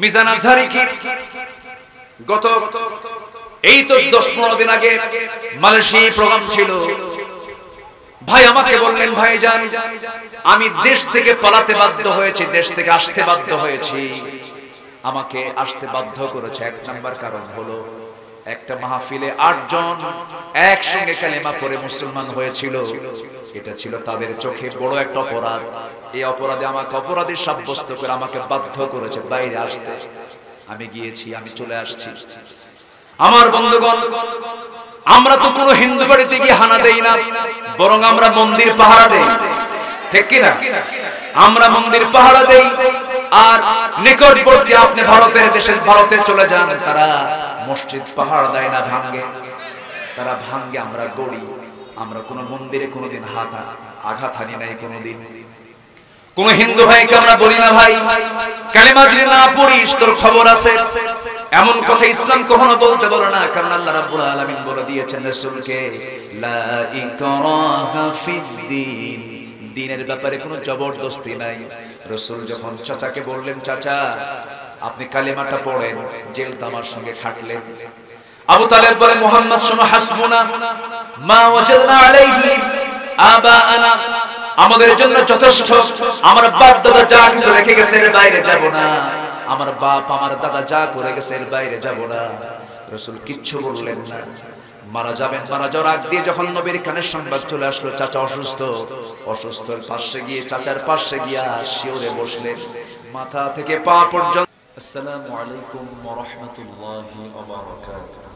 মিজান আজহারি কি গত এই তো 10-15 দিন আগে মালয়েশিয়ায় প্রোগ্রাম ছিল। ভাই আমাকে বললেন, ভাইজান আমি দেশ থেকে পালাতে বাধ্য হয়েছি, দেশ থেকে আসতে বাধ্য হয়েছি। আমাকে আসতে বাধ্য করেছে এক নাম্বার কারণ হলো একটা মাহফিলে 8 জন একসঙ্গে কালেমা পড়ে মুসলমান হয়েছিল। এটা ছিল তাদের চোখে বড় একটা অপরাধ। এই অপরাধে আমাকে অপরাধী সাব্যস্ত করে আমাকে বাধ্য করেছে বাইরে আসতে। আমি গিয়েছি, আমি চলে আসছি। আমার বন্ধুগণ, আমরা তো কোনো হিন্দু বাড়িতে গিয়ে হানা দেই না, বরং আমরা মন্দির পাহারা দেই, ঠিক কি না? আমরা মন্দির পাহারা দেই। আর নিকটবর্তী আপনি ভারতের দেশে ভারতে চলে যান, তারা মসজিদ পাহারা দেয় না, ভাঙ্গে, তারা ভাঙ্গে, আমরা গড়ি। আমরা কোন মন্দিরে কোনোদিন আঘাত হানি নাই কোনোদিন। কোন হিন্দু ভাইকে আমরা বলি না, ভাই কালেমা যদি না পড়িস তোর খবর আছে, এমন কথা ইসলাম কখনো বলতে বলে না। কারণ আল্লাহ রাব্বুল আলামিন বলে দিয়েছেন রাসূলকে, লা ইকরাহা ফিদ্দীন, দ্বীনের ব্যাপারে কোনো জবরদস্তি নাই। রাসূল যখন চাচাকে বললেন, চাচা আপনি কালেমাটা পড়েন, জেল তামার সঙ্গে খাটলেন। আবু তালেব বলে, মুহাম্মদ শোনো, হাসবুনা মা ওয়াজাদনা আলাইহি আবাআনা, আমাদের জন্য যথেষ্ট, আমার বাপ দাদা যা কিছু রেখে গেছে এর বাইরে যাব না, আমার বাপ আমার দাদা যা করে গেছে এর বাইরে যাব না। রাসূল কিচ্ছু বললেন না। মারা যাবেন, মারা যাওয়ার আগ দিয়ে যখন নবীর কানে সংবাদ চলে আসলো চাচা অসুস্থ, অসুস্থর পাশে গিয়ে, চাচার পাশে গিয়া শিওরে বসলেন, মাথা থেকে পা পর্যন্ত। আসসালামু আলাইকুম ওয়া রাহমাতুল্লাহি ওয়া বারাকাতুহু।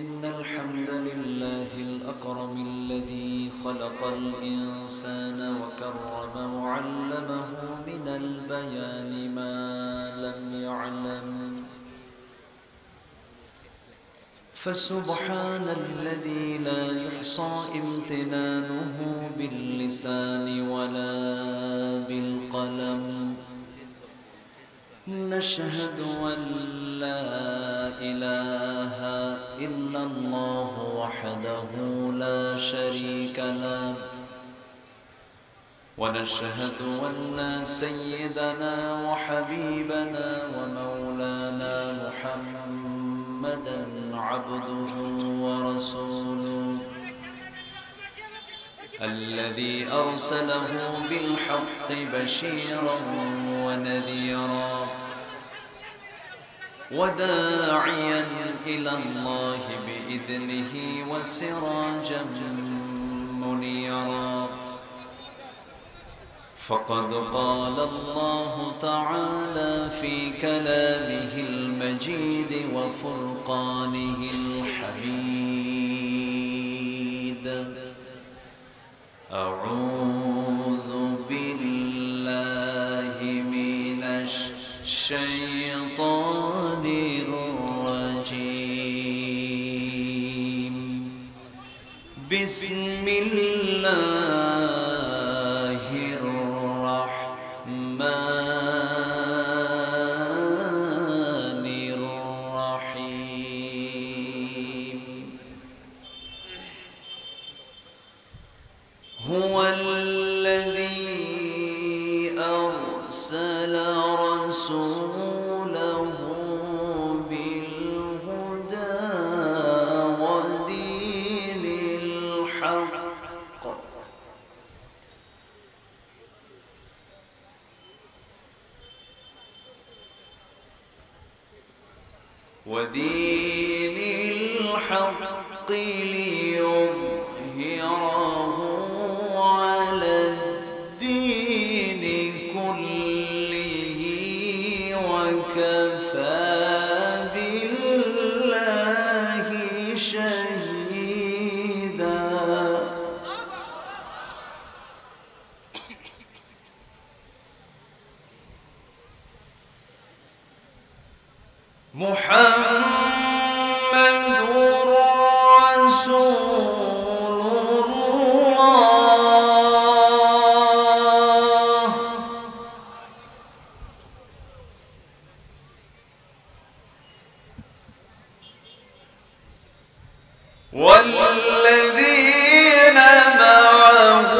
إن الحمد لله الأكرم الذي خلق الإنسان وكرمه وعلمه من البيان ما لم يعلم، فسبحان الذي لا يحصى امتنانه باللسان ولا بالقلم. نشهد أن لا إله إلا الله وحده لا شريك له، ونشهد أن سيدنا وحبيبنا ومولانا محمدا عبده ورسوله الذي أرسله بالحق بشيرا ونذيرا وداعيا إلى الله بإذنه وسراجا منيرا. فقد قال الله تعالى في كلامه المجيد وفرقانه الحميد: أعوذ بالله من الشيطان الرجيم. بسم الله الرحمن الرحيم. هو الذي أرسل رسوله بالهدى ودين الحق ليظهره على الدين كله وكفى بالله شهيدا. محمد رسول الله والذين معه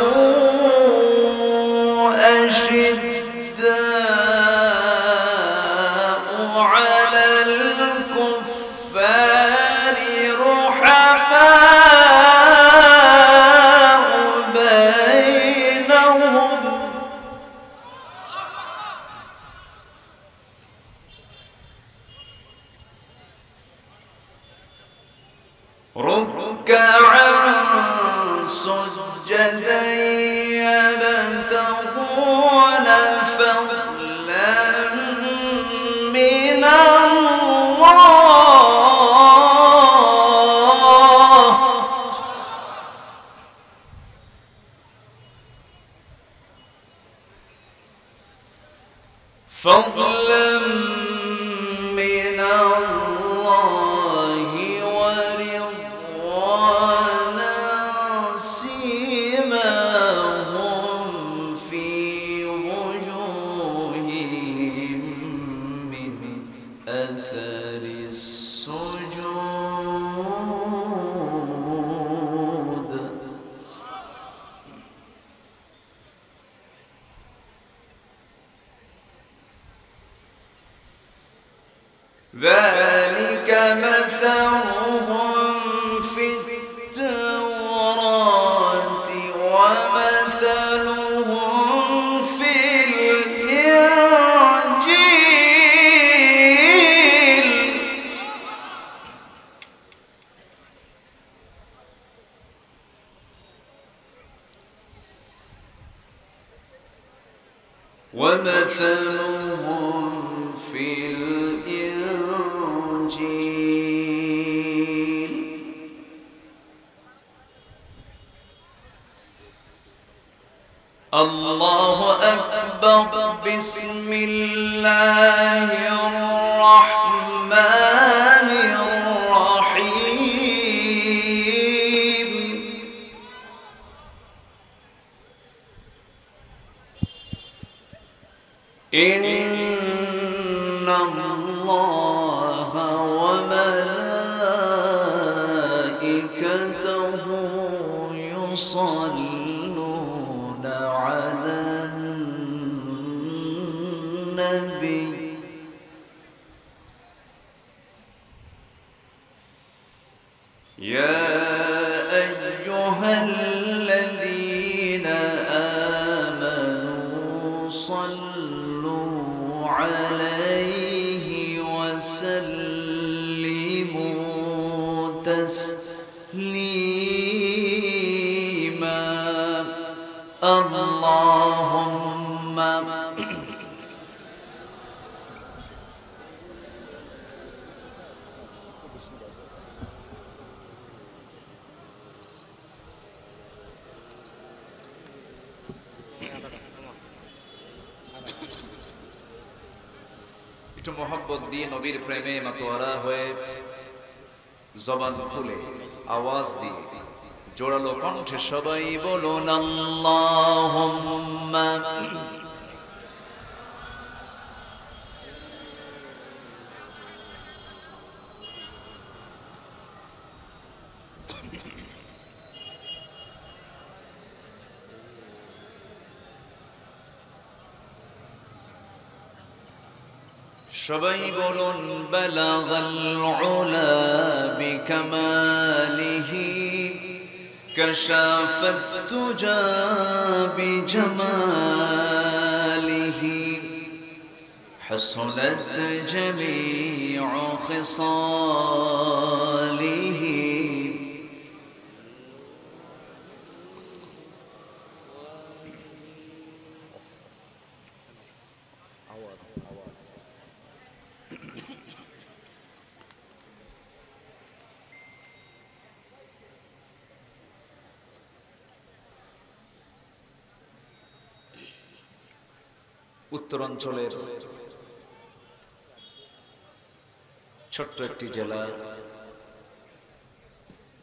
فضلا من الله ورضوانا سيماهم في وجوههم من أثر السجود ذلك مثلهم في التوراة ومثلهم في الإنجيل الله أكبر بسم الله الرحمن الرحيم إن الله وملائكته يصلون على النبي يا أيها الذين آمنوا صلوا عليه وسلموا تسليما اللهم একটু মোহাব্বত দিয়ে নবীর প্রেমে মাতোয়ারা হয়ে জবান খুলে আওয়াজ দিয়ে জোরালো কণ্ঠে সবাই বলুন اللهم সবাই বলুন بلغ العلا بكماله كشف الدجى بجماله حسنت جميع خصاله উত্তরাঞ্চলের ছোট্ট একটি জেলা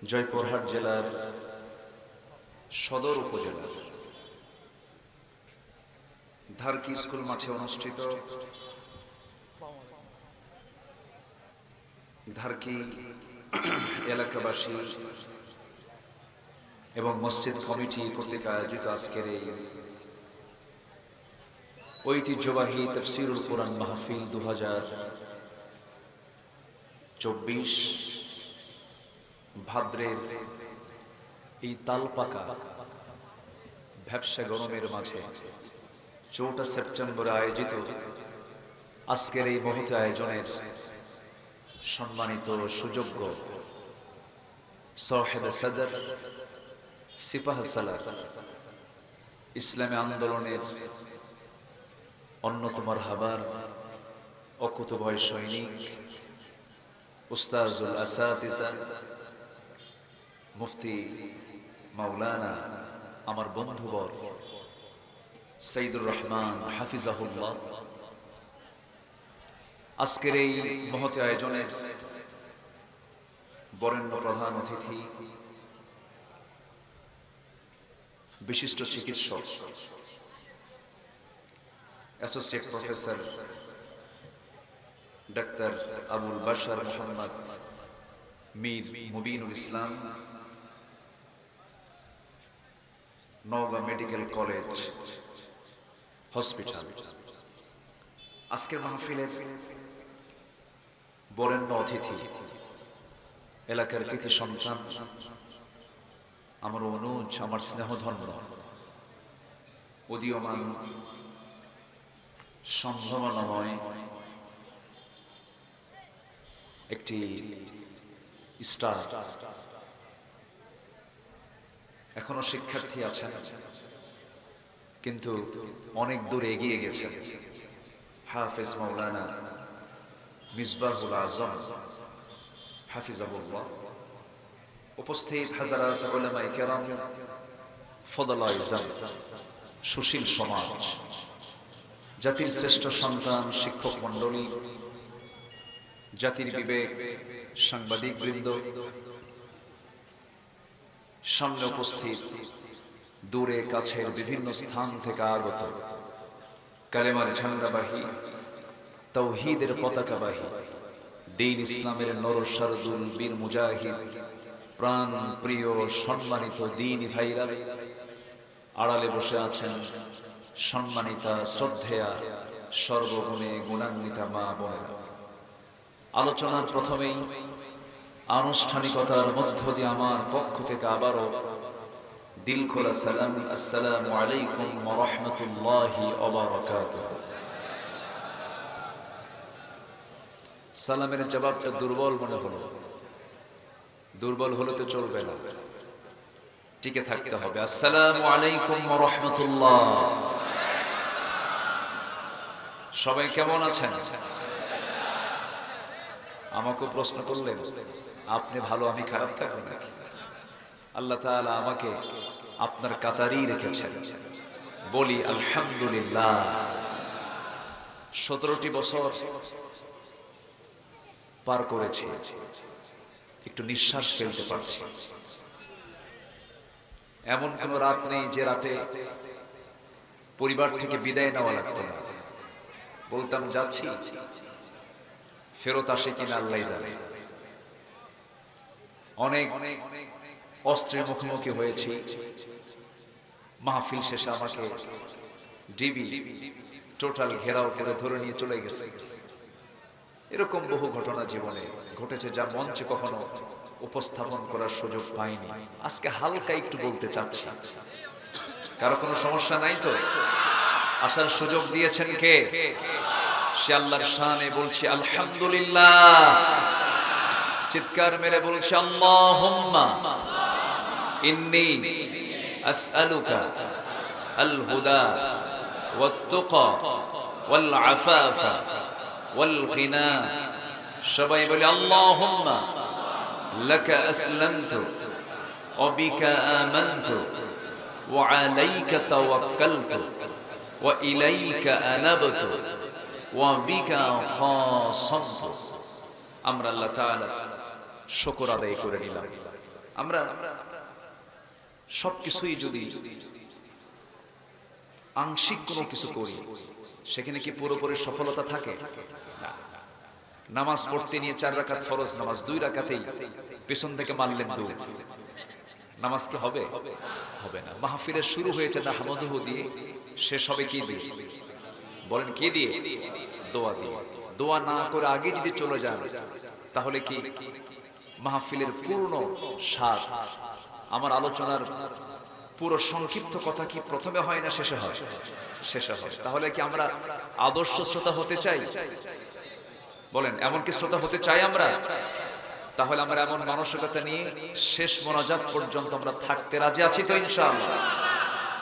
জয়পুরহাট জেলার সদর উপজেলা ধারকি স্কুল মাঠে অনুষ্ঠিত ধারকি এলাকাবাসী এবং মসজিদ কমিটি কর্তৃক আয়োজিত আজকের এই ঐতিহ্যবাহী তাফসীরুল কোরআন মাহফিল 2024 ভাদ্রের এই তালপাকা ভ্যাপসা গরমের মাঝে 4 সেপ্টেম্বরে আয়োজিত আজকের এই মহৎ আয়োজনের সম্মানিত সুযোগ্য সাহেব সদর সিপাহ সালাত ইসলামী আন্দোলনের অন্যতম হাবার অকুতভয় সৈনিক উস্তাজুল আসাতিজা মুফতি মাওলানা আমার বন্ধুবর সাইদুর রহমান হাফিজাহুল্লাহ আজকের এই মহৎ আয়োজনের বরেণ্য প্রধান অতিথি, বিশিষ্ট চিকিৎসক, associate professor doctor Abul Bashar Mohammad Mir Mubinul Islam, Naogaon medical college hospital. আজকের মাহফিলের বরেণ্য অতিথি, এলাকার কৃতি সন্তান, আমার অনুজ, আমার স্নেহধন্য, উদীয়মান সম্ভাবনাময় একটি স্টার, এখনো শিক্ষার্থী আছেন কিন্তু অনেক দূর এগিয়ে গেছেন, হাফেজ মাওলানা মিসবাহুল আজম হাফিজাহুল্লাহ। উপস্থিত হাজারাত উলামায়ে কেরাম, ফদলায়ে ইজাম, সুশীল সমাজ, জাতির শ্রেষ্ঠ সন্তান, শিক্ষক মণ্ডলী, জাতির বিবেক, সাংবাদিক বৃন্দ, সামনে উপস্থিত দূরে কাছের বিভিন্ন স্থান থেকে আগত কালেমার ঝান্ডাবাহী, তাওহীদের পতাকাবাহী, দ্বীন ইসলামের নরসারদুল বীর মুজাহিদ, প্রাণ প্রিয় সম্মানিত দ্বীনী ভাইরা, আড়ালে বসে আছেন সম্মানিতা শ্রদ্ধেয়া সর্বগুণে গুণান্বিতা মা বোনেরা। আলোচনার প্রথমেই আনুষ্ঠানিকতার মধ্য দিয়ে আমার পক্ষ থেকে আবারও দিল খোলা সালাম, আসসালামু আলাইকুম ওয়া রাহমাতুল্লাহি ওয়া বারাকাতুহু। সালামের জবাবটা দুর্বল মনে হলো, দুর্বল হলে তো চলবে না, টিকে থাকতে হবে। আসসালামু আলাইকুম ওয়া রাহমাতুল্লাহ। সবাই কেমন আছেন? আমাকে প্রশ্ন করলেন, আপনি ভালো আমি খারাপ থাকবো নাকি? আল্লাহ তাআলা আমাকে আপনার কাতারেই রেখেছেন, বলি আলহামদুলিল্লাহ। 17টি বছর পার করেছি, একটু নিঃশ্বাস ফেলতে পারছি। এমন কোন রাত নেই যে রাতে পরিবার থেকে বিদায় নেওয়া লাগতো না। বলতাম যাচ্ছি, ফেরত আসে কিনা আল্লাহই জানে। অনেক অস্ত্রের মুখোমুখি হয়েছি। মাহফিল শেষে আমাকে ডিবি টোটাল ঘেরাও করে ধরে নিয়ে চলে গেছে। এরকম বহু ঘটনা জীবনে ঘটেছে, যা মঞ্চে কখনো উপস্থাপন করার সুযোগ পাইনি। আজকে হালকা একটু বলতে চাচ্ছি। কারো কোনো সমস্যা নাই তো? আসার সুযোগ দিয়েছেন কে? সে আল্লাহর শানে বলছি আলহামদুলিল্লাহ। চিৎকার মেরে বলছি আল্লাহুম্মা ইন্নী আসআলুকা আল হুদা ওয়াত তুকা ওয়াল আফাফা ওয়াল গিনা। সবাই বলে আল্লাহুম্মা লাকা আসলামতু ওয়া বিকা আমানতু ওয়া আলাইকা তাওয়াক্কালতু ওয়া ইলাইকা আনাবতু ওয়া বিকা খাসামতু। আমরা আল্লাহ তাআলা শুকর আদায় করে নিলাম। আমরা সবকিছুই যদি আংশিক কোনো কিছু করি, সেখানে কি পুরোপুরি সফলতা থাকে? না। নামাজ পড়তে নিয়ে 4 রাকাত ফরজ নামাজ, 2 রাকাতেই পেছন থেকে মারলেন দৌড়, নামাজ কি হবে? হবে না। মাহফিলের শুরু হয়েছে নাহমাদুহু দিয়ে, শেষ হবে কি দিয়ে? বলেন কি দিয়ে? দোয়া দিয়ে। দোয়া না করে আগে যদি চলে যান, তাহলে কি মাহফিলের পূর্ণ স্বাদ, আমার আলোচনার পুরো সংক্ষিপ্ত কথা কি প্রথমে হয় না শেষে হয়? শেষে হয়। তাহলে কি আমরা আদর্শ শ্রোতা হতে চাই? বলেন, এমন কি শ্রোতা হতে চাই আমরা? তাহলে আমরা এমন মানসিকতা নিয়ে শেষ মোনাজাত পর্যন্ত আমরা থাকতে রাজি আছি তো ইনশাআল্লাহ?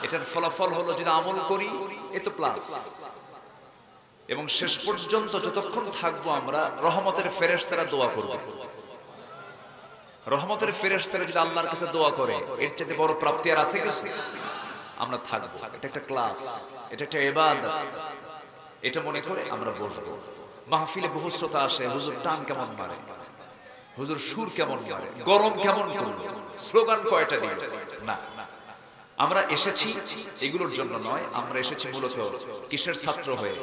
এটার ফলাফল হলো যদি আমল করি এ তো প্লাস, এবং শেষ পর্যন্ত যতক্ষণ থাকবো আমরা রহমতের ফেরেশতারা দোয়া করবে। রহমতের ফেরেশতারা যদি আল্লাহর কাছে দোয়া করে, এর চেয়ে বড় প্রাপ্তি আর আছে কিছু? আমরা থাকবো। এটা একটা ক্লাস, এটা একটা ইবাদত। এটা মনে করে আমরা বসবো। মাহফিলে বহু শ্রোতা আসে, হুজুর টান কেমন মারে, হুজুর সুর কেমন মারে, গরম কেমন করলো, স্লোগান কয়টা দিল। না, আমরা এসেছি এগুলোর জন্য নয়, আমরা এসেছি মূলত কিসের ছাত্র হয়ে?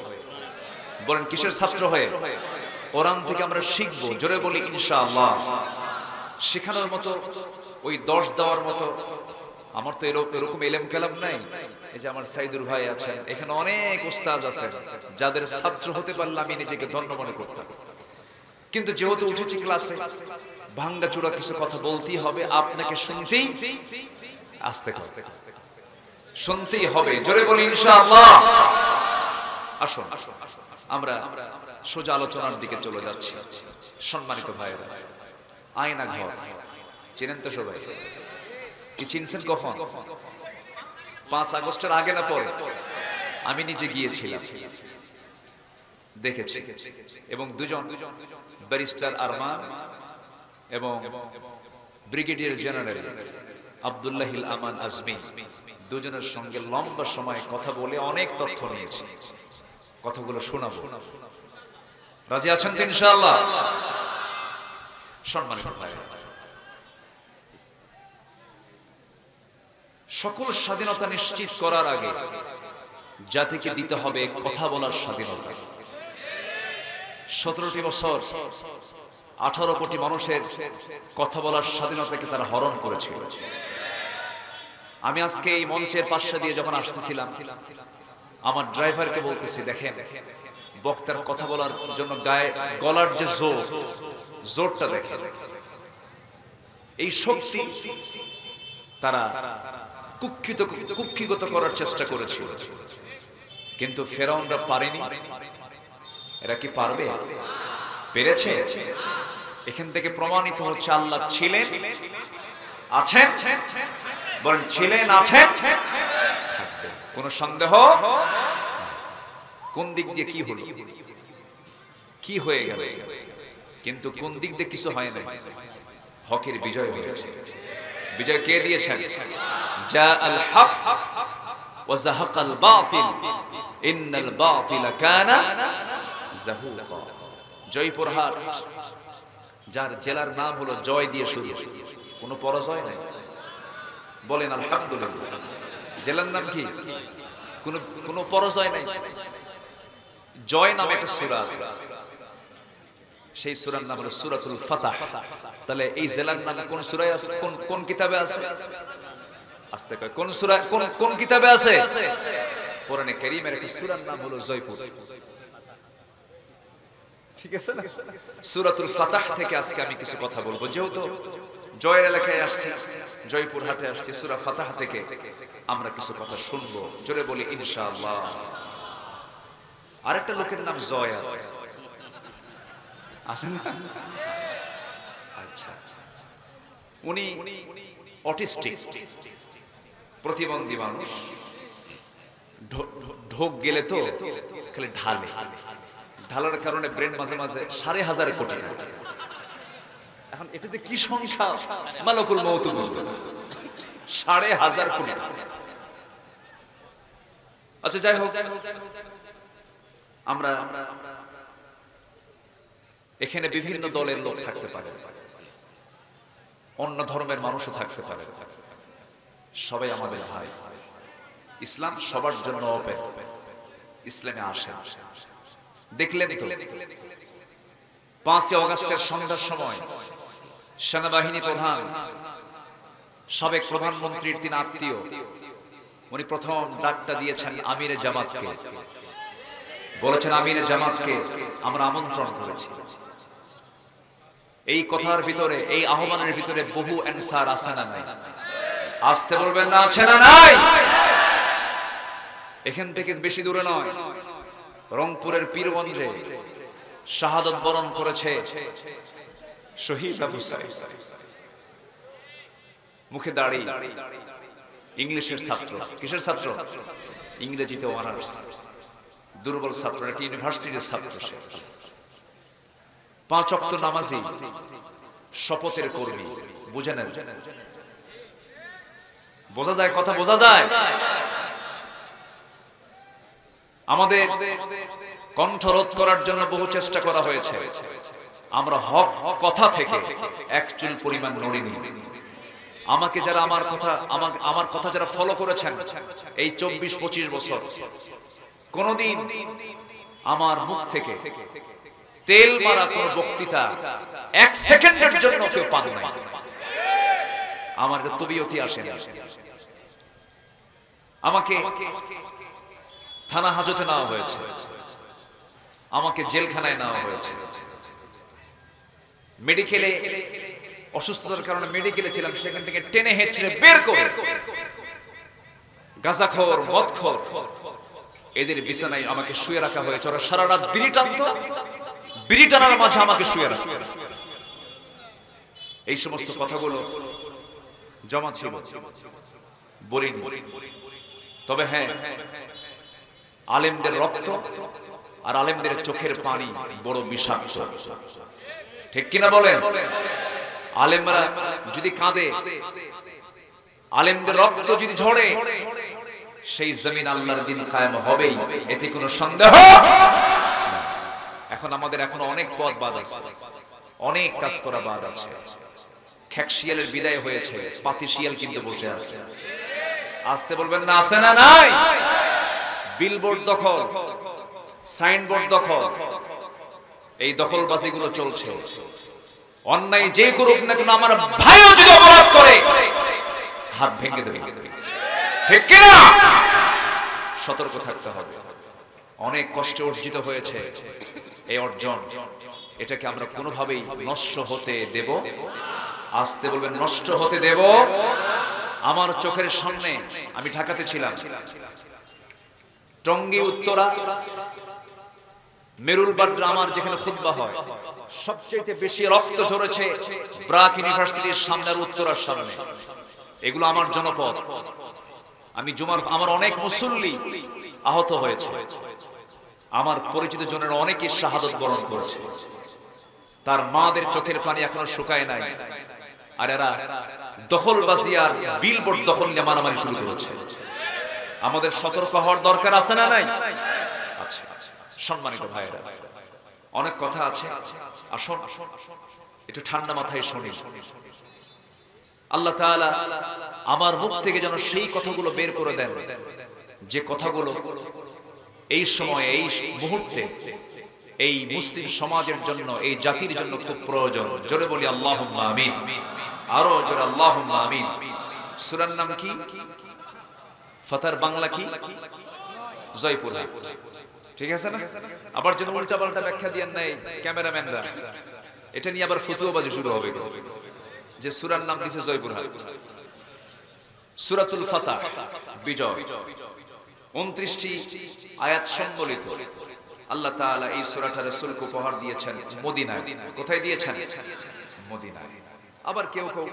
বলেন কিসের ছাত্র হয়ে? কোরআন থেকে আমরা শিখবো, জোরে বলি ইনশাআল্লাহ। শেখানোর মতো, ওই দশ দেওয়ার মতো আমার তো এরকম এলেম কালাম নাই। এই যে আমার সাইদুর ভাই আছেন, এখানে অনেক উস্তাদ আছেন যাদের ছাত্র হতে পারলে আমি নিজেকে ধন্য মনে করতাম। কিন্তু যেহেতু উঠেছি ক্লাসে, ভাঙ্গা চূড়া কিছু কথা বলতেই হবে, আপনাকে শুনতেই আস্তে আস্তে শুনতেই হবে, জোরে বলি ইনশাআল্লাহ। আসুন আমরা সোজা আলোচনার দিকে চলে যাচ্ছি। সম্মানিত ভাইরা, আয়না ঘর চেনেন তো সবাই? কি চিনছেন? কখন? 5 আগস্টের আগে না পরে? আমি নিজে গিয়েছিলাম, দেখেছি, এবং দুজন ব্যারিস্টার আরমান এবং ব্রিগেডিয়ার জেনারেল আব্দুল্লাহিল আমান আজমি, দুজনের সঙ্গে লম্বা সময় কথা বলে অনেক তথ্য নিয়েছি। কথাগুলো শোনাবো, রাজি আছেন তো ইনশাআল্লাহ? সম্মানিত ভাই, সকল স্বাধীনতা নিশ্চিত করার আগে জাতিকে দিতে হবে কথা বলার স্বাধীনতা। 17টি বছর 18 কোটি মানুষের কথা বলার স্বাধীনতাকে তারা হরণ করেছিল। আমি আজকে এই মঞ্চের পাশে দিয়ে যখন আসতেছিলাম, আমার ড্রাইভারকে বলতেছি, দেখেন বক্তার কথা বলার জন্য গায়ে গলার যে জোরটা দেখেন, এই শক্তি তারা কুক্ষিগত করার চেষ্টা করেছিল, কিন্তু ফেরাউনরা পারেনি। এরা কি পারবে? পেরেছে। এখান থেকে প্রমাণিত হচ্ছে আল্লাহ ছিলেন, আছেন, বলেন ছিলেন, আছেন, কোন সন্দেহ? কোন দিক দিয়ে কি হলো, কি হয়ে গেল, কিন্তু কোন দিক দিয়ে কিছু হয় না, হকের বিজয় হয়েছে। বিজয় কে দিয়েছেন? জাআল হক ওয়া যাহাকাল বাতিল ইন্নাল বাতিলা কানা যাহুকা। জয়পুরহাট, যার জেলার নাম হলো জয় দিয়ে শুরু, কোনো পরাজয় নাই। বলেন আলহামদুলিল্লাহ। জেলার নাম কি? কোনো পরাজয় নাই। জয় নামে একটা সূরা আছে, সেই সূরার নাম হলো সূরাতুল ফাতহ। তাহলে এই জেলার নাম কোন সূরায় আছে? কোন কিতাবে আছে? আস্তে কয়, কোন সূরা, কোন কিতাবে আছে? কোরআনে কারীমের একটা সূরার নাম হলো জয়পুর। ঠিক আছে না? সূরাতুল ফাতহ থেকে আজকে আমি কিছু কথা বলবো, যেহেতু জয়ের এলাকায় আসছি, জয়পুর হাটে আসছি, সূরা ফাতহ থেকে আমরা কিছু কথা শুনবো, জোরে বলি ইনশাআল্লাহ। আরেকটা লোকের নাম জয় আছে, আছে না? আচ্ছা, উনি অটিস্টিক, প্রতিবন্ধী মানুষ। ঢোক গেলে তো খালি ঢালে, ঢালার কারণে ব্রেন মাঝে মাঝে 1,500 কোটি টাকা। এখন এটাতে কি সংখ্যা মালাকুল মউত বুঝবে, 1,500 কোটি টাকা। আচ্ছা যাই হোক, আমরা এখানে বিভিন্ন দলের লোক থাকতে পারে, অন্য ধর্মের মানুষও থাকতে পারে, সবাই আমাদের ভাই। ইসলাম সবার জন্য ওপেন, ইসলামে আসে। দেখলেন তো 5 আগস্টের সন্ধ্যার সময় সেনাবাহিনী প্রধান, সাবেক প্রধানমন্ত্রীর 3 আত্মীয়, উনি প্রথম ডাকটা দিয়েছেন আমিরে জামাতকে, বলেছেন আমিরে জামাতকে আমরা আমন্ত্রণ করেছি। এই কথার ভিতরে, এই আহ্বানের ভিতরে বহু অ্যানসার আছে না নাই? আসতে বলবেন না, আছে না নাই? এখান থেকে বেশি দূরে নয়, রংপুরের পীরগঞ্জে শাহাদত বরণ করেছে শহীদ আবু সাঈদ। মুখে দাড়ি, ইংলিশের ছাত্র। কিসের ছাত্র? ইংরেজিতে অনার্স। দুর্বল ছাত্র, একটা ইউনিভার্সিটির ছাত্র। 5 ওয়াক্ত নামাজি, শপথের কর্মী। বুঝে নেন, বোঝা যায় কথা, বোঝা যায়। আমাদের কণ্ঠরোধ করার জন্য বহু চেষ্টা করা হয়েছে, আমরা হক কথা থেকে এক চুল পরিমাণ নড়িনি। আমাকে যারা আমার কথা যারা ফলো করেছেন এই 24-25 বছর, কোনদিন আমার মুখ থেকে তেল মারা কোন বক্তৃতা এক সেকেন্ডের জন্য কেউ পান নাই। আমার তবিয়তি আসে না। আমাকে থানা হাজতে নেওয়া হয়েছে, আমাকে জেলখানায় নেওয়া হয়েছে, মেডিকেলে অসুস্থতার কারণে মেডিকেলে ছিলাম, সেখান থেকে টেনে হেঁচড়ে বের করে গাঁজাখোর, মদখোর এদের বিছানায় আমাকে শুয়ে রাখা হয়েছে। ওরা সারা রাত বিড়ি টানত, বিড়ি টানার মাঝে আমাকে শুয়ে রাখা। এই সমস্ত কথাগুলো জমা ছিল, বলিনি। তবে হ্যাঁ, আলেমদের রক্ত আর আলেমদের চোখের পানি বড় বিষাক্ত, ঠিক কিনা বলেন? আলেমরা যদি কাঁদে, আলেমদের রক্ত যদি ঝরে, সেই জমিন আল্লাহর দিন কায়েম হবেই, এতে কোনো সন্দেহ। এখন আমাদের এখনো অনেক পথ বাদ আছে, অনেক কাজ করা বাদ আছে। খেকশিয়ালের বিদায় হয়েছে, পাতিশিয়াল কিন্তু বসে আছে। আসতে বলবেন না, আছে না নাই? বিলবোর্ড দখল, সাইনবোর্ড দখল, এই দখলবাজিগুলো চলছে। অন্যায় যে করুক না কেন, আমার ভাইও যদি অপরাধ করে হাত ভেঙে দেবে, ঠিক কিনা? সতর্ক থাকতে হবে। অনেক কষ্টে অর্জিত হয়েছে এই অর্জন, এটাকে আমরা কোনোভাবেই নষ্ট হতে দেব। আসতে বলবেন, নষ্ট হতে দেব। আমার চোখের সামনে, আমি ঢাকাতে ছিলাম, টঙ্গী উত্তরা মেরুলবাড্ডা আমার যেখানে খুতবা হয়, সবচেয়ে বেশি রক্ত ঝরেছে ব্রাক ইউনিভার্সিটির সামনে আর উত্তরার সামনে। এগুলো আমার জনপদ। আমি জুমার, আমার অনেক মুসল্লি আহত হয়েছে, আমার পরিচিত জনের অনেকেই শাহাদত বরণ করেছে। তার মাদের চোখের পানি এখনো শুকায় নাই, আর এরা দখলবাজি আর বিলবোর্ড দখল নিয়ে মারামারি শুরু করেছে। আমাদের সতর্ক হওয়ার দরকার আছে না নাই? আচ্ছা, সম্মানিত ভাইয়েরা, অনেক কথা আছে, আসুন একটু ঠান্ডা মাথায় শুনি। আল্লাহ তাআলা আমার মুখ থেকে যেন সেই কথাগুলো বের করে দেন, যে কথাগুলো এই সময়ে, এই মুহূর্তে, এই মুসলিম সমাজের জন্য, এই জাতির জন্য খুব প্রয়োজন। জোরে বলি আল্লাহুম্মা আমিন, আরো জোরে আল্লাহুম্মা আমিন। সূরার নাম কি? ফাতার বাংলা কি? জয়পুরহাট, ঠিক আছে না? আবার যেন উল্টা পাল্টা ব্যাখ্যা দিয়েন নাই ক্যামেরাম্যানরা, এটা নিয়ে আবার ফতুয়াবাজি শুরু হবে যে সূরার নাম দিয়েছে জয়পুরহাট। সূরাতুল ফাতাহ, বিজয়, 29টি আয়াত সম্বলিত। আল্লাহ তাআলা এই সূরাটা রাসূলকে উপহার দিয়েছেন মদিনায়। কোথায় দিয়েছেন? মদিনায়। আবার কেউ কেউ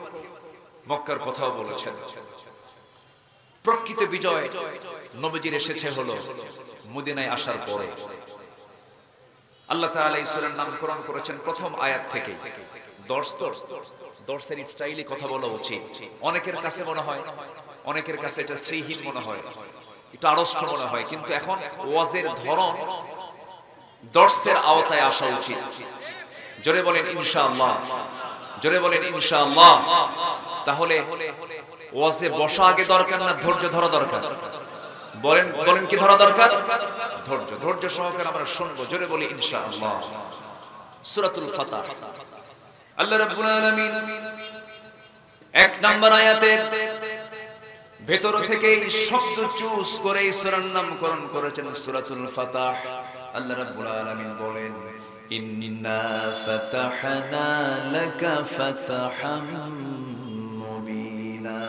মক্কার কথাও বলেছেন। প্রকৃত বিজয় নবীজির এসেছে হলো মদিনায় আসার পরে। আল্লাহ তাআলা এই সূরার নামকরণ করেছেন প্রথম আয়াত থেকে। দর্শের স্টাইলে কথা বলা উচিত। অনেকের কাছে মনে হয়, অনেকের কাছে এটা শ্রীহীন মনে হয়, এটা আড়ষ্ট মনে হয়, কিন্তু এখন ওয়াজের ধরন দর্শের আওতায় আসা উচিত। জোরে বলেন ইনশাআল্লাহ, জোরে বলেন ইনশাআল্লাহ। তাহলে ওয়াজে বসা আগে দরকার না ধৈর্য ধরা দরকার? বলেন, বলেন কি ধরা দরকার? ধৈর্য। ধৈর্য সহকারে আমরা শুনবো। জোরে বলি ইনশাআল্লাহ। সূরাতুল ফাতাহ, আল্লাহ রাব্বুল আলামিন 1 নম্বর আয়াতে ভেতর থেকে শব্দ চুজ করে এই সূরার নামকরণ করেছেন সূরাতুল ফাতাহ। আল্লাহ রাব্বুল আলামিন বলেন, ইন্না ফাতাহনা লাকা ফাতহাম মুবিনা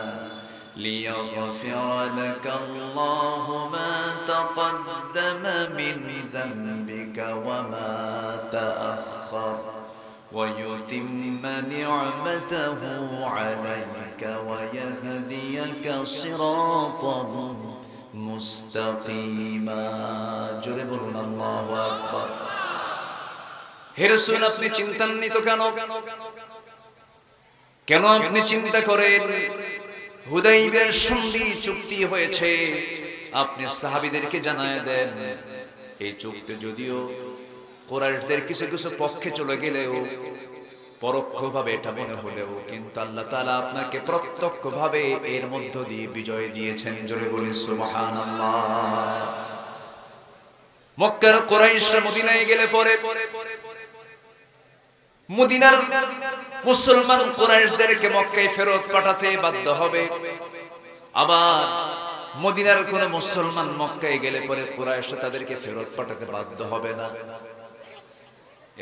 লিয়াগফিরা লাকা আল্লাহু মা তাকদ্দামা মিন যামবিকা ওয়া মা তাআখার ويتم نعمته عليك ويهديك صراطا মুস্তাকিমা। জোরে বলুন আল্লাহু আকবার। হে রাসূল, আপনি চিন্তান্বিত কেন? কেন আপনি চিন্তা করেন? হুদাইবিয়ার সন্ধি চুক্তি হয়েছে, আপনি সাহাবীদেরকে জানায় দেন এই চুক্তি যদিও কুরাইশদের কিছু কিছু পক্ষে চলে গেলেও পরোক্ষভাবে এটা মনে হলেও কিন্তু আল্লাহ তাআলা আপনাকে প্রত্যক্ষভাবে এর মধ্য দিয়ে বিজয় দিয়েছেন। জোরে বলি সুবহানাল্লাহ। মক্কার কুরাইশরা মদিনায় গেলে পরে মদিনার মুসলমান কুরাইশদেরকে মক্কায় ফেরত পাঠাতে বাধ্য হবে। আবার মদিনার কোন মুসলমান মক্কায় গেলে পরে কুরাইশরা তাদেরকে ফেরত পাঠাতে বাধ্য হবে না।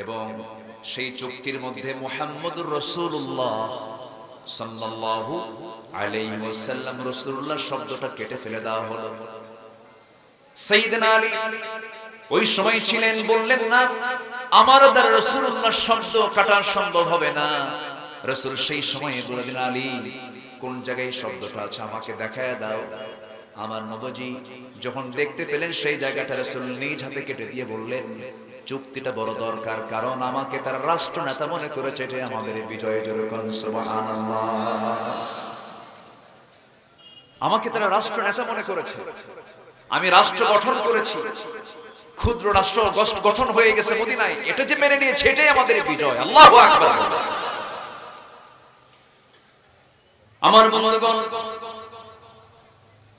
এবং সেই চুক্তির মধ্যে মুহাম্মদুর রাসূলুল্লাহ সাল্লাল্লাহু আলাইহি ওয়াসাল্লাম রাসূলুল্লাহ শব্দটা কেটে ফেলে দেওয়া হলো। সাইয়েদনা আলী ওই সময় ছিলেন, বললেন না আমার দ্বারা রাসূলুল্লাহ শব্দ কাটা সম্ভব হবে না। রাসূল সেই সময়ে বললেন আলী কোন জায়গায় শব্দটা আছে আমাকে দেখায় দাও। আমার নবজি যখন দেখতে পেলেন সেই জায়গাটা রাসূল নিজ হাতে কেটে দিয়ে বললেন চুক্তিটা বড় দরকার, কারণ আমাকে তার রাষ্ট্র নেতা মনে করেছে, এটা আমাদের বিজয়। সুবহানাল্লাহ। আমাকে তারা রাষ্ট্র নেতা মনে করেছে, আমি রাষ্ট্র গঠন করেছি, ক্ষুদ্র রাষ্ট্র গঠন হয়ে গেছে মদিনায়, এটা যে মেনে নিয়েছে এটাই আমাদের বিজয়। আল্লাহু আকবার। আমার বন্ধুগণ,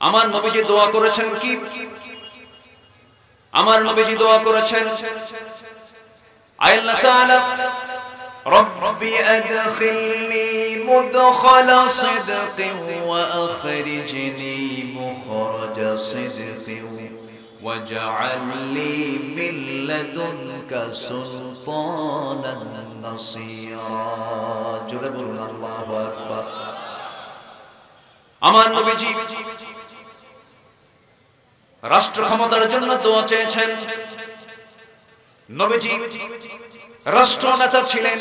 আমার নবীজি দোয়া করেছেন কি? আমার নবীজি দোয়া করেছেন আল্লাহ তাআলা রব্বি আদখিলনি মুদখালা সিদকিন ওয়া আখরিজনি মুখরাজা সিদকিন ওয়াজআল লি মিন লাদুনকা সুলতানান নাসীরা। জোরে বলুন আল্লাহু আকবার। আমার নবীজি রাষ্ট্র ক্ষমতার জন্য দোয়া চেয়েছেন। নবীজি রাষ্ট্র নেতা ছিলেন,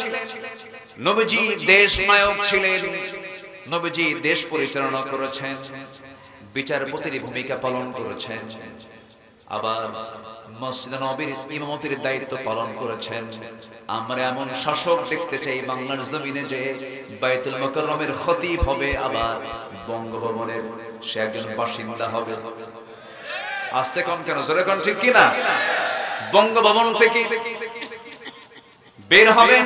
নবীজি দেশ নায়ক ছিলেন, নবীজি দেশ পরিচালনা করেছেন, বিচারপতির ভূমিকা পালন করেছেন, আবার মসজিদে নববীর ইমামতির দায়িত্ব পালন করেছেন। আমরা এমন শাসক দেখতে চাই বাংলার জমিনে যে বাইতুল মুকাররমের খতিব হবে, আবার বঙ্গভবনের সে একজন বাসিন্দা হবে। আস্তে কম কেন, জোরে কোন ঠিক কিনা? বঙ্গভবন থেকে বের হবেন,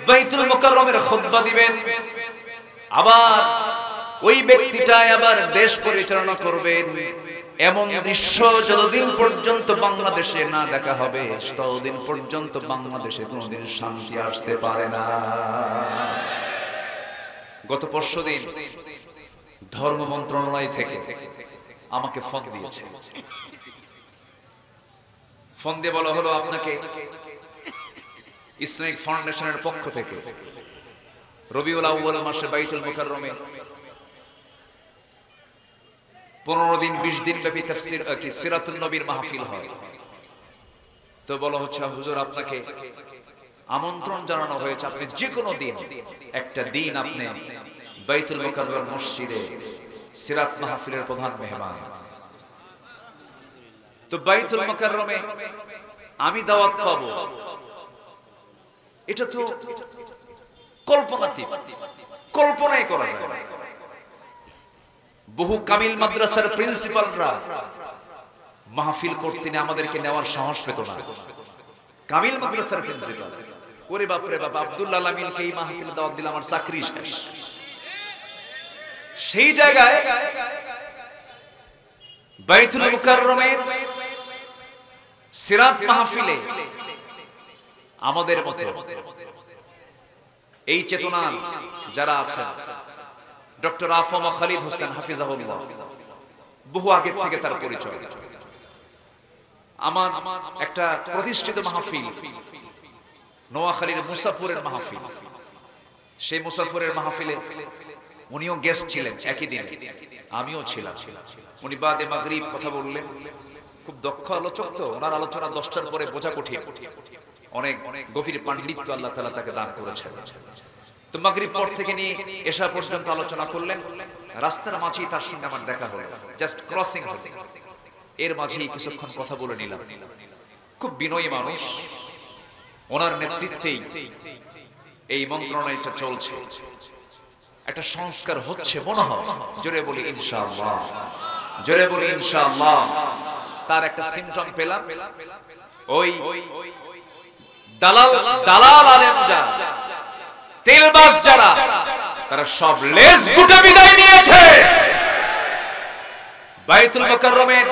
বাইতুল মুকাররমের খুতবা দিবেন, আবার ওই ব্যক্তিটাই আবার দেশ পরিচালনা করবেন। এমন দৃশ্য যতদিন পর্যন্ত বাংলাদেশে না দেখা হবে ততদিন পর্যন্ত বাংলাদেশে কোনোদিন শান্তি আসতে পারে না। গত পরশুদিন ধর্ম মন্ত্রণালয় থেকে আমাকে ফোন দিয়েছে। ফোন দিয়ে বলা হলো আপনাকে ইসলামিক ফাউন্ডেশনের পক্ষ থেকে রবিউল আউয়াল মাসে বাইতুল মুকাররমে 15 দিন 20 দিন ব্যাপী তাফসীর সিরাতুন নবীর মাহফিল হয়। তো বলা হচ্ছে হুজুর আপনাকে আমন্ত্রণ জানানো হয়েছে, আপনি যে কোনো দিন একটা দিন আপনি বাইতুল মুকাররম মসজিদে সিরাত মাহফিলের প্রধান মেহমান। তো বাইতুল মুকাররমে আমি দাওয়াত পাবো, এটা তো কল্পনাতীত, কল্পনাই করা যায় না। বহু কামিল মাদ্রাসার প্রিন্সিপালরা মাহফিল করতে আমাদেরকে নেওয়ার সাহস পেত না। কামিল মাদ্রাসার প্রিন্সিপাল, ওরে বাপ রে বাপ, আব্দুল্লাহ আমিনকে এই মাহফিল দাওয়াত দিলে আমার চাকরি শেষ। সেই জায়গায় বাইতুল মুকাররমের সিরাত মাহফিলে আমাদের মতো এই চেতনা যারা আছেন, ডক্টর আফম খালিদ হোসেন হাফিজাহুল্লাহ, বহু আগে থেকে তার পরিচয়। আমার একটা প্রতিষ্ঠিত মাহফিল নোয়াখালীর মুসাফুরের মাহফিল, সেই মুসাফুরের মাহফিলে উনিও গেস্ট ছিলেন একই দিন, আমিও ছিলাম। উনি বাদে মাগরিব কথা বললেন, খুব দক্ষ আলোচক, তো ওনার আলোচনা 10টার পরে বোঝা কঠিন, অনেক গভীর পাণ্ডিত্য আল্লাহ তাআলা তাকে দান করেছেন। তো মাগরিব পর থেকে নিয়ে এশা পর্যন্ত আলোচনা করলেন। রাস্তার মাঝেই তার সঙ্গে আমার দেখা হলো, জাস্ট ক্রসিং, এর মাঝেই কিছুক্ষণ কথা বলে নিলাম। খুব বিনয়ী মানুষ, ওনার নেতৃত্বেই এই মন্ত্রণালয়টা চলছে, একটা সংস্কার হচ্ছে মনে হয়। জোরে বলি ইনশাআল্লাহ। জোরে বলি ইনশাআল্লাহ। তার একটা সিম্পটম পেলাম, ওই দালাল আলেম যারা, তেলবাজ যারা, তারা সব লেজ গুটে বিদায় নিয়েছে। বাইতুল মুকাররমের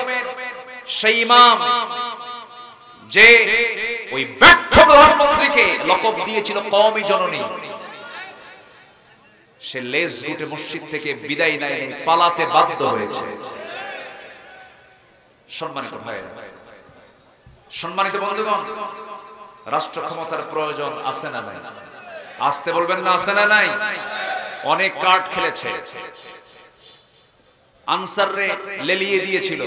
সেই ইমাম যে ওই ব্যর্থ প্রধানমন্ত্রীকে লকব দিয়েছিল কওমি জননী, সে লেজ গুটে মসজিদ থেকে বিদায় নেয়, পালাতে বাধ্য হয়েছে। সম্মানিত ভাইরা, সম্মানিত বন্ধুগণ, রাষ্ট্র ক্ষমতার প্রয়োজন আছে না নাই? আসতে বলবেন না, আছে না নাই? অনেক কার্ড খেলেছে, আনসাররে লেলিয়ে দিয়েছিল,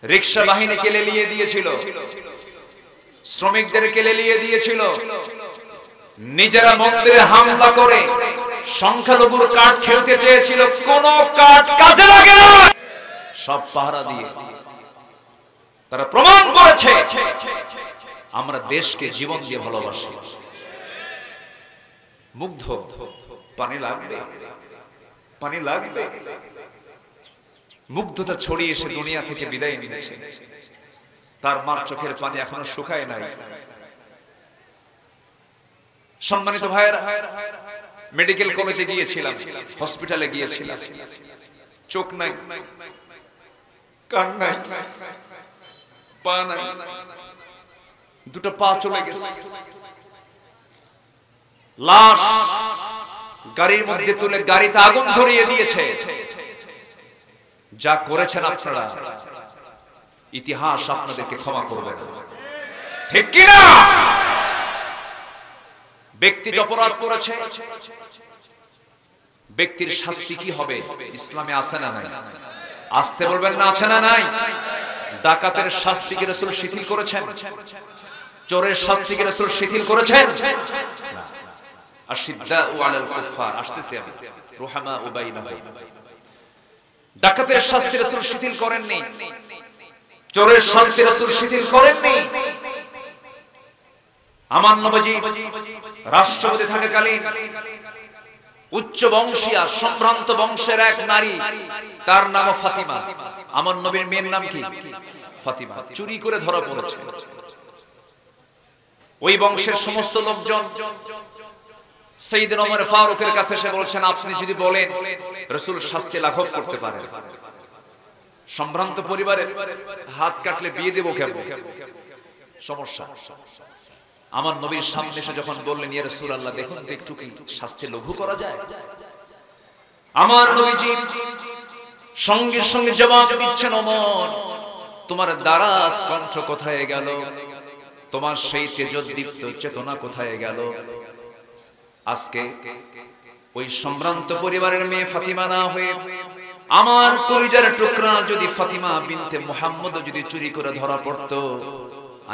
রিকশা বাহিনীকে লেলিয়ে দিয়েছিল, শ্রমিকদেরকে লেলিয়ে দিয়েছিল, নিজেরা মন্দিরে হামলা করে সংখ্যালঘুর কার্ড খেলতে চেয়েছিল, কোন কার্ড কাজে লাগে না, সব পাহারা দিয়ে তারা প্রমাণ করেছে আমরা দেশকে জীবন দিয়ে ভালোবাসি। মুগ্ধ, পানি লাগবে, পানি লাগবে, মুগ্ধতা ছড়িয়ে এসে দুনিয়া থেকে বিদায় নিয়েছে। তার মার চোখের পানি এখনো শুকায় নাই। সম্মানিত ভাইয়েরা, মেডিকেল কলেজে গিয়েছিলাম, হসপিটালে গিয়েছিলাম, চোখ নাই, কান নাই, পা নাই, দুটো পা চলে গেছে, লাশ গাড়ির মধ্যে তুলে গাড়িতে আগুন ধরিয়ে দিয়েছে। যা করেছেন আপনারা, ইতিহাস আপনাদেরকে ক্ষমা করবে না, ঠিক কি না? ব্যক্তি অপরাধ করেছে, ব্যক্তির শাস্তি কি হবে ইসলামে আছে না নাই? আসতে বলবেন না, আছে না নাই? ডাকাতের শাস্তি কি রাসূল শিথিল করেছেন? চোরের শাস্তি কি রাসূল শিথিল করেছেন? আশিদ্দাউ আলাল কুফার, আসতেছে আমি, রুহামাউ বাইনাহুম। ডাকাতের শাস্তি রাসূল শিথিল করেননি, চোরের শাস্তি রাসূল শিথিল করেননি। আমার নবী রাষ্ট্রপতি থাকাকালীন উচ্চ বংশীয়া সম্ভ্রান্ত বংশের এক নারী, তার নাম ফাতিমা, আমার নবীর মেয়ের নাম কি? ফাতিমা, চুরি করে ধরা পড়েছে। ওই বংশের সমস্ত লোকজন সাইয়েদনা ওমর ফারুকের কাছে এসে বলছেন, আপনি যদি বলেন রাসূল শাস্তি লাঘব করতে পারেন। সম্ভ্রান্ত পরিবারের হাত কাটলে বিয়ে দেব কেমন? সমস্যা। আমার নবীর সামনে এসে যখন বললেন, ইয়া রাসূলুল্লাহ, দেখুন তো একটু কি শাস্তি লঘু করা যায়? আমার নবীজি সঙ্গে সঙ্গে জবাব দিচ্ছেন, ওমর, তোমার দারাজ কণ্ঠ কোথায় গেল? তোমার সেই তেজোদ্দীপ্ত চেতনা কোথায় গেল? আজকে ওই সম্ভ্রান্ত পরিবারের মেয়ে ফাতিমা না হয়ে আমার কলিজার টুকরা যদি ফাতিমা বিনতে মুহাম্মদ যদি চুরি করে ধরা পড়তো,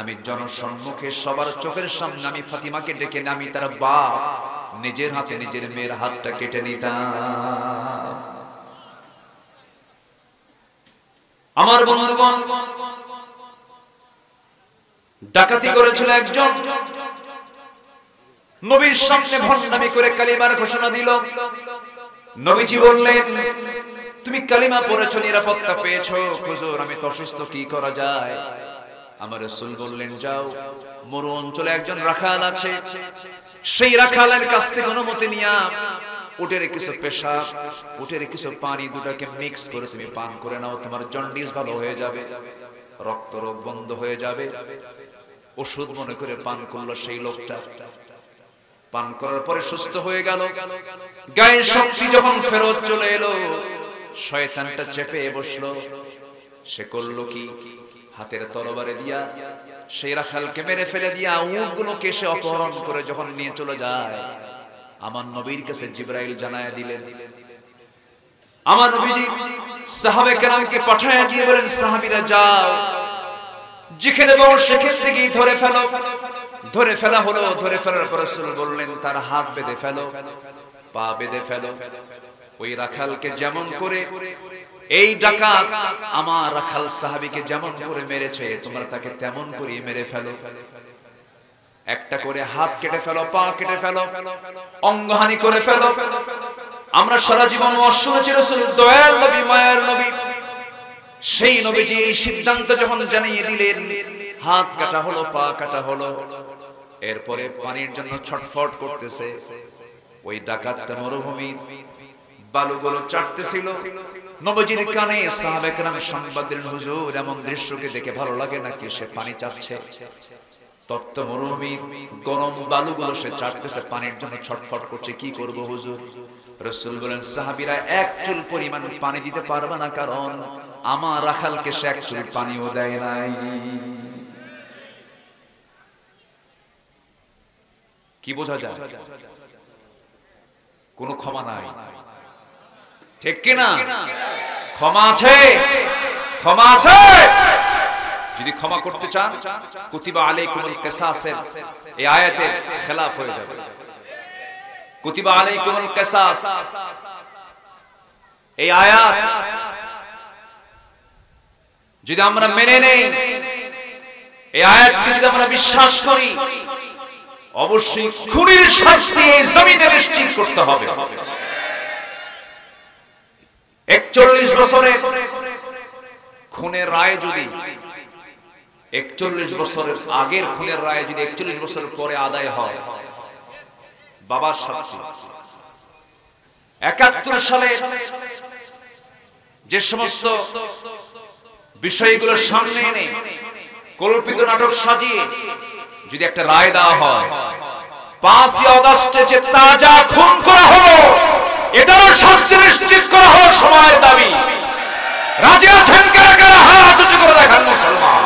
আমি জনসম্মুখে সবার চোখের সামনে আমি ফাতিমাকে ডেকে আমি তার বাপ নিজের হাতে নিজের মেয়ের হাতটা কেটে নিতাম। আমার বন্ধুগণ, ডাকাতি করেছিল একজন, নবীর সামনে ভণ্ডামি করে কালিমার ঘোষণা দিল। নবীজি বললেন, তুমি কালিমা পড়েছো, নিরাপত্তা পেয়েছো, হুজুর আমি তো অসুস্থ, কি করা যায়? আমার রাসূল বললেন, যাও, মরু অঞ্চলে একজন রাখাল আছে, সেই রাখালের কাছ থেকে অনুমতি নিয়া উটের কিছু পেশাব, উটের কিছু পানি দুটাকে মিক্স করে তুমি পান করে নাও, তোমার জন্ডিস ভালো হয়ে যাবে, রক্ত রোগ বন্ধ হয়ে যাবে। ওষুধ মনে করে পান করলো সেই লোকটা, পান করার পরে সুস্থ হয়ে গেল। গায়ের শক্তি যখন ফেরত চলে এলো, শয়তানটা চেপে বসলো। সে করলো কি? হাতের তরবারে দিয়া সেই রাখালকে মেরে ফেলে দিয়া উটগুলোকে সে অপহরণ করে যখন নিয়ে চলে যায়, আমার নবীর কাছে জিবরাইল জানায়া দিলেন। আমার নবীজি সাহাবে কেরামকে পাঠায়া দিয়ে বলেন, সাহাবীরা যাও, যেখানে বল সেখান থেকেই ধরে ফেলো। ধরে ফেলা হলো। ধরে ফেলার পর রাসূল বললেন, তার হাত বেঁধে ফেলো, পা বেঁধে ফেলো। ওই রাখালকে যেমন করে এই ডাকাত আমার রাখাল সাহাবীকে যেমন করে মেরেছে, তোমরা তাকে তেমন করে মেরে ফেলো। একটা করে হাত কেটে ফেলো, পা কেটে ফেলো, অঙ্গহানি করে ফেলো। আমরা সারা জীবন শুনেছি রাসূল দয়াল নবী মায়ের নবী, সেই নবীজি এই সিদ্ধান্ত যখন জানিয়ে দিলেন, হাত কাটা হলো, পা কাটা হলো, এরপরে পানির জন্য ছটফট করতেছে। ওই ডাকাতটা মরুভূমির বালুগুলো চাটতেছিল। নবীজির কানে সাহাবায়ে কেরাম সংবাদ দিলেন, হুজুর এমন দৃশ্যকে দেখে ভালো লাগে নাকি? সে পানি চাটছে, তপ্ত মরুভূমির গরম বালুগুলো সে চাটতেছে, পানির জন্য ছটফট করছে। কি করব হুজুর? রাসূল বলেন, সাহাবীরা এক চুল পরিমাণ পানি দিতে পারবে না, কারণ আমার রাখালকে সে এক চুল পানিও দেয় নাই। কি বোঝা যায়? কোনো ক্ষমা নাই, ঠিক কিনা? ক্ষমা আছে, ক্ষমা আছে। যদি ক্ষমা করতে চান, কুতিবা আলাইকুমুল কিসাসের এই আয়াতের খেলাফ হয়ে যাবে। কুতিবা আলাইকুমুল কিসাস এই আয়াত যদি আমরা মেনে নেই, এই আয়াতকে যদি আমরা বিশ্বাস করি, অবশ্যই খুনির শাস্তি এই জমিনে নিশ্চিত করতে হবে। 41 বছরের খুনের রায় যদি 41 বছরের আগের খুনের রায় যদি 41 বছর পরে আদায় হয়, বাবার শাস্তি। 71 সালে যে সমস্ত বিষয়গুলো সামনে এনে কল্পিত নাটক সাজিয়ে যদি একটা রায় দেওয়া হয়, 5ই আগস্টে যে তাজা খুন করা হলো, এটারও শাস্তি নিশ্চিত করা হলো সময়ের দাবি। রাজি আছেন কারা কারা? হাত উঁচু করে দেখান মুসলমান।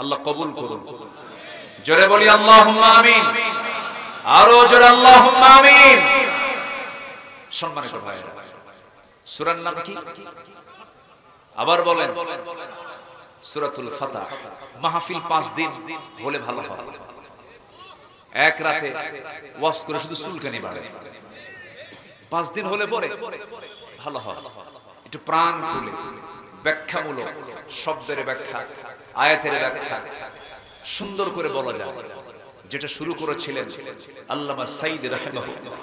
আল্লাহ কবুল করুন। জোরে বলি আল্লাহুম্মা আমিন, আরো জোরে আল্লাহুম্মা আমিন। সম্মানিত ভাইরা, সূরার নাম কি? আবার বলেন। সূরাতুল ফাতহ। মাহফিল 5 দিন হলে ভালো হয়। এক রাতে ওয়াজ করে শুধু চুলকানি বাড়ে। 5 দিন হলে পরে ভালো হয়। একটু প্রাণ খুলে ব্যাখ্যামূলক শব্দের ব্যাখ্যা, আয়াতের ব্যাখ্যা সুন্দর করে বলা যায়, যেটা শুরু করেছিলেন আল্লামা সাঈদ রাহিমাহুল্লাহ।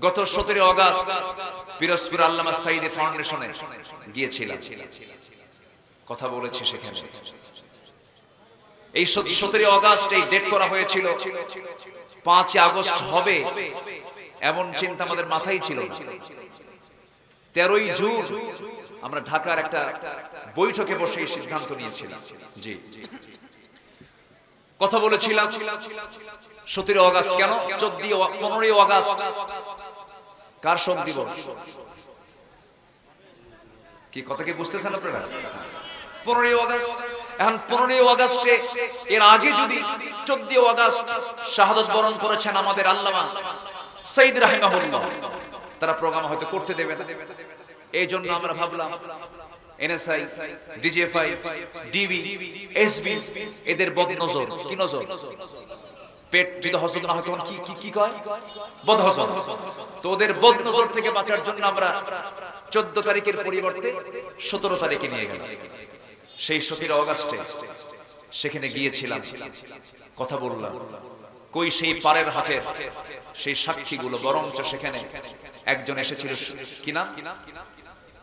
গত 17 আগস্ট পিরোজপুর আল্লামা সাঈদ ফাউন্ডেশনে গিয়েছিলাম, কথা বলেছি সেখানে। এই 17 আগস্ট এই ডেট করা হয়েছিল, 5 আগস্ট হবে এমন চিন্তা আমাদের মাথায় ছিল না। 13ই জুন আমরা ঢাকার একটা বৈঠকে বসে এই সিদ্ধান্ত নিয়েছিলাম। জি, কথা বলেছিলাম 17 আগস্ট কেন, 15ই আগস্ট কার শোক দিবস? কি কথা কি বুঝতেছেন আপনারা? 15ই আগস্ট। এখন 15ই আগস্টে এর আগে যদি 14 আগস্ট শাহাদাত বরণ করেছেন আমাদের আল্লামা সাঈদ রাহিমাহুল্লাহ, তারা প্রোগ্রাম হয়তো করতে দেবে না। এই জন্য আমরা ভাবলাম এনএসআই, ডিজিএফআই, ডিবি, এসবি এদের বদনজর। কি নজর? পেট যদি হজম না হয় তখন কি কয়? বদহজম। তো ওদের বদনজর থেকে বাঁচার জন্য আমরা 14 তারিখের পরিবর্তে 17 তারিখে নিয়ে গেলাম। সেই 17 আগস্টে সেখানে গিয়েছিলাম, কথা বললাম। কই সেই পারের হাটের সেই সাক্ষীগুলো, বরঞ্চ সেখানে একজন এসেছিল, কি নাম?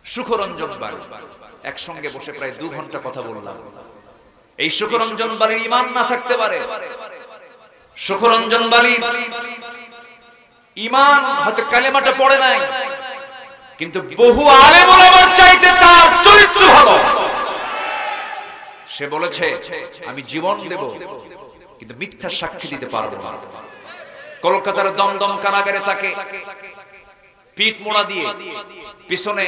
সুখরঞ্জন বাড়ি। একসঙ্গে বসে প্রায় 2 ঘন্টা কথা বললাম। এই সুখরঞ্জন বাড়ির ঈমান না থাকতে পারে, সুখরঞ্জন বাড়ির ঈমান হয়তো কালেমাটা পড়ে নাই, কিন্তু বহু আলেম ওলামার চাইতে তার চরিত্র ভালো। সে বলেছে আমি জীবন দেব কিন্তু মিথ্যা সাক্ষী দিতে পারবো না। কলকাতার দমদম কারাগারে তাকে পিঠ মোড়া দিয়ে পিছনে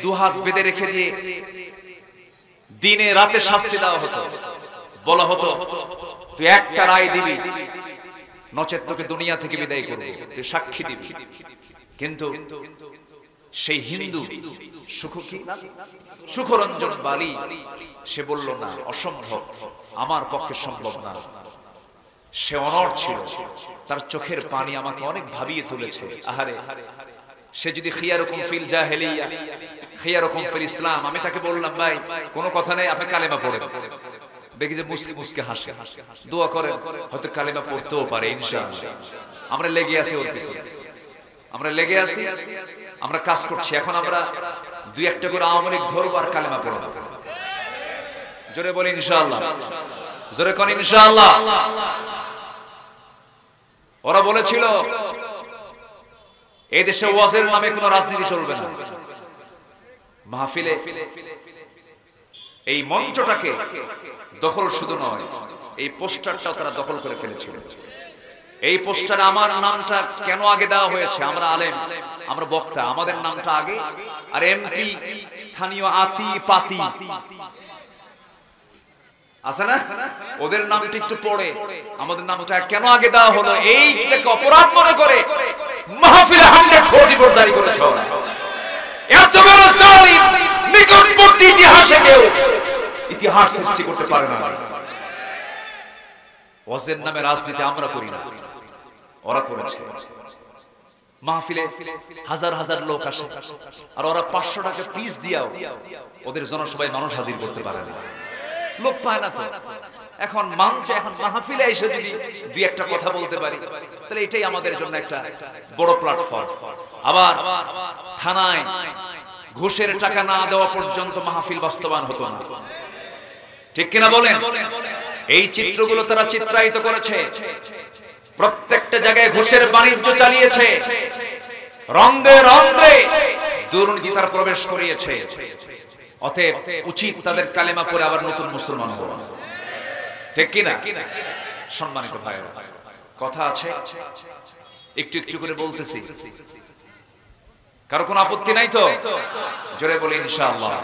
2 হাত বেঁধে রেখে দিয়ে দিনে রাতে শাস্তি দেওয়া হতো। বলা হতো তুই একটা রায় দিবি, নচেত তোকে দুনিয়া থেকে বিদায় করবে, তুই সাক্ষী দিবি। কিন্তু সেই হিন্দু সুখরঞ্জন বালি সে বলল না, অসম্ভব, আমার পক্ষে সম্ভব না। সে অনড় ছিল, তার চোখের পানি আমাকে অনেক ভাবিয়ে তুলেছে। আহারে, সে যদি খিয়ারুকুম ফিল জাহেলিয়া খিয়ারুকুম ফিল ইসলাম, আমি তাকে বললাম ভাই কোনো কথা নেই, আপনি কালেমা পড়েন। দেখি যে মুসকে মুসকে হাসে, দোয়া করেন, হয়তো কালেমা পড়তেও পারে ইনশাআল্লাহ। আমরা লেগে আছি ওর পিছনে, আমরা লেগে আছি, আমরা কাজ করছি। এখন আমরা দুই একটা করে আওয়ামী লীগ ধরব আর কালেমা পড়ব। জোরে বলি ইনশাআল্লাহ, জোরে কোন ইনশাআল্লাহ। ওরা বলেছিল এই দেশে ওয়াজের নামে কোনো রাজনীতি চলবে না। মাহফিলে এই মঞ্চটাকে দখল শুধু নয়, এই পোস্টারটাও তারা দখল করে ফেলেছিল। এই পোস্টারে আমার নামটা কেন আগে দেওয়া হয়েছে? আমরা আলেম, আমরা বক্তা, আমাদের নামটা আগে, আর এমপি স্থানীয় আতি পাতি আছে না, ওদের নামটা একটু পড়ে, আমাদের নামটা কেন আগে দেওয়া হলো? এই থেকে অপরাধ মনে করে মাহফিলে 144 জারি করেছে। এত বড় জালিম নিকটবর্তী ইতিহাসে কেউ ইতিহাস সৃষ্টি করতে পারে না। ওয়াজের নামে রাজনীতি আমরা করি না, ওরা করেছে। মাহফিলে হাজার হাজার লোক আসে, আর ওরা 500 টাকা পিস দিয়াও ওদের জনসভায় মানুষ হাজির করতে পারে না, লোক পায় না। তো এখন মঞ্চে, এখন মাহফিলে এসে যদি দুই একটা কথা বলতে পারি, তাহলে এটাই আমাদের জন্য একটা বড় প্ল্যাটফর্ম। আবার থানায় ঘুষের টাকা না দেওয়া পর্যন্ত মাহফিল বাস্তবায়ন হতো না, ঠিক কিনা বলেন? এই চিত্রগুলো তারা চিত্রায়িত করেছে, প্রত্যেকটা জায়গায় ঘুষের বাণিজ্য চালিয়েছে, রন্ধে রন্ধে দুর্নীতি তারা প্রবেশ করিয়েছে। অতএব উচিত তাদের কালেমা পড়ে আবার নতুন মুসলমান হওয়া, ঠিক কিনা? সম্মানিত ভাইরা, কথা আছে, একটু একটু করে বলতেছি, কারো কোনো আপত্তি নাই তো? জোরে বলি ইনশাআল্লাহ।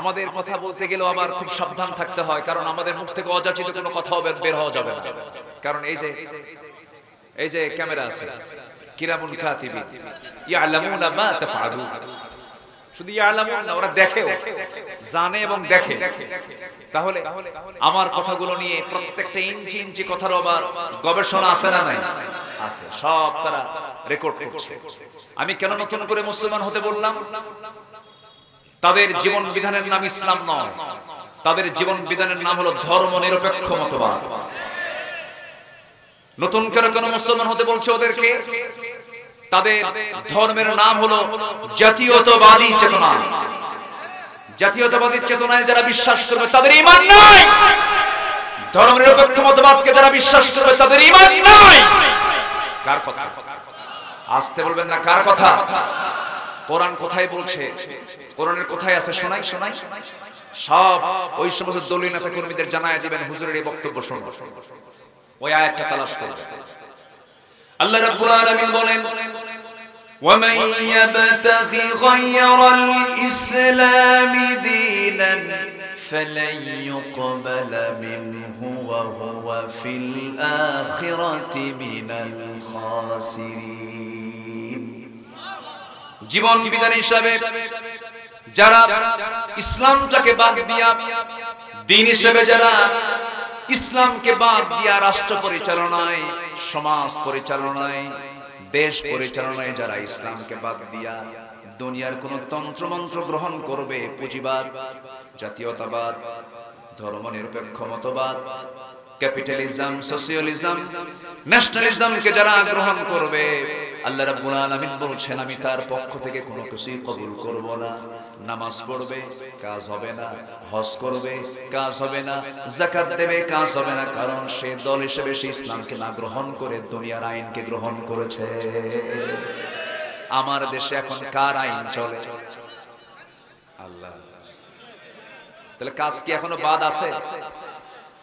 আমাদের কথা বলতে গেলেও আবার খুব সাবধান থাকতে হয়, কারণ আমাদের মুখ থেকে অযাচিত কোনো কথাও বের হওয়া যাবে না। কারণ এই যে ক্যামেরা আছে, কিরামুন কাতিবিন ইয়ালামুনা মা তাফআলুন, শুধু ইয়ালামুন না, ওরা দেখে, জানে এবং দেখে। তাহলে আমার কথাগুলো নিয়ে প্রত্যেকটা ইঞ্চি ইঞ্চি কথার আবার গবেষণা আছে না নাই? আছে, সব তারা রেকর্ড করছে। আমি কেন নতুন করে মুসলমান হতে বললাম? তাদের জীবন বিধানের নাম ইসলাম নয়, তাদের জীবন বিধানের নাম হলো ধর্ম নিরপেক্ষ মতবাদ। নতুন করে কেন মুসলমান হতে বলছে ওদেরকে? তাদের ধর্মের নাম হলো জাতীয়তাবাদী চেতনা। জাতীয়তাবাদী চেতনায় যারা বিশ্বাস করবে তাদের ঈমান নাই। ধর্ম নিরপেক্ষ মতবাদকে যারা বিশ্বাস করবে তাদের ঈমান নাই। কার কথা? আসতে বলবেন না, কার কথা? কোরআন কোথায় বলছে? কোরআনের কোথায় আছে? শোনাই শোনাই, সব ওই সমস্ত দলীয় নেতা কর্মীদের জানায় দিবেন, হুজুরের এই বক্তব্য শুনবো, ওই আয়াতটা তালাশ করবে। আল্লাহ রাব্বুল আলামিন বলেন, ومن يبتغي غير الإسلام دينا فلن يقبل منه وهو في الآخرة من الخاسرين। জীবন বিধান হিসাবে যারা ইসলামটাকে বাদ দিয়া, দ্বীন হিসেবে যারা ইসলামকে বাদ দিয়া রাষ্ট্র পরিচালনায়, সমাজ পরিচালনায়, দেশ পরিচালনায় যারা ইসলামকে বাদ দিয়া দুনিয়ার কোন তন্ত্রমন্ত্র গ্রহণ করবে, পুঁজিবাদ, জাতীয়তাবাদ, ধর্ম নিরপেক্ষ মতবাদ, ক্যাপিটালিজম, সোশিয়ালিজম, ন্যাশনালিজমকে যারা গ্রহণ করবে, আল্লাহ রাব্বুল আলামিন বলছেন আমি তার পক্ষ থেকে কোনো কিছুই কবুল করব না। নামাজ পড়বে, কাজ হবে না, হজ করবে, কাজ হবে না, যাকাত দেবে, কাজ হবে না, কারণ সে দল হিসেবে সে ইসলামকে না গ্রহণ করে দুনিয়ার আইনকে গ্রহণ করেছে। আমার দেশে এখন কার আইন চলে? আল্লাহ। তাহলে কাজ কি এখনো বাদ আছে?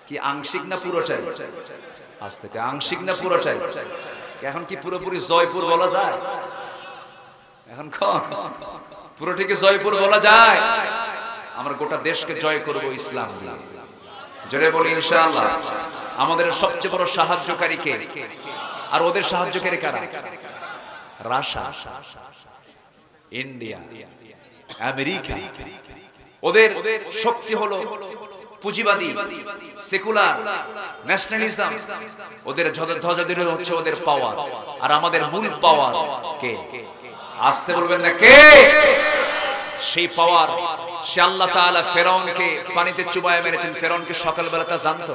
কি আংশিক না পুরোটাই? আজ থেকে আংশিক না পুরোটাই? এখন কি পুরোপুরি জয়পুর বলা যায়? এখন পুরোটিকে জয়পুর বলা যায়? আমরা গোটা দেশকে জয় করব ইসলাম দিয়ে। জোরে বলি ইনশাআল্লাহ। আমাদের সবচেয়ে বড় সাহায্যকারী কে? আর ওদের সাহায্যকারী কারা? Russia, India, America. ওদের শক্তি হলো পুঁজিবাদী, সেকুলার, ন্যাশনালিজম। ওদের ধ্বজাধরি হচ্ছে ওদের পাওয়ার। আর আমাদের মূল পাওয়ার কে? আসতে বলবেন না কে? সেই পাওয়ার, সে আল্লাহ তাআলা ফেরাউনকে পানিতে চুবায় মেরেছেন। ফেরাউনকে সকালবেলা তা জানতো?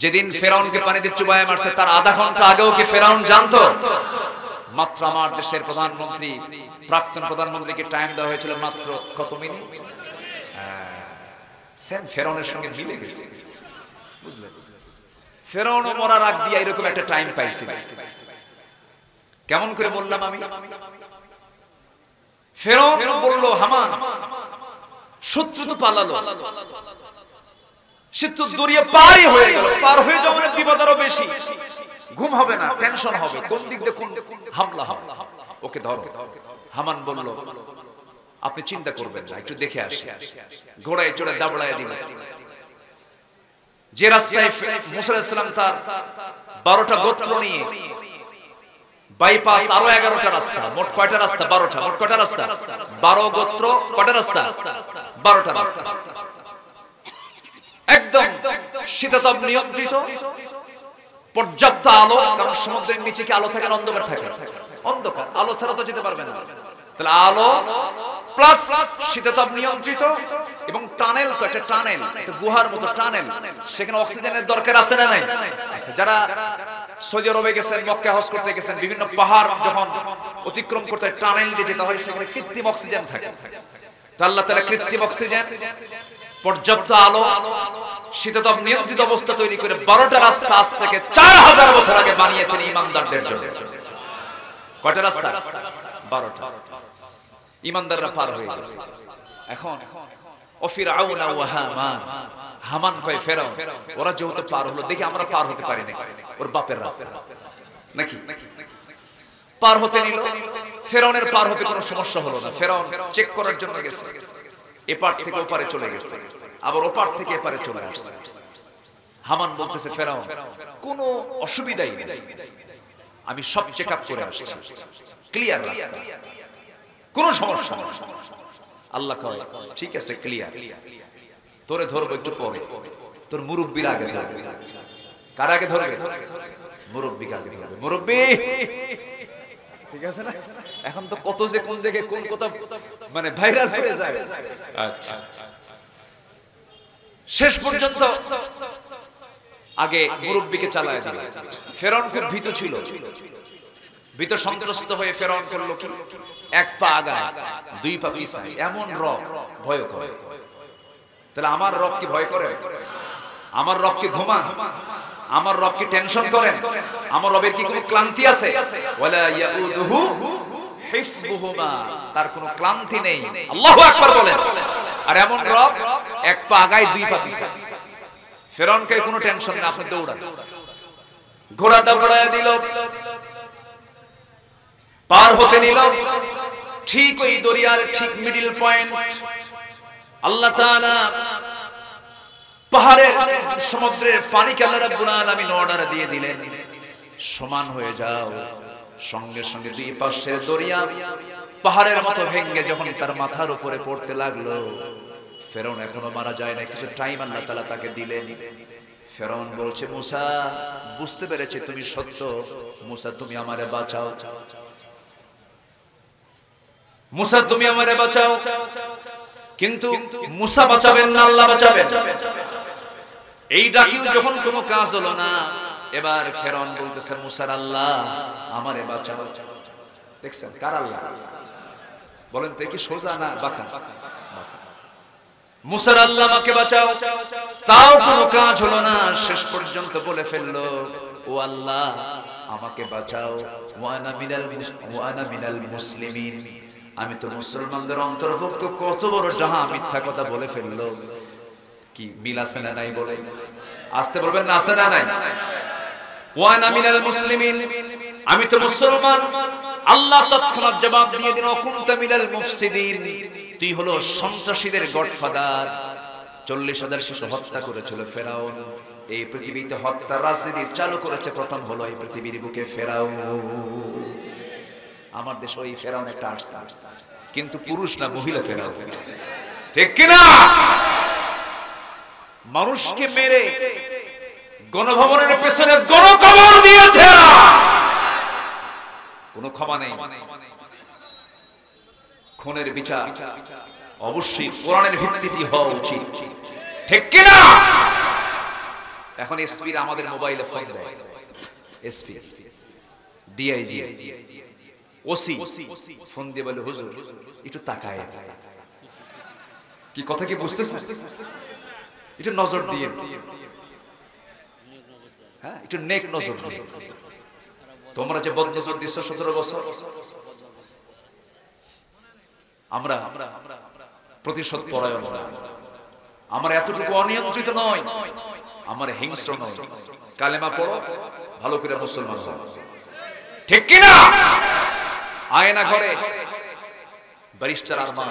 যেদিন ফেরাউনকে পানিতে চুবায় মারছে তার আধা ঘন্টা আগেও কি ফেরাউন জানতো? মাত্র আমার দেশের প্রধানমন্ত্রী, প্রাক্তন প্রধানমন্ত্রীকে টাইম দেওয়া হয়েছিল মাত্র কত মিনিট? সেম ফেরাউনের সঙ্গে মিলে গেছে, বুঝলেন? ফেরাউন মরার আগ দিয়ে এরকম একটা টাইম পাইছিল। কেমন করে বললাম আমি? ফেরাউন বলল, হামান শত্রু তো পালালো, সে তো দরিয়া পারই হয়ে গেল, পার হয়ে যাওয়ার মানে বিপদ আরো বেশি, ঘুম হবে না, টেনশন হবে, কোন দিক দিয়ে কোন হামলা হবে, ওকে ধরো। হামান বলল, আপনি চিন্তা করবেন না, একটু দেখে আসি। ঘোড়ায় চড়ে দাবড়ায় দিল। যে রাস্তায় মুসা আলাইহিস সালাম তার 12টা গোত্র নিয়ে বাইপাস, আরো 11টা রাস্তা, মোট কয়টা রাস্তা? 12টা। মোট কয়টা রাস্তা? 12 গোত্র, কয়টা রাস্তা? 12টা রাস্তা। একদম শীতাতপ নিয়ন্ত্রিত, পর্যাপ্ত আলো, কারণ সমুদ্রের নিচে কি আলো থাকে না অন্ধকার থাকে? অন্ধকার, আলো ছাড়া তো যেতে পারবে না। তাহলে আলো প্লাস শীতাতপ নিয়ন্ত্রিত এবং টানেল, তো একটা টানেল, একটা গুহার মতো টানেল, সেখানে অক্সিজেনের দরকার আছে না নাই? যারা সৌদি আরবে গেছেন, মক্কা হজ করতে গেছেন, বিভিন্ন পাহাড় যখন অতিক্রম করতে টানেল দিয়ে যেতে হয়, সেখানে কৃত্রিম অক্সিজেন থাকে। তো আল্লাহ তাআলা কৃত্রিম অক্সিজেন, পর্যাপ্ত আলো, শীতাতপ নিয়ন্ত্রিত অবস্থা তৈরি করে 12টা রাস্তা আজ থেকে 4000 বছর আগে বানিয়েছেন ঈমানদারদের জন্য। কয়টা রাস্তা? 12টা। ঈমানদাররা পার হয়ে গেছে। এখন ও ফিরআউন ওয়া হামান, হামান কয় ফেরাউন, ওরা যেহেতু পার হলো, দেখি আমরা পার হতে পারি না, ওর বাপের রাস্তা নাকি? পার হতে নিল। ফেরাউনের পার হতে কোনো সমস্যা হলো না। ফেরাউন চেক করার জন্য গেছে, এপার থেকে ওপারে চলে গেছে, আবার ওপার থেকে এপারে চলে আসছে। হামান বলতেছে, ফেরাউন কোনো অসুবিধাই নেই, আমি সব চেক আপ করে আসছি, ক্লিয়ার রাস্তা, কোনো সমস্যা নেই। আল্লাহ কয়, ঠিক আছে, ক্লিয়ার, তোরে ধরবো একটু পরে, তোর মুরব্বির আগে ধরবে। কার আগে ধরবে? মুরব্বিকে আগে ধরবে। মুরব্বি, ঠিক আছে না? এখন তো কত যে কোন জায়গায় কোন কথা মানে ভাইরাল হয়ে যায়। আচ্ছা, শেষ পর্যন্ত আগে মুরব্বিকে চালায় দিল। ফেরাউন খুব ভীত ছিল, ভীত সন্ত্রস্ত হয়ে ফেরাউন করলো কি, এক পা আগায়, দুই পা পিছায়, এমন রব ভয় করে। তাহলে আমার রব কি ভয় করে? আমার রব কি ঘুমান? আমার রব কি টেনশন করেন? আমার রবের কি কোনো ক্লান্তি আছে? ওয়ালা ইয়াউদুহু হিফযুহুমা, তার কোনো ক্লান্তি নেই। আল্লাহু আকবার বলেন। আর এমন রব এক পা আগায়, দুই পা পিছায়। ফেরাউনকে কোনো টেনশন না, আপনি দৌড়ান। ঘোড়া দাবড়ায় দিল, পার হতে নিল। ঠিক ওই দরিয়ার ঠিক মিডল পয়েন্ট আল্লাহ তাআলা পাহাড়ের সমুদ্রের পানিকে আল্লাহ রাব্বুল আলামিন অর্ডার দিয়ে দিলেন, সমান হয়ে যাও। সঙ্গে সঙ্গে দুই পাশের দরিয়া পাহাড়ের মতো ভেঙে যখন তার মাথার উপরে পড়তে লাগলো, ফেরাউন এখনো মারা যায় না, কিছু টাইম আল্লাহ তাআলা তাকে দিলেন। ফেরাউন বলছে, মুসা বুঝতে পেরেছে তুমি সত্য, মুসা তুমি আমারে বাঁচাও, মুসা তুমি আমারে বাঁচাও। কিন্তু মুসা বাঁচাবেন না, আল্লাহ বাঁচাবেন। এই ডাকিও যখন কোনো কাজ হলো না, এবার ফেরাউন বলতেছে, মুসার আল্লাহ আমারে বাঁচাও। দেখছেন কার আল্লাহ? বলেন তো, কি সোজা না বাঁকা? মুসার আল্লাহ আমাকে বাঁচাও, তাও কোনো কাজ হলো না। শেষ পর্যন্ত বলে ফেললো, ও আল্লাহ আমাকে বাঁচাও, ওয়ানা মিনাল মুসলিমিন, আমি তো মুসলমানদের অন্তর্ভুক্ত। কত বড় জাহা মিথ্যা কথা বলে ফেললো। কি মিল আছে না নাই? বলে আসতে বলবেন না, আছে না নাই? ওয়ানা মিনাল মুসলিমিন, আমি তো মুসলমান। আল্লাহ তৎক্ষণাৎ জবাব দিয়ে দিন, অকুনতা মিনাল মুফসিদিন, তুই হলো সন্ত্রাসীদের গডফাদার। 40,000 শিশু হত্যা করেছিল ফেরাউন। এই পৃথিবীতে হত্যার রাজনীতি চালু করেছে প্রথম হলো এই পৃথিবীর বুকে ফেরাউন। আমার দেশে ওই ফেরাউন একটা আসছে, কিন্তু পুরুষ না, মহিলা ফেরাউন, ঠিক কিনা? মানুষকে মেরে গণভবনের পেছনে গণকবর দিয়েছে, কোনো ক্ষমা নেই, খুনের বিচার অবশ্যই কোরআনের ভিত্তিতে হওয়া উচিত, ঠিক কি না? এখন এসপি আমাদের মোবাইলে ফোন দেয়, এসপি ডিআইজি ওসি ফোন দিয়ে বলে হুজুর একটু তাকায়, কি কথা কি বুঝতেছেন? একটু নজর দিয়ে, হ্যাঁ একটু নেক নজর দিয়ে। তোমরা যে বদ নজর দিচ্ছ 17 বছর, আমরা প্রতিশোধ পরায়ণ নয়, আমরা এতটুকু অনিয়ন্ত্রিত নয়, আমার হিংস্র নয়। কালেমা পড়ো, ভালো করে মুসলমান হও, ঠিক কি না? আয়না ঘরে ব্যারিস্টার আরমান,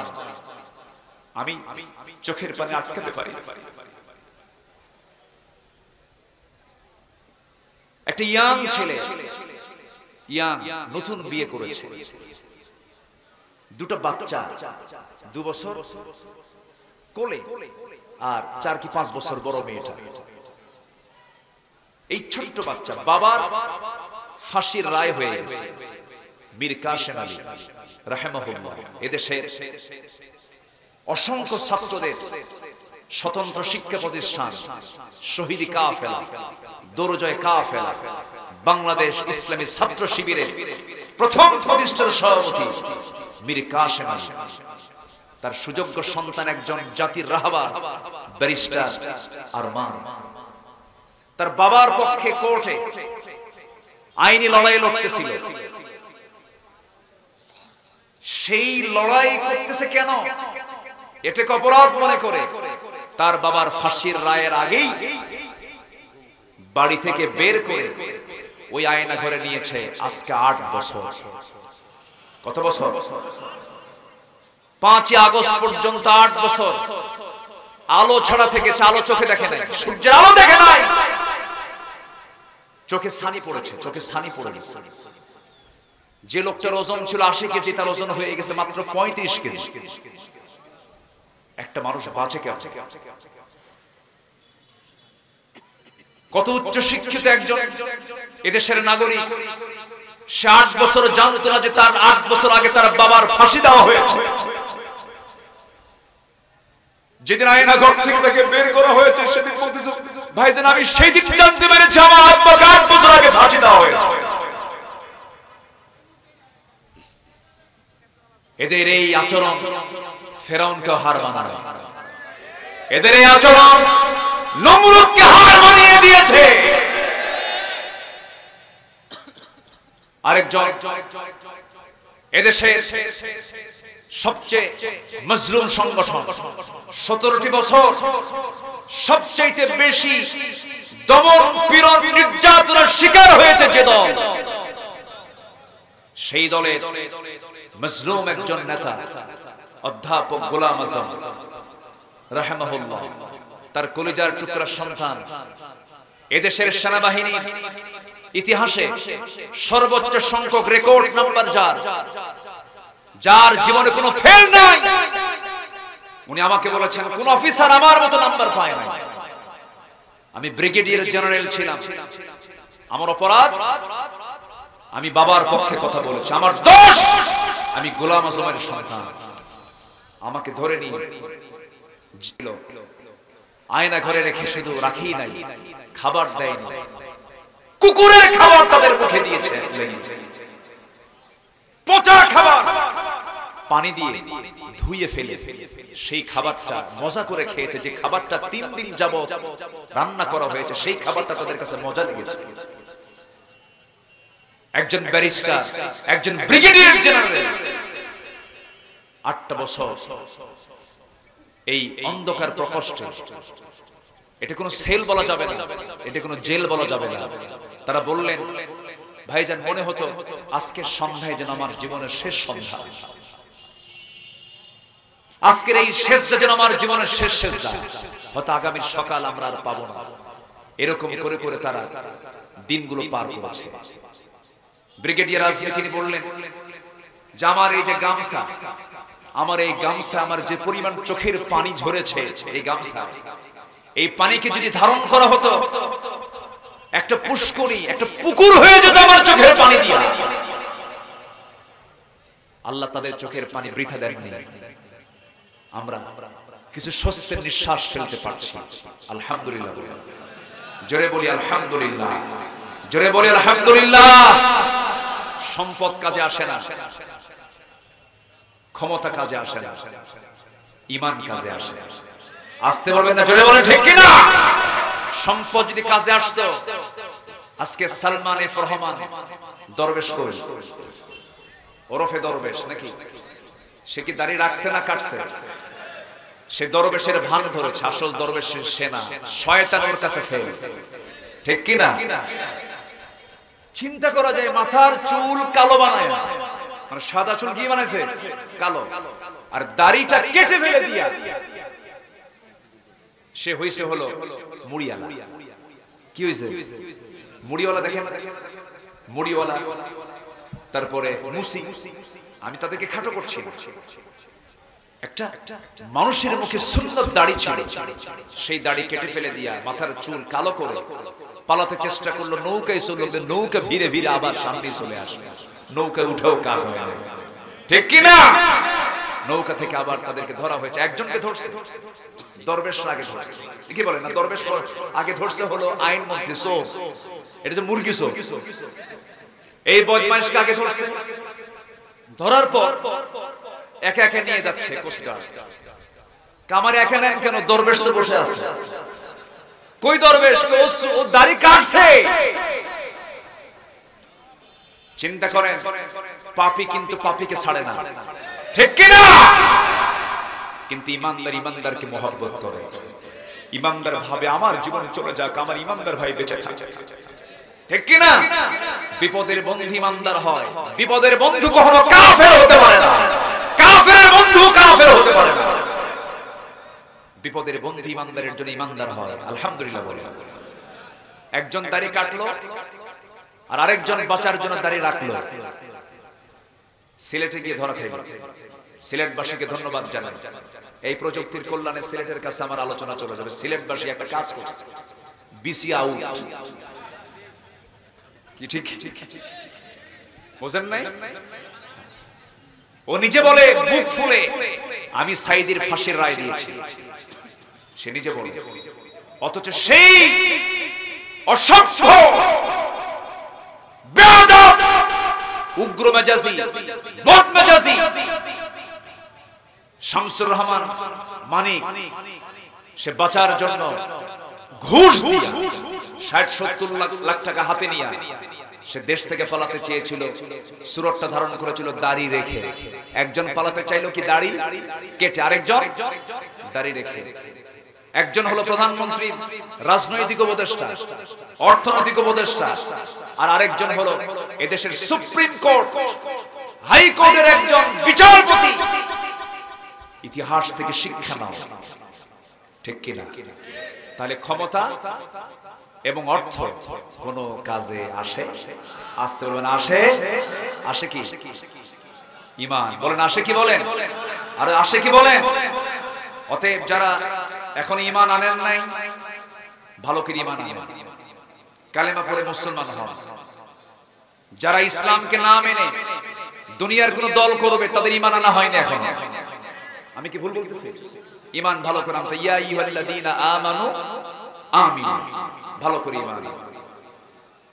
আমি চোখের পানি আটকাতে পারি। একটা ইয়াং ছেলে, ইয়াং নতুন বিয়ে করেছে, দুটো বাচ্চা, 2 বছর কোলে আর 4 কি 5 বছর বড় মেয়েটা। এই ছোট্ট বাচ্চা, বাবার ফাঁসির রায় হয়ে গেছে। মীর কাসেম আলী রাহিমাহুল্লাহ এদেশের অসংখ্য ছাত্রদের স্বতন্ত্র শিক্ষা প্রতিষ্ঠান শহীদি কাফেলা, দরজয় কাফেলা, বাংলাদেশ ইসলামী ছাত্র শিবিরের প্রথম প্রতিষ্ঠার সভাপতি মীর কাসেম আলী, তার সুযোগ্য সন্তান একজন জাতির রাহবার ব্যারিস্টার আরমান, তার বাবার পক্ষে কোর্টে আইনি লড়াই লড়তেছিল। সেই লড়াই করতেছে কেন? এটাকে অপরাধ মনে করে তার বাবার ফাঁসির রায়ের আগেই বাড়ি থেকে বের করে ওই আয়না ঘরে নিয়েছে। আজকে 8 বছর। কত বছর? 5ই আগস্ট পর্যন্ত 8 বছর আলো ছড়া থেকেছে, আলো চোখে দেখে নাই, সূর্যের আলো দেখে নাই, চোখে ছানি পড়েছে, চোখে ছানি পড়েছে। যে লোকটার ওজন ছিল 80 কেজি, তার ওজন হয়ে গেছে মাত্র 35 কেজি। একটা মানুষ বাঁচে কেন? কত উচ্চ শিক্ষিত একজন এদেশের নাগরিক, সে 8 বছর জানতো না যে তার 8 বছর আগে তার বাবার ফাঁসি দেওয়া হয়েছে। যেদিন আয়না ঘর থেকে তাকে বের করা হয়েছে, সেদিন বলতেছে ভাইজান আমি সেই দিন জানতে পেরেছি আমার আব্বাকে 8 বছর আগে ফাঁসি দেওয়া হয়েছে। এদের এই আচরণ ফেরাউনকে হার মানানো, এদের এই আচরণ নমরুদকে হার মানিয়ে দিয়েছে। আরেকজন এদেশের সবচেয়ে মজলুম সংগঠন, 17টি বছর সবচেয়ে বেশি দমন পীড়ন নির্যাতনের শিকার হয়েছে যে দল, সেই দলের মজলুম একজন নেতা অধ্যাপক গোলাম আজম রাহিমাহুল্লাহ, তার কলিজার টুকরা সন্তান, এদেশের সেনাবাহিনীর ইতিহাসে সর্বোচ্চ সংখ্যক রেকর্ড নাম্বার যার জীবনে কোনো ফেল নাই। উনি আমাকে বলেছেন কোন অফিসার আমার মতো নাম্বার পায় না। আমি ব্রিগেডিয়ার জেনারেল ছিলাম, আমার অপরাধ আমি বাবার পক্ষে কথা বলেছি, আমার দোষ আমি গোলাম আজমের সন্তান। আমাকে ধরে নিয়ে আয়না ঘরে রেখে শুধু রাখি নাই, খাবার দেয়নি, কুকুরের খাবার তাদের মুখে দিয়েছে, পচা খাবার পানি দিয়ে ধুইয়ে ফেলে সেই খাবারটা মজা করে খেয়েছে। যে খাবারটা 3 দিন যাবত রান্না করা হয়েছে, সেই খাবারটা তাদের কাছে মজা লেগেছে। একজন ব্যারিস্টার, একজন ব্রিগেডিয়ার জেনারেল 8টা বছর এই অন্ধকার প্রকোষ্ঠে, এটা কোনো সেল বলা যাবে না, এটা কোনো জেল বলা যাবে না। তারা বললেন ভাইজান মনে হতো আজকের সন্ধ্যায় যেন আমার জীবনের শেষ সন্ধ্যা, আজকের এই শেষটা যেন আমার জীবনের শেষ শেষটা, হয়তো আগামী সকাল আমরা আর পাবো না। এরকম করে করে তারা দিনগুলো পার করেছে। ব্রিগেডিয়ার আজমি তিনি বললেন যে আমার এই যে গামছা, আমার এই গামছা, আমার যে পরিমাণ চোখের পানি ঝরেছে এই গামছা, এই পানিকে যদি ধারণ করা হতো একটা পুষ্করী, একটা পুকুর হয়ে যেত আমার চোখের পানি দিয়ে। আল্লাহ তাদের চোখের পানি বৃথা দেননি। আমরা কিছু স্বস্তির নিঃশ্বাস ফেলতে পারছি, আলহামদুলিল্লাহ। জোরে বলি আলহামদুলিল্লাহ, জোরে বলি আলহামদুলিল্লাহ। সম্পদ কাজে আসে না, ক্ষমতা কাজে আসে না, ঈমান কাজে আসে। আসতে বলবেন না, জোরে বলেন ঠিক কিনা? সম্পদ যদি কাজে আসতো, আজকে সালমান এফ রহমান দরবেশ কবি ওরফে দরবেশ নাকি, সে কি দাড়ি রাখছে না কাটছে? সে দরবেশের ভান ধরেছে, আসল দরবেশের সেনা শয়তান ওর কাছে ফেল, ঠিক কিনা? চিন্তা করা যায়, মাথার চুল কালো বানায়, মানে সাদা চুল কি বানাইছে কালো, আর দাড়িটা কেটে ফেলে দিয়া সে হইছে হলো মুড়িওয়ালা। কি হইছে? মুড়িওয়ালা। দেখেন মুড়িওয়ালা, তারপরে মুসি। আমি তাদেরকে খাটো করছি না, একটা মানুষের মুখে সুন্নত দাড়ি ছিল, সেই দাড়ি কেটে ফেলে দিয়া মাথার চুল কালো করে পালাতে চেষ্টা করলো, নৌকায় চললো, নৌকা ভিড়ে ভিড়ে আবার সামনে চলে আসে, নৌকায় উঠেও কাজ হয় না, ঠিক কিনা? নৌকা থেকে আবার তাদেরকে ধরা হয়েছে। একজনকে ধরছে দরবেশ, আগে ধরছে, কি বলে না, দরবেশ আগে ধরছে হলো আইন মন্ত্রী সোফ, এটা যে মুরগি সোফ, এই বদমাইশকে আগে ধরছে। ধরার পর একে একে নিয়ে যাচ্ছে কোস্টগার্ড। কামারে একে নেন কেন? দরবেশ তো বসে আছে। কই দরবেশ? ও দাড়ি কাটছে। চিন্তা করেন, পাপী কিন্তু পাপীকে ছাড়ে না, ঠিক কিনা? কিন্তু ইমানদার ইমানদারকে মহব্বত করে। ইমানদার ভাবে আমার জীবন চলে যাক, আমার ইমানদার ভাই বেঁচে থাকে, ঠিক কিনা? বিপদের বন্ধু ইমানদার হয়, বিপদের বন্ধু কখনো কাফের হতে পারে না, কাফেরের বন্ধু কাফের হতে পারে না। বিপদের বন্ধু ইমানদারের জন্য ইমানদার হয়, আলহামদুলিল্লাহ বলে। একজন দাড়ি কাটলো আর আরেকজন বাঁচার জন্য দাড়ি রাখলো। সিলেটে গিয়ে ধরা খাইল। সিলেটবাসীকে ধন্যবাদ জানাই, এই প্রযুক্তির কল্যাণে সিলেটের কাছে আমার আলোচনা চলে যাবে। সিলেটবাসী একটা কাজ করছে, বিসি আউট। কি ঠিক বোঝেন নাই? ও নিজে বলে বুক ফুলে, আমি সাইদির ফাঁসির রায় দিয়েছি, সে নিজে বলে। অথচ সেই অসভ্য বেয়াদব উগ্র মেজাজি বদ মেজাজি শামসুর রহমান মানিক, সে বাঁচার জন্য ঘুষ দিয়ে ৬০-৭০ লাখ টাকা হাতে নিয়ে সে দেশ থেকে পালাতে চেয়েছিল। সুরতটা ধারণ করেছিল দাড়ি রেখে। একজন পালাতে চাইলো কি দাড়ি কেটে, আরেকজন দাড়ি রেখে। একজন হলো প্রধানমন্ত্রী, রাজনৈতিক উপদেষ্টা, অর্থনৈতিক উপদেষ্টা, আর আরেকজন হলো এদেশের সুপ্রিম কোর্ট, হাইকোর্টের একজন বিচারপতি। ইতিহাস থেকে শিক্ষা নাও, ঠিক কিনা? তাহলে ক্ষমতা এবং অর্থ কোন কাজে আসে? আসতে বলবেন আসে। আসে কি? ঈমান। বলেন আসে কি? বলেন আর আসে কি? বলেন। অতএব যারা এখন ঈমান আনেন নাই, ভালো করে ঈমান আনেন, কালেমা পড়ে মুসলমান হন। যারা ইসলামকে না মেনে দুনিয়ার কোন দল করবে, তাদের ঈমান আনা হয়নি এখন। আমি কি ভুল বলতেছি? ঈমান ভালো করে আনতে, ইয়া আইয়ুহাল্লাযীনা আমানু আমিন, ভালো করে ঈমান।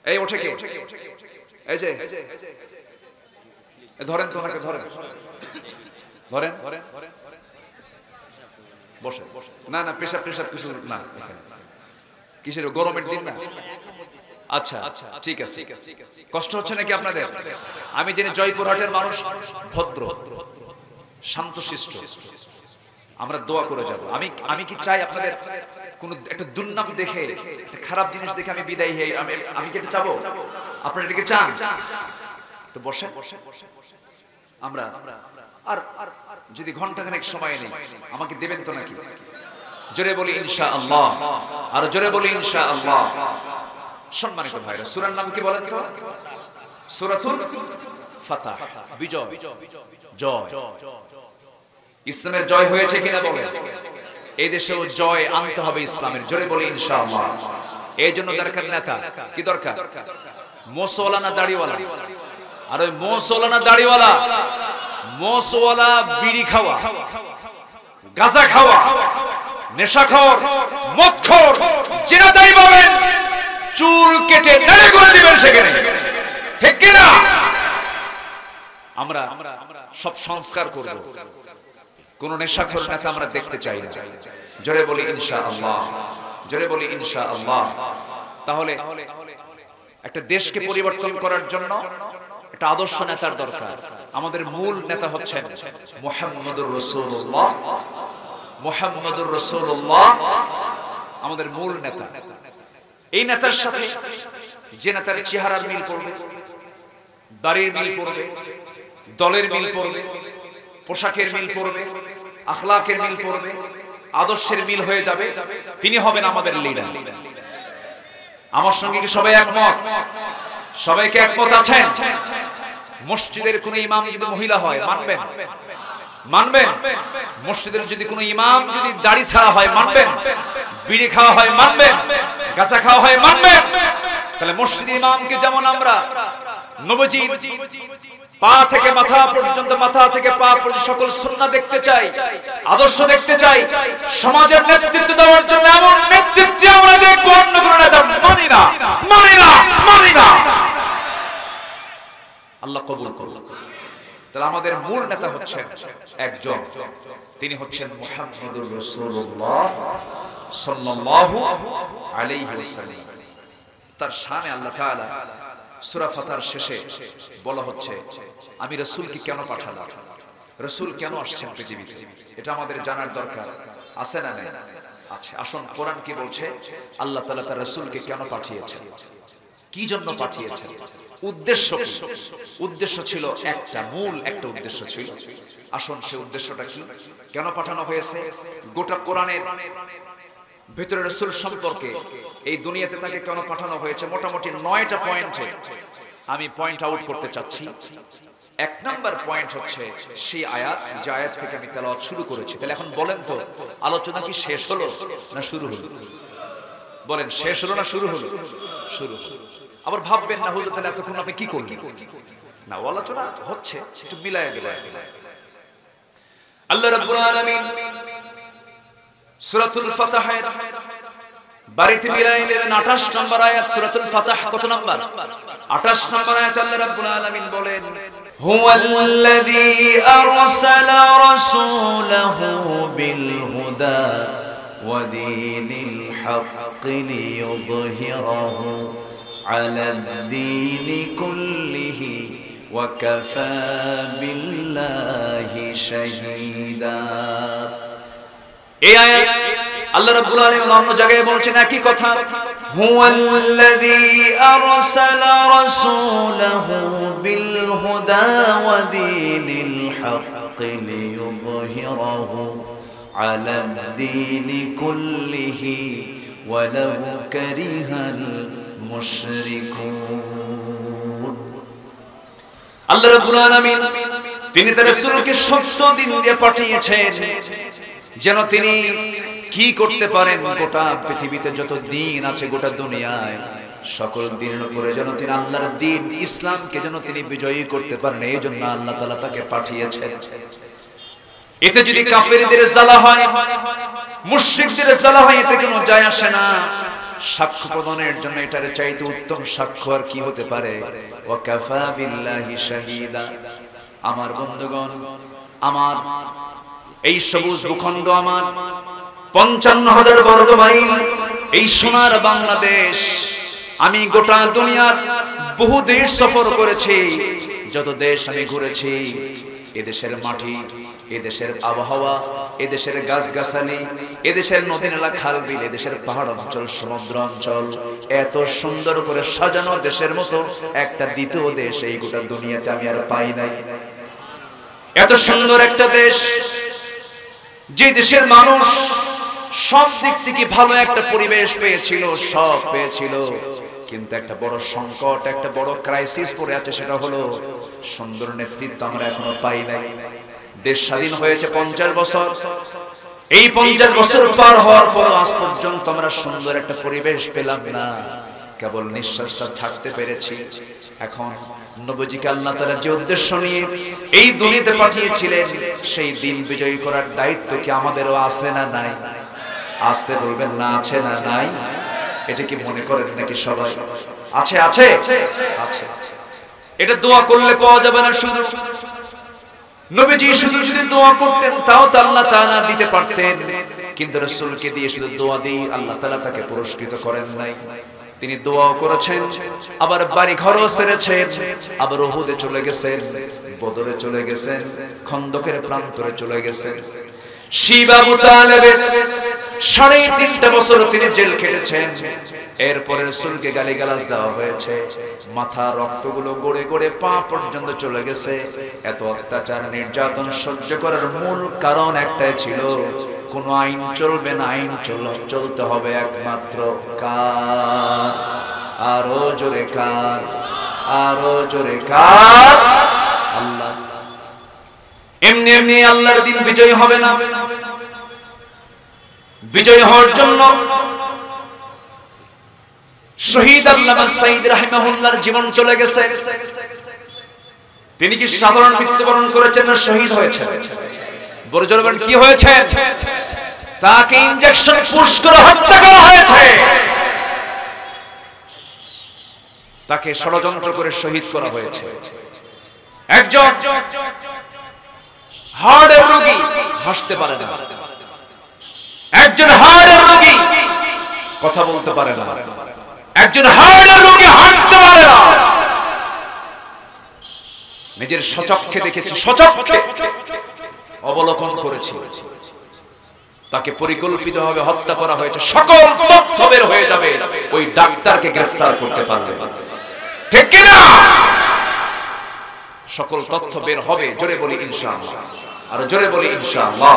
এই ওঠে কে? এই যে ধরেন তো, ওনাকে ধরেন, ধরেন, বসে। না না, পেশাব টেশাব কিছু না, কিসের গরমের দিন না? আচ্ছা ঠিক আছে। কষ্ট হচ্ছে নাকি আপনাদের? আমি জেনে জয়পুরহাটের মানুষ ভদ্র, শান্তশিষ্ট, আমরা দোয়া করে যাব। আমি কি চাই আপনাদের কোন একটা দুর্নাম দেখে, একটা খারাপ জিনিস দেখে আমি বিদায় হই? আমি কি এটা চাবো? আপনারা এটাকে চান? তো বসে আমরা আর যদি ঘন্টাখানেক সময় নেই, আমাকে দেবেন তো নাকি? জোরে বলি ইনশাআল্লাহ, আর জোরে বলি ইনশাআল্লাহ। সম্মানিত ভাইরা, সূরার নাম কি বলেন তো? সূরাতুল ফাতহ, বিজয়, জয়। ইসলামের জয় হয়েছে কিনা বলেন? এই দেশেও জয় আনতে হবে ইসলামের। জোরে বলি ইনশাআল্লাহ। এই জন্য দরকার নেতা। কি দরকার? মোসওয়ালা না দাড়িওয়ালা? আর ওই মোসওয়ালা না দাড়িওয়ালা, মশওয়ালা বিড়ি খাওয়া, গাঁজা খাওয়া, নেশাখোর, মদখোর, জিনাদাই পাবেন, চুল কেটে নেড়ে করে দিবেন সেখানে, ঠিক কি না? আমরা সব সংস্কার করব, কোন নেশাখোর নেতা আমরা দেখতে চাই না। জোরে বলি ইনশাআল্লাহ, জোরে বলি ইনশাআল্লাহ। তাহলে একটা দেশকে পরিবর্তন করার জন্য একটা আদর্শ নেতার দরকার। আমাদের মূল নেতা হচ্ছেন মুহাম্মদুর রাসূলুল্লাহ, মুহাম্মদুর রাসূলুল্লাহ আমাদের মূল নেতা। এই নেতার সাথে যে নেতার চেহারার মিল পড়বে, দাড়ির মিল পড়বে, দলের মিল পড়বে, পোশাকের মিল পড়বে, আখলাকের মিল পড়বে, আদর্শের মিল হয়ে যাবে, তিনি হবেন আমাদের লিডার। আমার সঙ্গে কি সবাই একমত? সবাইকে একমত আছেন? মসজিদের কোন ইমাম যদি মহিলা হয় মানবেন? মানবেন? মসজিদের যদি কোন ইমাম যদি দাড়ি ছাড়া হয় মানবেন? বিড়ি খাওয়া হয় মানবেন? গাঁজা খাওয়া হয় মানবেন? তাহলে মসজিদের ইমামকে যেমন আমরা নবীজি পা থেকে মাথা পর্যন্ত, মাথা থেকে পা পর্যন্ত সকল সুন্নাহ দেখতে চাই, আদর্শ দেখতে চাই, সমাজের নেতৃত্ব দেওয়ার জন্য এমন নেতৃত্ব আমরা দেখব, অন্য কোনো নেতা মানি না, মানি না, মানি না। আল্লাহ কবুল করুন। তাহলে আমাদের মূল নেতা হচ্ছেন একজন, তিনি হচ্ছেন মুহাম্মদুর রাসূলুল্লাহ সাল্লাল্লাহু আলাইহি ওয়াসাল্লাম। তার শানে আল্লাহ তাআলা সূরা ফাতহার শেষে বলা হচ্ছে, আমি রাসূলকে কেন পাঠালাম, রাসূল কেন আসছেন পৃথিবীতে, এটা আমাদের জানার দরকার আছে না নাই? আচ্ছা, আসুন কোরআন কি বলছে, আল্লাহ তাআলা তার রাসূলকে কেন পাঠিয়েছেন, কি জন্য পাঠিয়েছেন, উদ্দেশ্য কি? উদ্দেশ্য ছিল একটা, মূল একটা উদ্দেশ্য ছিল। আসুন সেই উদ্দেশ্যটা কি, কেন পাঠানো হয়েছে? গোটা কোরআনের ভিতরে রাসূল সম্পর্কে, এই দুনিয়াতে তাকে কেন পাঠানো হয়েছে, মোটামুটি 9টা পয়েন্টে আমি পয়েন্ট আউট করতে চাচ্ছি। এক নাম্বার পয়েন্ট হচ্ছে সেই আয়াত, যে আয়াত থেকে আমি তেলাওয়াত শুরু করেছি। তাহলে এখন বলেন তো, আলোচনা কি শেষ হলো না শুরু হলো? বলেন, শেষ হলো না শুরু হলো? শুরু। আবার ভাববেন না হুজুর তাহলে এতক্ষণ আপনি কি করলেন? না, আলোচনা হচ্ছে, একটু মিলায় দিলাম। আল্লাহ রাব্বুল আলামিন সূরাতুল ফাতহের বাড়িতে মিলাইলেন 28 নম্বর আয়াত। সূরাতুল ফাতহ কত নম্বর? 28 নম্বর আয়াত। আল্লাহ রাব্বুল আলামিন বলেন, হুয়াল্লাযী আরসালা রাসূলাহু বিল হুদা ওয়া দীনিল হাক্কি লিইয়ুযহিরাহু আলাদ দীনি কুল্লিহি ওয়া কাফা বিল্লাহি শাহীদা। এই আয়াত আল্লাহ রাব্বুল আলামিন অন্য জায়গায় বলছেন একই কথা, হুয়াল্লাযী আরসালা রাসূলাহু বিল হুদা ওয়া দীনিল হাক্কি লিইয়ুযহিরাহু আলাদ দীনি কুল্লিহি ওয়ালাউ কারিহাল মুশরিকুন। আল্লাহ রাব্বুল আলামিন তিনি তার রাসূলকে সত্য দিন দিয়ে পাঠিয়েছেন, যেন তিনি কি করতে পারেন, গোটা পৃথিবীতে যত দিন আছে, গোটা দুনিয়ায় সকল দিনের উপরে যেন তিনি আল্লাহর দিন ইসলামকে যেন তিনি বিজয়ী করতে পারেন। এই জন্য আল্লাহ তাআলা তাকে পাঠিয়েছেন। এতে যদি কাফেরদের জ্বালা হয়, মুশরিকদের জ্বালা হয়, এতে কোনো যায় আসে না। সাক্ষ্য প্রদানের জন্য এটার চাইতে উত্তম সাক্ষ্য আর কি হতে পারে? ওয়া কাফা বিল্লাহি শাহীদা। আমার বন্ধুগণ, আমার এই সবুজ ভূখণ্ড, আমার 55,000 বর্গ মাইল এই সোনার বাংলাদেশ, আমি গোটা দুনিয়ার বহু দেশ সফর করেছি, যত দেশ আমি ঘুরেছি, এদেশের মাটি, এদেশের আবহাওয়া, এদেশের গাছগাছালি, এদেশের নদী নালা খাল বিল, এদেশের পাহাড় অঞ্চল, সমুদ্র অঞ্চল, এত সুন্দর করে সাজানো দেশের মতো একটা দ্বিতীয় দেশ এই গোটা দুনিয়াতে আমি আর পাই নাই। এত সুন্দর একটা দেশ, যে দেশের মানুষ সব দিক থেকে ভালো একটা পরিবেশ পেয়েছিল, সব পেয়েছিল, কিন্তু একটা বড় সংকট, একটা বড় ক্রাইসিস পড়ে আছে, সেটা হলো সুন্দর নেতৃত্ব আমরা এখনো পাই নাই। দেশ স্বাধীন হয়েছে 50 বছর, এই 50 বছর পার হওয়ার পর আজ পর্যন্ত আমরা সুন্দর একটা পরিবেশ পেলাম না। কেবল নিঃশ্বাসটা ছাড়তে পেরেছি। এখন নবীজিকে আল্লাহ তাআলা যে উদ্দেশ্য নিয়ে এই দুনিয়াতে পাঠিয়েছিলেন সেই দিন বিজয়ী করার দায়িত্ব কি আমাদেরও আছে না নাই? আসতে বলবেন না আছে না নাই? এটা কি মনে করেন নাকি সবাই? আছে আছে আছে। এটা দোয়া করলে পাওয়া যাবে না। শুধু নবীজি শুধু যদি দোয়া করতেন তাও তো আল্লাহ তাআলা দিতে পারতেন, কিন্তু রাসূলকে দিয়ে শুধু দোয়া দিয়ে আল্লাহ তাআলা তাকে পুরস্কৃত করেন নাই। তিনি দোয়াও করেছেন, আবার বাড়ি ঘরও ছেড়েছেন, আবার উহুদে চলে গেছেন, বদরে চলে গেছেন, খন্দকের প্রান্তরে চলে গেছেন। শিবা আবু তালেবের 3.5 বছর তিনি জেল খেটেছেন। এরপরে রাসূলকে গালিগালাজ দেওয়া হয়েছে, মাথা রক্তগুলো গড়ে গড়ে পা পর্যন্ত চলে গেছে। এত অত্যাচার নির্যাতন সহ্য করার মূল কারণ একটাই ছিল, কোন আইন চলবে না, আইন চলতে হবে একমাত্র কার? আরো জোরে কার? আরো জোরে কার? আল্লাহ। এমনি এমনি আল্লাহর দিন বিজয় হবে না। বিজয় হওয়ার জন্য শহীদ আল্লামা সাইদ রাহিমাহুল্লাহর জীবন চলে গেছে। তিনি কি সাধারণ মৃত্যুবরণ করেছেন না শহীদ হয়েছেন? বড় জোরে বলেন কি হয়েছে? তাকে ইনজেকশন পুশ করে হত্যা করা হয়েছে। তাকে ষড়যন্ত্র করে শহীদ করা হয়েছে। একজন হার্টের রোগী হাসতে পারে না, একজন হার্টের রোগী কথা বলতে পারে না, একজন হার্টের রোগী হাঁটতে পারে না। নিজের স্বচক্ষে দেখেছি, স্বচক্ষে অবলোকন করেছি। তাকে পরিকল্পিতভাবে হত্যা করা হয়েছে। সকল তথ্য বের হয়ে যাবে, ওই ডাক্তারকে গ্রেফতার করতে পারবে, ঠিক কি না? সকল তথ্য বের হবে। জোরে বলি ইনশাআল্লাহ, আর জোরে বলি ইনশাআল্লাহ।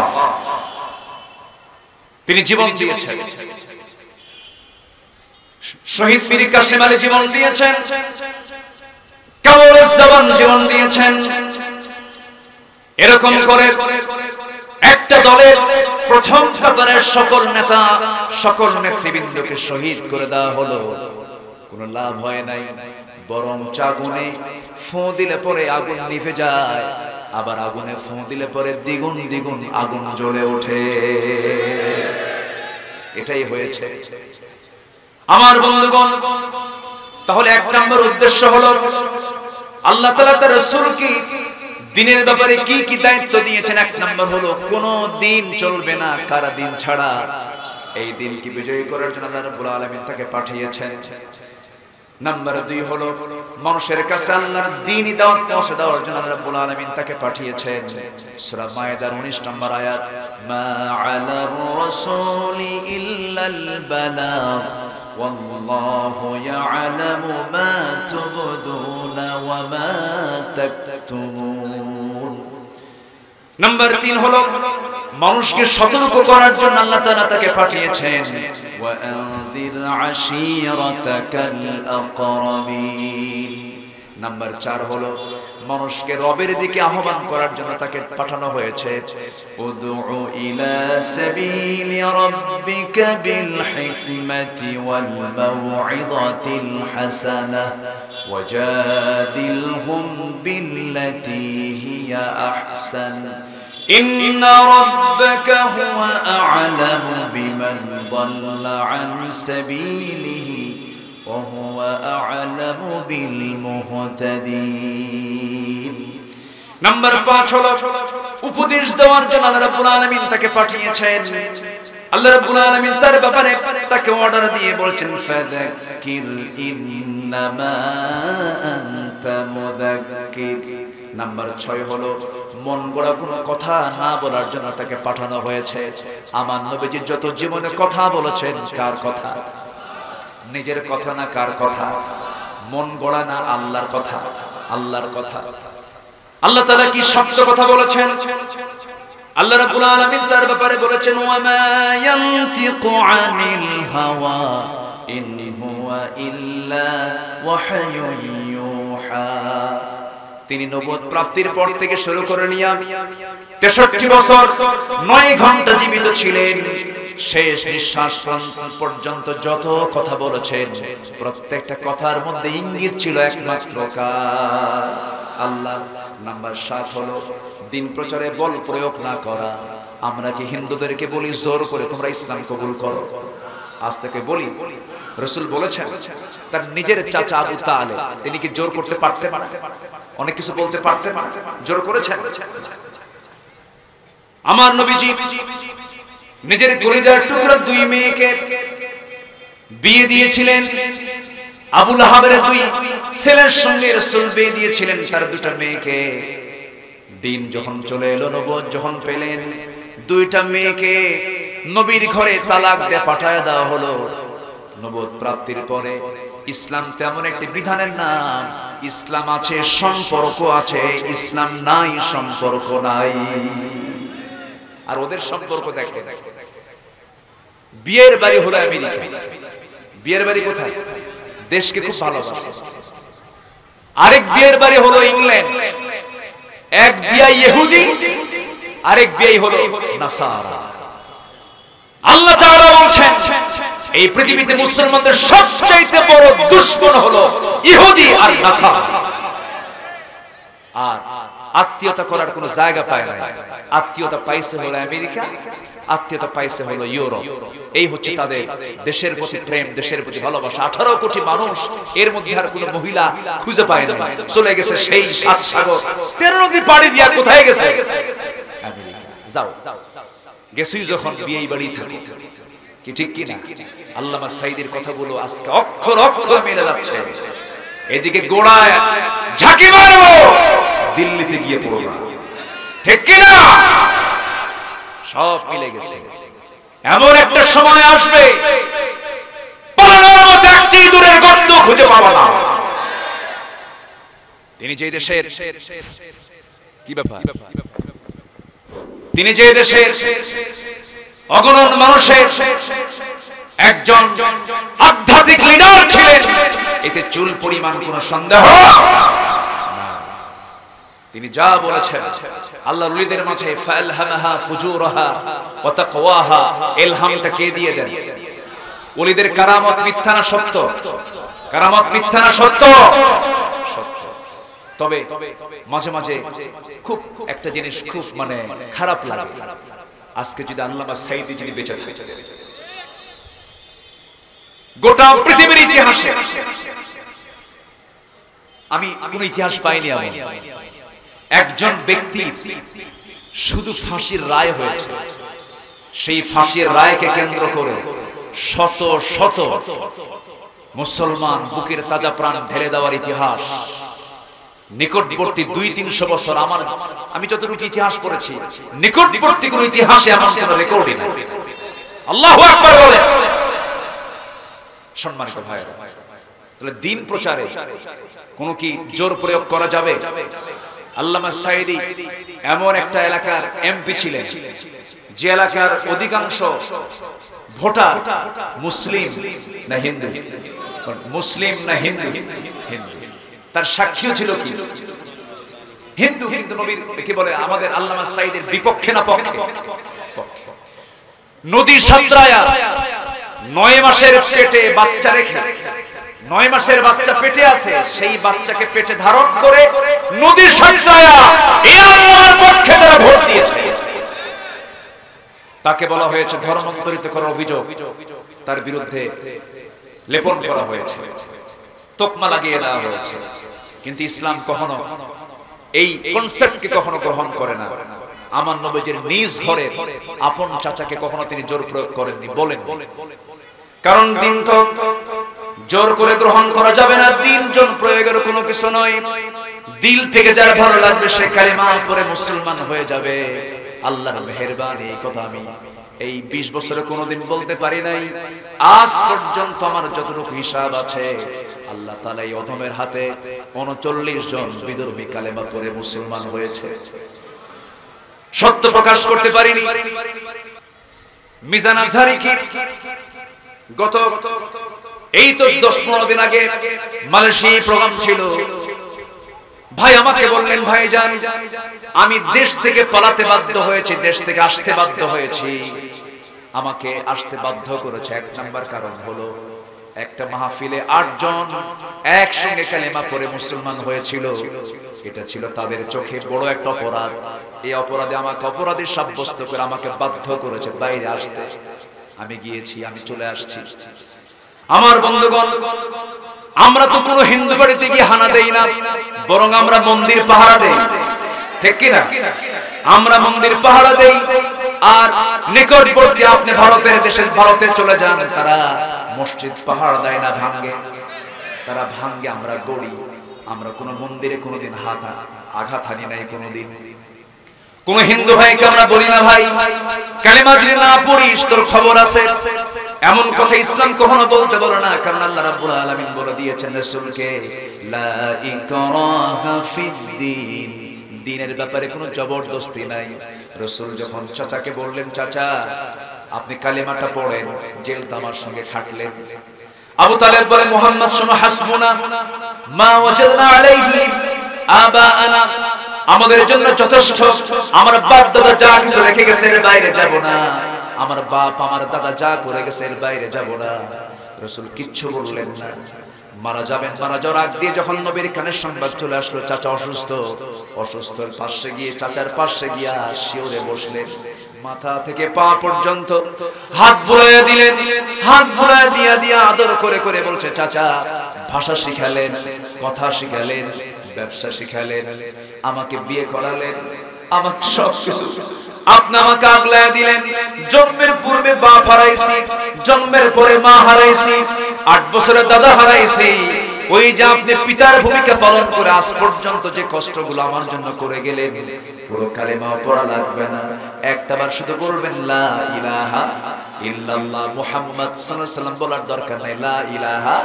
তিনি জীবন দিয়েছেন। শহীদ মীর কাসেম আলী জীবন দিয়েছেন, কামরুজ্জামান জীবন দিয়েছেন। এরকম করে একটা দলের প্রথম কাতারের সকল নেতা, সকল নেতৃবৃন্দকে শহীদ করে দেওয়া হলো। কোনো লাভ হয় নাই, বরং আগুনে ফু দিলে পরে আগুন নিভে যায়, আবার আগুনে ফু দিলে পরে দ্বিগুণ দ্বিগুণ আগুন জ্বলে ওঠে। এটাই হয়েছে আমার বন্ধুগণ। তাহলে এক নম্বর উদ্দেশ্য হলো আল্লাহ তাআলা তার রাসূলকে দিনের ব্যাপারে কি কি দায়িত্ব দিয়েছেন। এক নম্বর হলো কোন দিন চলবে না কারা দিন ছাড়া। এই দিনকে বিজয়ী করার জন্য আল্লাহ রাব্বুল আলামিন তাকে পাঠিয়েছেন। নাম্বার 2 হলো মানুষের কাছে আল্লাহর দ্বীনি দাওয়াত পৌঁছে দেওয়ার জন্য আল্লাহ রাব্বুল আলামিন তাকে পাঠিয়েছেন। সূরা মায়েদার 19 নম্বর আয়াত, মা আলার রাসূলি ইল্লাল বালাগ ওয়াল্লাহু ইয়ালামু মা তুবদুনা ওয়া মা তাকতুমুন। নাম্বার 3 হলো মানুষকে সতর্ক করার জন্য আল্লাহ তাআলা তাকে পাঠিয়েছেন। ওয়া আনযির আশীরাতাকাল আকরাবিন। নাম্বার 4 হলো মানুষকে রবের দিকে আহ্বান করার জন্য তাকে পাঠানো হয়েছে। উদউ ইলা সাবিলি রাব্বিকা বিল হিকমাতি ওয়াল মাউইযাতিল হাসানাহ ওয়াজাদিলহুম বিল্লাতী হিয়া আহসান إن ربك هو أعلم بمن ضل عن سبيله وهو أعلم بالمهتدين। নাম্বার 5 হলো উপদেশ দেওয়ার জন্য আল্লাহ রাব্বুল আলামিন তাকে পাঠিয়েছেন। আল্লাহ রাব্বুল আলামিন তার ব্যাপারে তাকে অর্ডার দিয়ে বলেছেন, ফাযাক্কির ইন্নামা আনতা মুযাক্কির। নাম্বার 6 হলো মন গড়া কোনো কথা না বলার জন্য তাকে পাঠানো হয়েছে। আমার নবীজি যত জীবনে কথা বলেছেন, কার কথা? নিজের কথা না কার কথা? মন গড়া না আল্লাহর কথা? আল্লাহর কথা। আল্লাহ তাআলা কি সত্য কথা বলেছেন? আল্লাহ রাব্বুল আলামিন তার ব্যাপারে বলেছেন, ওয়া মা ইয়ানতিকু আনিল হাওয়া ইন হুয়া ইল্লা ওয়াহয়ুন ইউহা। তিনি নবুয়ত প্রাপ্তির পর থেকে শুরু করে নিয়ে 63 বছর 9 ঘন্টা জীবিত ছিলেন। শেষ নিঃশ্বাস পর্যন্ত যত কথা বলেছেন প্রত্যেকটা কথার মধ্যে ইঙ্গিত ছিল একমাত্র আল্লাহ। নাম্বার 7 হলো দিন প্রচারে বল প্রয়োগ না করা। আমরা কি হিন্দুদেরকে বলি জোর করে তোমরা ইসলাম কবুল করো? আজ থেকে বলি রাসূল বলেছেন তার নিজের চাচা আবু তালেব তিনি কি জোর করতে পারতেন? অনেক কিছু বলতে পারতেন, জোর করেছেন? আমার নবীজি নিজের কলিজার টুকরা 2 মেয়েকে বিয়ে দিয়েছিলেন। আবু লাহাবের 2 ছেলের সঙ্গে রাসূল বিয়ে দিয়েছিলেন তার 2টা মেয়েকে। দিন যখন চলে এলো, নবুয়ত যখন পেলেন, 2টা মেয়েকে নবীর ঘরে তালাক দিয়ে পাঠায় দেওয়া হলো। নবুয়ত প্রাপ্তির পরে ইসলাম তেমন একটি বিধানের নাম, ইসলাম আছে সম্পর্ক আছে, ইসলাম নাই সম্পর্ক নাই। আর ওদের সম্পর্ক দেখে, বিয়ের বাড়ি হলো আমেরিকা, বিয়ের বাড়ি কোথায়? দেশকে খুব ভালোবাসে। আরেক বিয়ের বাড়ি হলো ইংল্যান্ড, এক বিয়ে ইহুদি আরেক বিয়ে হলো নাসারা। আল্লাহ তাআলা বলছেন এই পৃথিবীতে মুসলমানদের সবচেয়ে বড় দুশমন হলো ইহুদি আর নাসারা। আর আত্মীয়তা করার কোনো জায়গা পায় না। আত্মীয়তা পাইছে হলো আমেরিকা, আত্মীয়তা পাইছে হলো ইউরোপ। এই হচ্ছে তাদের দেশের প্রতি প্রেম, দেশের প্রতি ভালোবাসা। 18 কোটি মানুষ, এর মধ্যে আর কোনো মহিলা খুঁজে পায় না। চলে গেছে সেই 7 সাগর 13 নদী পাড়ি দিয়া কোথায় গেছে? আমেরিকা। যাও গেছই যখন বিয়েই বাড়ি থাকে, কি ঠিক কি না? আল্লামা সাইদির কথাগুলো আজকে অক্ষর অক্ষর মিলে যাচ্ছে। এদিকে গোড়ায় ঝাঁকি মারবো, দিল্লিতে গিয়ে পড়বো, ঠিক কি না? সব মিলে গেছে। এমন একটা সময় আসবে পালানোর মতো একটি দূরের গর্ত খুঁজে পাবো না। তিনি যে দেশের কি ব্যাপার, তিনি যে দেশের অগণন মানুষের একজন আধ্যাত্মিক লিডার ছিলেন, এতে চুল পরিমাণ কোনো সন্দেহ না। তিনি যা বলেছেন আল্লাহর ওলিদের মাঝে ফালহামাহা ফুজুরাহা ওয়া তাকওয়াহা, ইলহামটা কে দিয়ে দেন? ওলিদের কারামত মিথ্যা না সত্য? কারামত মিথ্যা না সত্য? সত্য। তবে মাঝে মাঝে খুব একটা জিনিস খুব মানে খারাপ লাগে। আজকে যদি আল্লামা সাইদি যদি বেঁচে থাকে, গোটা পৃথিবীর ইতিহাসে আমি কোন ইতিহাস পাইনি এমন একজন ব্যক্তি শুধু ফাঁসির রায় হয়েছে, সেই ফাঁসির রায়কে কেন্দ্র করে শত শত মুসলমান বুকের তাজা প্রাণ ঢেলে দেওয়ার ইতিহাস নিকটবর্তী 200-300 বছর আমি যতটুকু ইতিহাস পড়েছি নিকটবর্তী কোন ইতিহাসে এমন কোন রেকর্ডই নেই। আল্লাহু আকবার বলে। সম্মানিত ভাইরা, তাহলে দিন প্রচারে কোন কি জোর প্রয়োগ করা যাবে? আল্লামা সাইদি এমন একটা এলাকার এমপি ছিলেন যে এলাকার অধিকাংশ ভোটার মুসলিম না হিন্দু, মুসলিম না হিন্দু, তার সাক্ষীও ছিল কি হিন্দু। হিন্দু নবীর কি বলে আমাদের আল্লামা সাইদের বিপক্ষে না পক্ষে? নদী সাঁতরায়া 9 মাসের পেটে বাচ্চা রেখে, 9 মাসের বাচ্চা পেটে আছে, সেই বাচ্চাকে পেটে ধারণ করে নদী সাঁতরায়া এই আল্লাহর পক্ষে তারা ভোট দিয়েছে। তাকে বলা হয়েছে ধর্মান্তরিত করার অভিযোগ তার বিরুদ্ধে লেপন করা হয়েছে, তোকমা লাগিয়ে দেওয়া হয়েছে। কিন্তু ইসলাম কখনো এই কনসেপ্টকে কখনো গ্রহণ করে না। আমার নবীজির নিজ ঘরে আপন চাচাকে কখনো তিনি জোর প্রয়োগ করেননি, বলেন। কারণ দিন তো জোর করে গ্রহণ করা যাবে না, দিন জন প্রয়োগের কোনো কিছু নয়। দিল থেকে যার ভালো লাগবে সে কালিমা পড়ে মুসলমান হয়ে যাবে। আল্লাহর মেহেরবানি। এই কথা আমি এই 20 বছরে কোনোদিন বলতে পারি নাই। আজ পর্যন্ত আমার যতটুকু হিসাব আছে আল্লাহ তাআলা এই অধমের হাতে 39 জন বিধর্মী কালেমা পড়ে মুসলমান হয়েছে। সত্য প্রকাশ করতে পারিনি। মিজান আজহারি কি গত এই তো 10-15 দিন আগে মালয়েশিয়ায় প্রোগ্রাম ছিল। ভাই আমাকে বললেন, ভাইজান আমি দেশ থেকে পালাতে বাধ্য হয়েছি, দেশ থেকে আসতে বাধ্য হয়েছি। আমাকে আসতে বাধ্য করেছে। এক নাম্বার কারণ হলো একটা মাহফিলে 8 জন একসঙ্গে কালেমা পড়ে মুসলমান হয়েছিল। এটা ছিল তাদের চোখে বড় একটা অপরাধ। এই অপরাধে আমাকে অপরাধী সাব্যস্ত করে আমাকে বাধ্য করেছে বাইরে আসতে। আমি গিয়েছি, আমি চলে আসছি। আমার বন্ধুগণ, আমরা তো কোনো হিন্দু বাড়িতে গিয়ে হানা দেই না, বরং আমরা মন্দির পাহারা দেই, ঠিক কি না? আমরা মন্দির পাহারা দেই। আর নিকটবর্তী আপনি ভারতের দেশে ভারতে চলে যান, তারা মসজিদ পাহারা দেয় না, ভাঙ্গে। তারা ভাঙ্গে, আমরা গড়ি। আমরা কোন মন্দিরে কোনোদিন আঘাত হানি নাই কোনোদিন। কোন হিন্দু ভাইকে আমরা বলি না ভাই কালেমা যদি না পড়িস তোর খবর আছে, এমন কথা ইসলাম কখনো বলতে বলে না। কারণ আল্লাহ রাব্বুল আলামিন বলে দিয়েছেন রাসূলকে, লা ইকরাহা ফিদ্দীন, দ্বীনের ব্যাপারে কোনো জবরদস্তি নাই। রাসূল যখন চাচাকে বললেন, চাচা আপনি কালেমাটা পড়েন, জেল তামার সঙ্গে খাটলেন। আবু তালেব বলে, মুহাম্মদ শোনো, হাসবুনা মা ওয়াজাদনা আলাইহি আবাআনা, আমাদের জন্য যথেষ্ট। আমার বাপ দাদা যা কিছু রেখে গেছে এর বাইরে যাব না। আমার বাপ আমার দাদা যা করে গেছে এর বাইরে যাব না। রাসূল কিচ্ছু বললেন না। মারা যাবেন, মারা যাওয়ার আগ দিয়ে যখন নবীর কানে সংবাদ চলে আসলো চাচা অসুস্থ, অসুস্থর পাশে গিয়ে চাচার পাশে গিয়া শিওরে বসলেন। মাথা থেকে পা পর্যন্ত হাত বুলাইয়া দিলেন। হাত বুলাইয়া দিয়া দিয়া আদর করে করে বলছে, চাচা ভাষা শিখালেন, কথা শিখালেন, ব্যবসা শিখালেন, আমাকে বিয়ে করালেন, আমাকে সবকিছু আপনি আমাকে আগলায় দিলেন। জন্মের পূর্বে বাপ হারাইছি, জন্মের পরে মা হারাইছি, 8 বছরে দাদা হারাইছি। ওই যে আপনি পিতার ভূমিকা পালন করে আজ পর্যন্ত যে কষ্টগুলো আমার জন্য করে গেলেন, পুরো কালেমা পড়া লাগবে না, একটাবার শুধু বলবেন লা ইলাহা ইল্লাল্লাহ মুহাম্মদ সাল্লাল্লাহু আলাইহি ওয়াসাল্লাম বলার দরকার নাই। লা ইলাহা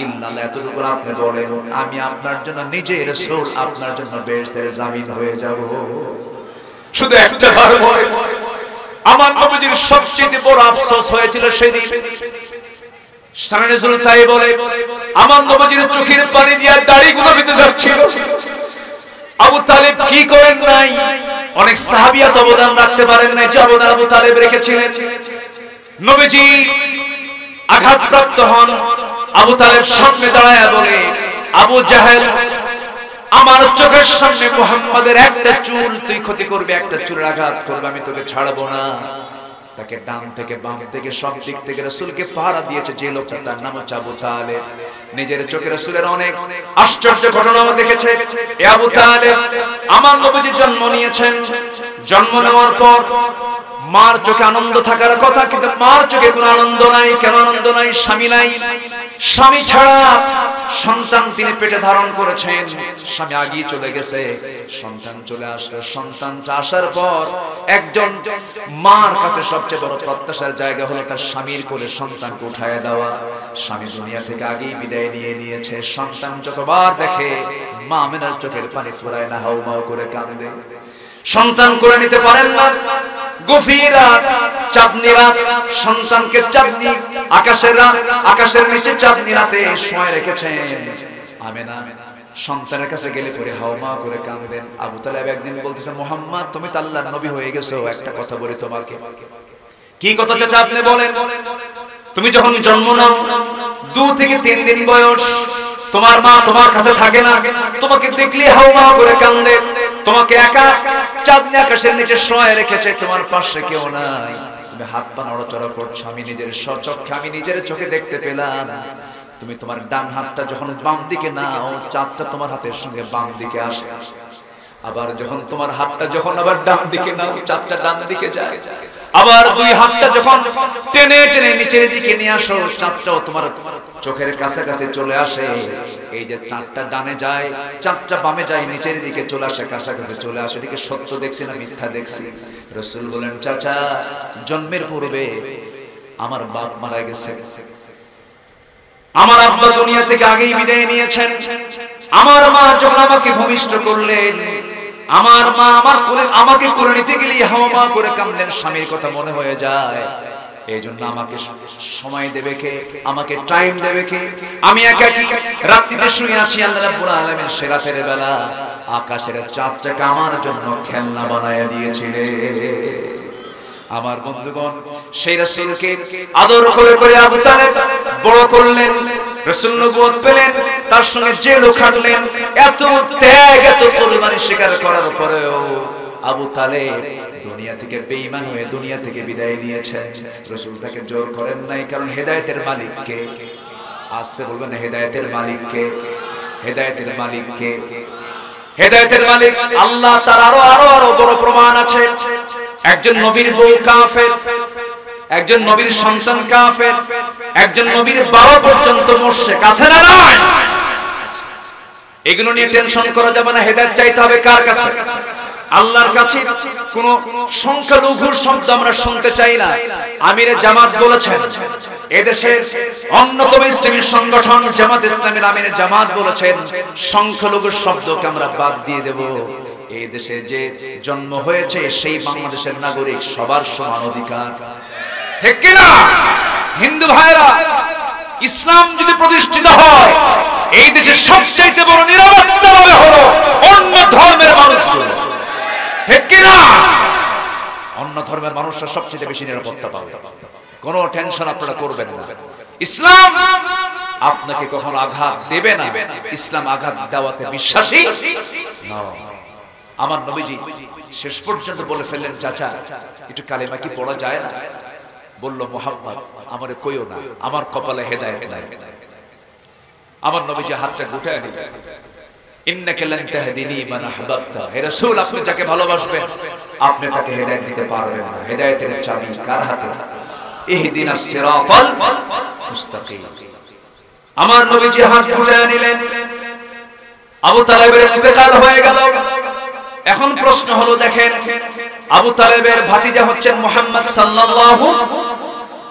ইল্লাল্লাহ এতটুকু আপনি বলেন, আমি আপনার জন্য নিজে রাসূল আপনার জন্য বেহেশতের জামিন হয়ে যাব। শুধু একটা বার বলে, আমার নবীর সবচেয়ে বড় আফসোস হয়েছিল সেদিন। সামনে নজরুল তাই বলে, আমার নবীর চোখের পানি দিয়ে দাড়িগুলো ভিতরে যাচ্ছিল। আবু তালেব কি করেন নাই? অনেক সাহাবিয়াত অবদান রাখতে পারেন নাই, যে অবদান আবু তালেব রেখেছিলেন। নবীজি আঘাতপ্রাপ্ত হন। আবু তালেব সামনে দাঁড়ায় বলে, আবু জাহেল আমার চোখের সামনে মুহাম্মাদের একটা চুল তুই ক্ষতি করবে, একটা চুলের আঘাত করবে, আমি তোকে ছাড়বো না। তাকে ডান থেকে বাম থেকে সব দিক থেকে রাসূলকে পাহারা দিয়েছে যে লোকটা, তার নাম হচ্ছে আবু তালেব। নিজের চোখে রাসূলের অনেক আশ্চর্য ঘটনা দেখেছে। এ আবু তালেব আমার নবীজি জন্ম নিয়েছেন। জন্ম নেওয়ার পর মার চোখে আনন্দ থাকার কথা, কিন্তু মার চোখে কোনো আনন্দ নাই। কেন আনন্দ নাই? স্বামী নাই। স্বামী ছাড়া সন্তান তিনি পেটে ধারণ করেছেন। স্বামী আগেই চলে গেছে, সন্তান চলে আসলো। সন্তানটা আসার পর একজন মার কাছে সবচেয়ে বড় প্রত্যাশার জায়গা হলো তার স্বামীর কোলে সন্তানকে উঠায় দেওয়া। স্বামী দুনিয়া থেকে আগেই বিদায় নিয়ে নিয়েছে। সন্তান যতবার দেখে মা আমেনার চোখের পানি ফুরায় না, হাউমাউ করে কাঁদে। সন্তান করে নিতে পারেন না। গভীর রাত, চাঁদনি রাত, সন্তানকে চাঁদনি আকাশের নিচে চাঁদনি রাতে শোয় রেখেছেন। আমেনা সন্তানের কাছে গেলে পরে হাওমা করে কাঁদেন। আবু তালেব একদিন বলতেছে, মুহাম্মদ তুমি তো আল্লাহর নবী হয়ে গেছো, একটা কথা বলি তোমাকে। কি কথা চাচা আপনি বলেন? তুমি যখন জন্ম নাও 2 থেকে 3 দিন বয়স, তোমার মা তোমার কাছে থাকে না, তোমাকে দেখলে হাওমা করে কাঁদে। তোমাকে একা চাঁদনি আকাশের নিচে শোয় রেখেছে, তোমার পাশে কেউ নাই। তুমি হাত পা নড়াচড়া করছো, আমি নিজের স্বচক্ষে আমি নিজের চোখে দেখতে পেলাম। তুমি তোমার ডান হাতটা যখন বাম দিকে নাও, চাঁদটা তোমার হাতের সঙ্গে বাম দিকে আসে। আবার যখন তোমার হাতটা যখন আবার ডান দিকে নাও, চাঁদটা ডান দিকে যায়। আবার 2 হাতটা যখন টেনে টেনে নিচের দিকে নিয়ে আসো, চাঁদটাও তোমার চোখের কাছাকাছি চলে আসে। এই যে চাঁদটা ডানে যায়, চাঁদটা বামে যায়, নিচের দিকে চলে আসে, কাছাকাছি চলে আসে। এটাকে সত্য দেখছি না মিথ্যা দেখছি? রাসূল বলেন, চাচা জন্মের পূর্বে আমার বাপ মারা গেছে, আমার আব্বা দুনিয়া থেকে আগেই বিদায় নিয়েছেন। আমার মা যখন আমাকে ভূমিষ্ঠ করলেন, আমার মা আমাকে করে নিতে গেলে হাওমা করে কাঁদলেন। স্বামীর কথা মনে হয়ে যায়। এই জন্য আমাকে সময় দেবে কে? আমাকে টাইম দেবে কে? আমি একাকী রাত্রিতে শুয়ে আছি। আল্লাহ রাব্বুল আলামিন সে রাতের বেলা আকাশের চাঁদটাকে আমার জন্য খেলনা বানায়া দিয়েছিলেন। আমার বন্ধুগণ, সেই রাসূলকে আদর করে করে আবু তালেব বড় করলেন, রাসূল নবুয়ত পেলেন, তার সঙ্গে জেলও খাটলেন। এত ত্যাগ, এত কুরবানি স্বীকার করার পরেও আবু তালেব দুনিয়া থেকে বেঈমান হয়ে দুনিয়া থেকে বিদায় নিয়েছেন। রাসূল তাকে জোর করেন নাই, কারণ হেদায়েতের মালিক কে? আসতে বলবেন, হেদায়েতের মালিক কে? হেদায়েতের মালিক কে? হেদায়েতের মালিক আল্লাহ। তার আরো আরো আরো বড় প্রমাণ আছে। একজন নবীর বউ কাফের, একজন নবীর সন্তান কাফের, একজন নবীর বাবা পর্যন্ত মুশরিক, আছে না নাই? এগুলো নিয়ে টেনশন করা যাবে না। হেদায়েত চাইতে হবে কার কাছে? আল্লাহর কাছে। কোন সংখ্যালঘুর শব্দ আমরা শুনতে চাই না। আমিরে জামাত বলেছেন, এদেশের অন্যতম ইসলামী সংগঠন জামাত ইসলামের আমিরে জামাত বলেছেন, সংখ্যালঘুর শব্দকে আমরা বাদ দিয়ে দেব। এই দেশে যে জন্ম হয়েছে সেই বাংলাদেশের নাগরিক, সবার সমান অধিকার, ঠিক কি না? হিন্দু ভাইরা, ইসলাম যদি প্রতিষ্ঠিত হয়, এই দেশে সবচেয়ে বড় নিরাপত্তা পাবে হলো অন্য ধর্মের মানুষগুলো, ঠিক কি না? অন্য ধর্মের মানুষরা সবচেয়ে বেশি নিরাপত্তা পাবে। কোনো টেনশন আপনারা করবেন না। ইসলাম আপনাকে কখনো আঘাত দেবে না। ইসলাম আঘাত দেওয়াতে বিশ্বাসী নয়। আমার নবীজি শেষ পর্যন্ত বলে ফেললেন, চাচা একটু কালেমা কি পড়া যায় না? বলল, মুহাম্মদ আমারে কইও না, আমার কপালে হেদায়েত নাই। আমার নবীজি হাতটা গুটায় নিলেন, ইন্নাকা লান তাহদিনি মান আহবাবতা, হে রাসূল আপনি যাকে ভালোবাসবেন আপনি তাকে হেদায়েত দিতে পারবেন না। হেদায়েতের চাবি কার হাতে? ইহদিনাস সিরাতাল মুস্তাকিম। আমার নবীজি হাত গুটায় নিলেন। আবু তালেবের ইন্তেকাল হয়ে গেল। এখন প্রশ্ন হলো, দেখেন আবু তালেবের ভাতিজা হচ্ছেন মুহাম্মদ সাল্লাল্লাহু,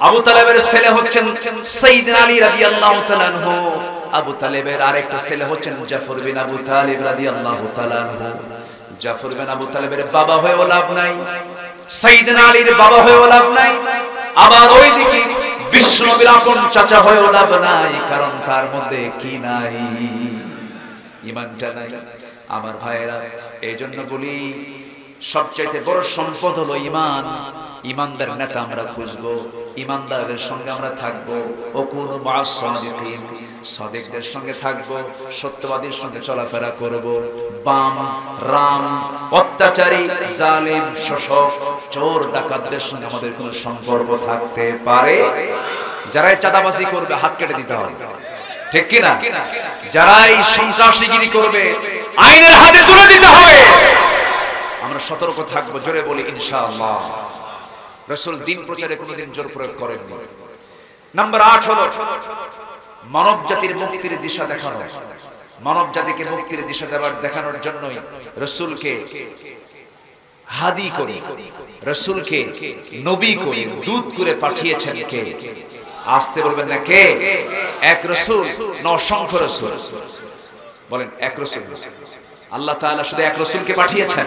আবু তালেবের ছেলে হচ্ছেন সাইয়্যিদনা আলী রাদিয়াল্লাহু তাআলা আনহু, আবু তালেবের আরেকটা ছেলে হচ্ছেন জাফর বিন আবু তালিব রাদিয়াল্লাহু তাআলা আনহু। জাফর বিন আবু তালেবের বাবা হয়েও লাভ নাই, সাইয়্যিদনা আলীর বাবা হয়েও লাভ নাই, আবার ওইদিকে বিশ্বনবীর আপন চাচা হয়েও লাভ নাই, কারণ তার মধ্যে কি নাই? ঈমানটা নাই। আমার ভাইয়েরা, এই জন্য বলি সবচাইতে বড় সম্পদ হলো ঈমান। ঈমানদার নেতা আমরা খুঁজবো, ঈমানদারের সঙ্গে আমরা থাকবো। ও কোন মা'আস সাদিকিন, সাদিকদের সঙ্গে থাকবো, সত্যবাদীর সঙ্গে চলাফেরা করব। বাম রাম অত্যাচারী জালিম শোষক চোর ডাকাতদের সঙ্গে আমাদের কোনো সম্পর্ক থাকতে পারে? যারা চাঁদাবাজি করবে হাত কেটে দিতে হবে, ঠিক কি না? যারাই সন্ত্রাসীগিরি করবে আইনের হাতে তুলে দিতে হবে। আমরা সতর্ক থাকবো। জোরে বলি ইনশাআল্লাহ। রাসূল দিন প্রচারে কোনোদিন জোর প্রয়োগ করেননি। নাম্বার 8 হলো মানব জাতির মুক্তির দিশা দেখানো। মানব জাতিকে মুক্তির দিশা দেখানোর জন্যই রাসূলকে হাদি করে, রাসূলকে নবী করে, দূত করে পাঠিয়েছেন কে? আসতে বলবেন না কে? এক রাসূল না অসংখ্য রাসূল? বলেন এক রাসূল। আল্লাহ তাআলা শুধু এক রাসূলকে পাঠিয়েছেন?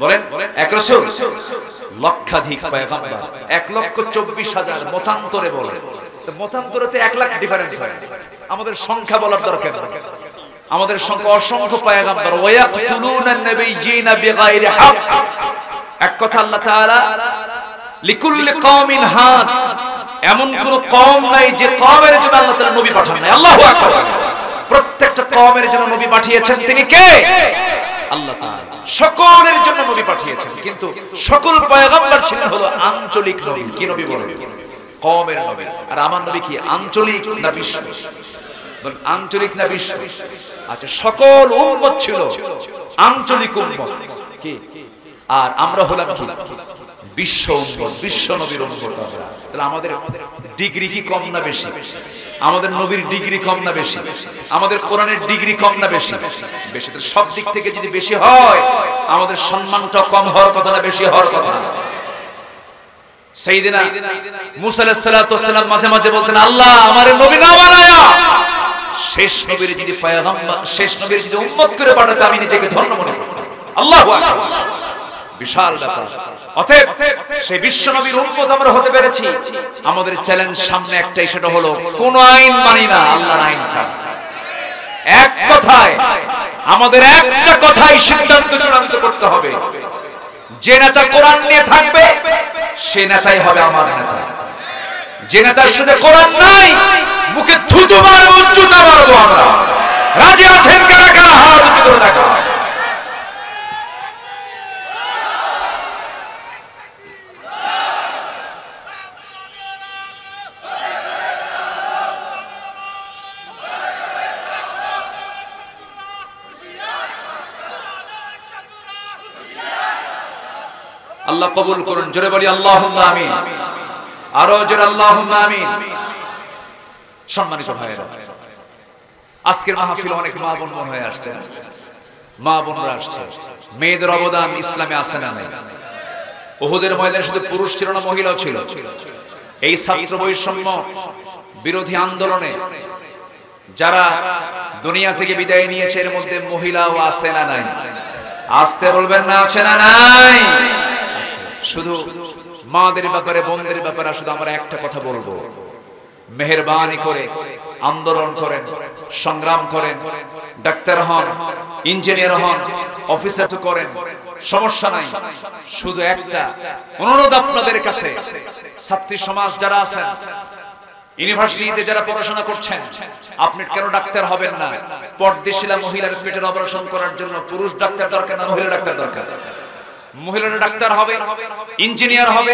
বলেন এক রাসূল। লক্ষাধিক পয়গম্বর, 1,24,000 মতান্তরে বলেন। তো মতান্তরে তো 1 লাখ ডিফারেন্স হয়। আমাদের সংখ্যা বলার দরকার নেই। আমাদের সংখ্যা অসংখ্য পয়গম্বর। ওয়ায়াকতুলুনা নাবিয়্যিনা বিগাইরি হক। এক কথা আল্লাহ তাআলা লিকুল্লি কওমিন হাদ, এমন কোন কওম নাই যে কওমের জন্য আল্লাহ তাআলা নবী পাঠান নাই। আল্লাহু আকবার। প্রত্যেকটা কওমের জন্য নবী পাঠিয়েছেন। তিনি কে? আল্লাহ তাআলা। সকলের জন্য নবী পাঠিয়েছেন, কিন্তু সকল পয়গম্বর ছিলেন হলো আঞ্চলিক নবী। কি নবী বলেন? কওমের নবী। আর আমার নবী কি আঞ্চলিক না বিশ্ব? বলেন আঞ্চলিক না বিশ্ব? আচ্ছা, সকল উম্মত ছিল আঞ্চলিক উম্মত, কি? আর আমরা হলাম কি? বিশ্ব উম্মত, বিশ্ব নবীর উম্মত। তাহলে আমাদের ডিগ্রি কি কম না বেশি? আমাদের নবীর ডিগ্রি কম না বেশি? আমাদের কোরআনের ডিগ্রি কম না বেশি? বেশি। তাহলে সব দিক থেকে যদি বেশি হয়, আমাদের সম্মানটা কম হওয়ার কথা না বেশি হওয়ার কথা? সাইয়েদনা মুসা আলাইহিস সালাতু ওয়াস সালাম মাঝে মাঝে বলতেন, আল্লাহ আমারে নবী না বানায়া শেষ নবীর যদি পয়গম্বর, শেষ নবীর যদি উম্মত করে পাঠাতে আমি নিজেকে ধন্য মনে করতাম। আল্লাহু আকবার। বিশাল ব্যাপার। অতএব সেই বিশ্ব নবীর উম্মত আমরা হতে পেরেছি। আমাদের চ্যালেঞ্জ সামনে একটাই, সেটা হলো কোন আইন মানি না আল্লাহর আইন ছাড়া। এক কথায় আমাদের একটা কথাই সিদ্ধান্ত চূড়ান্ত করতে হবে। যে নেতা কোরআন নিয়ে থাকবে সে নেতাই হবে আমার নেতা। যে নেতার সাথে কোরআন নাই, মুখে থুতু মারবো, জুতা মারবো আমরা। রাজি আছেন কারা কারা? হাত উঁচু করে দেখা। আল্লাহ কবুল করুন, জোরে বলি আল্লাহুম্মা আমিন। আরো জোরে আল্লাহুম্মা আমিন। সম্মানিত ভাইরা, আজকের মাহফিল অনেক মা বোন মন হয়ে আসছে, মা বোনরা আসছে। মেয়েদের অবদান ইসলামে আছে না নাই? উহুদের ময়দানে শুধু পুরুষ ছিল না, মহিলাও ছিল। এই ছাত্র বৈষম্য বিরোধী আন্দোলনে যারা দুনিয়া থেকে বিদায় নিয়েছে, এর মধ্যে মহিলাও আছে না নাই? আসতে বলবেন না, আছে না নাই? শুধু মাদের ব্যাপারে, বোনদের ব্যাপারে শুধু আমরা একটা কথা বলবো, মেহেরবানি করে আন্দোলন করেন, সংগ্রাম করেন, ডাক্তার হন, ইঞ্জিনিয়ার হন, অফিসার করেন, সমস্যা নাই। শুধু একটা অনুরোধ আপনাদের কাছে, ছাত্রী সমাজ যারা আছেন, ইউনিভার্সিটিতে যারা পড়াশোনা করছেন, আপনি কেন ডাক্তার হবেন না? পর্দাশীলা মহিলার পেটের অপারেশন করার জন্য পুরুষ ডাক্তার দরকার না মহিলা ডাক্তার দরকার? মহিলারা ডাক্তার হবে, ইঞ্জিনিয়ার হবে,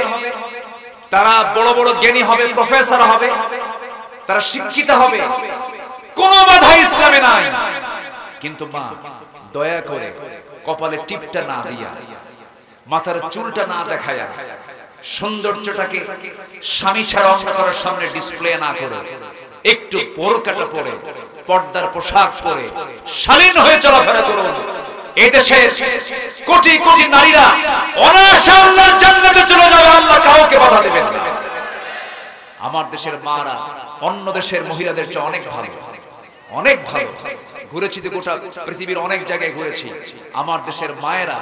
তারা বড় বড় জ্ঞানী হবে, প্রফেসর হবে, তারা শিক্ষিত হবে, কোনো বাধা ইসলামে নাই। কিন্তু মা, দয়া করে কপালে টিপটা না দিয়া, মাথার চুলটা না দেখায়া, সৌন্দর্যটাকে স্বামী ছাড়া অন্য কারোর সামনে ডিসপ্লে না করে, একটু বোরকাটা পরে, পর্দার পোশাক পরে শালীন হয়ে চলাফেরা করুন। এই দেশের কোটি কোটি নারীরা অনায়াসে আল্লাহর জান্নাতে চলে যাবে, আল্লাহ কাউকে বাধা দেবেন না। আমার দেশের মারা অন্য দেশের মহিলাদের চেয়ে অনেক ভালো, অনেক ভালো। ঘুরেছি তো গোটা পৃথিবীর অনেক জায়গায় ঘুরেছি। আমার দেশের মায়েরা,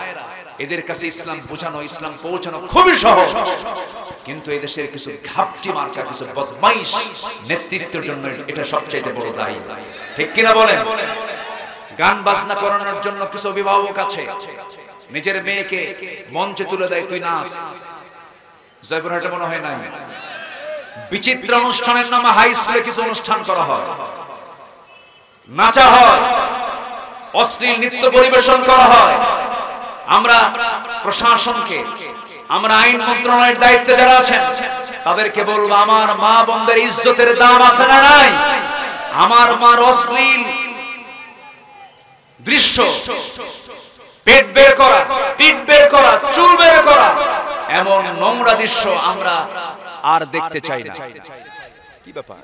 এদের কাছে ইসলাম বোঝানো, ইসলাম পৌঁছানো খুবই সহজ। কিন্তু এই দেশের কিছু ঘাপটি মার্কা, কিছু বদমাইশ নেতৃত্বের জন্য এটা সবচেয়ে বড় দায়ী। ঠিক কিনা বলেন? গান বাজনা করানোর জন্য কিছু অভিভাবক আছে, নিজের মেয়েকে মঞ্চে তুলে দেয়, তুই নাচ। জয়পুরহাটে মনে হয় নাই, বিচিত্র অনুষ্ঠানের নামে হাই স্কুলে কিছু অনুষ্ঠান করা হয়, নাচা হয়, অশ্লীল নৃত্য পরিবেশন করা হয়। আমরা প্রশাসনকে, আমরা আইন মন্ত্রণালয়ের দায়িত্বে যারা আছেন, তাদেরকে বলবো, আমার মা বোনদের ইজ্জতের দাম আছে না নাই? আমার মার অশ্লীল দৃশ্য, পেট বের করা, পিঠ বের করা, চুল বের করা, এমন নোংরা দৃশ্য আমরা আর দেখতে চাই না। কি ব্যাপার?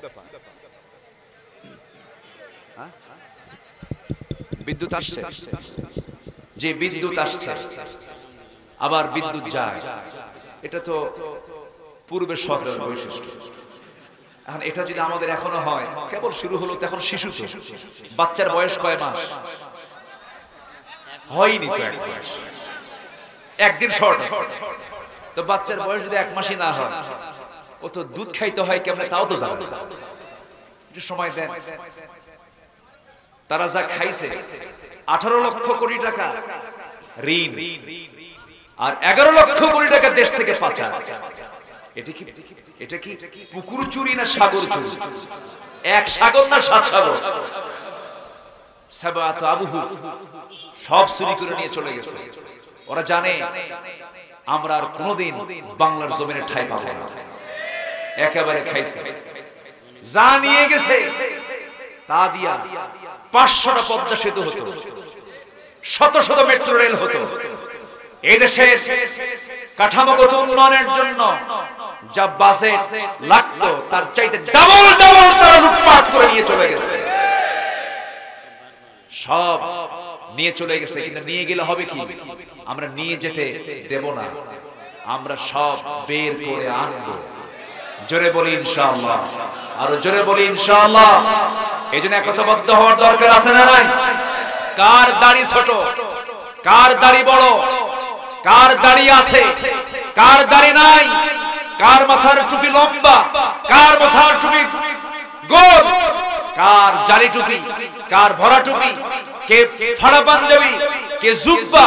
বিদ্যুৎ আসছে, যে বিদ্যুৎ আসছে আবার বিদ্যুৎ যায়, এটা তো পূর্বের শহরের বৈশিষ্ট্য। এখন এটা যদি আমাদের এখনো হয়, কেবল শুরু হলো, তখন শিশু, তো বাচ্চার বয়স কয় মাস? হয়নি তো একদিন শর্ট। তো বাচ্চার বয়স যদি 1 মাসই না হয়, ও তো দুধ খাইতে হয় কেমনে তাও তো জানে। একটু সময় দেন। তারা যা খাইছে, 18 লক্ষ কোটি টাকা ঋণ, আর 11 লক্ষ কোটি টাকা দেশ থেকে পাচার। এটা কি পুকুর চুরি না সাগর চুরি? এক সাগর না 7 সাগর? সাবাত আবুহু সব চুরি করে নিয়ে চলে গেছে। ওরা জানে আমরা আর কোনোদিন বাংলার জমিনে ঠাঁই পাবো না। একেবারে খাইছে, যা নিয়ে গেছে তা দিয়া 500টা পদ্মা সেতু হতো, শত শত মেট্রো রেল হতো। এই দেশের কাঠামোগত উন্নয়নের জন্য যা বাজেট লাগতো, তার চাইতে ডাবল ডাবল তারা লুটপাট করে নিয়ে চলে গেছে। সব নিয়ে চলে গেছে, কিন্তু নিয়ে গেলে হবে কি? আমরা নিয়ে যেতে দেব না, আমরা সব বের করে আনবো। জোরে বলি ইনশাআল্লাহ, আরো জোরে বলি ইনশাআল্লাহ। এইজন্য একতাবদ্ধ হওয়ার দরকার আছে না নাই? কার দাড়ি ছোট, কার দাড়ি বড়, কার দাড়ি আছে, কার দাড়ি নাই, কার মাথার টুপি লম্বা, কার মাথার টুপি গোল, কার জালি টুপি, কার ভরা টুপি, কে ফাড়া পাঞ্জাবি, কে জুব্বা,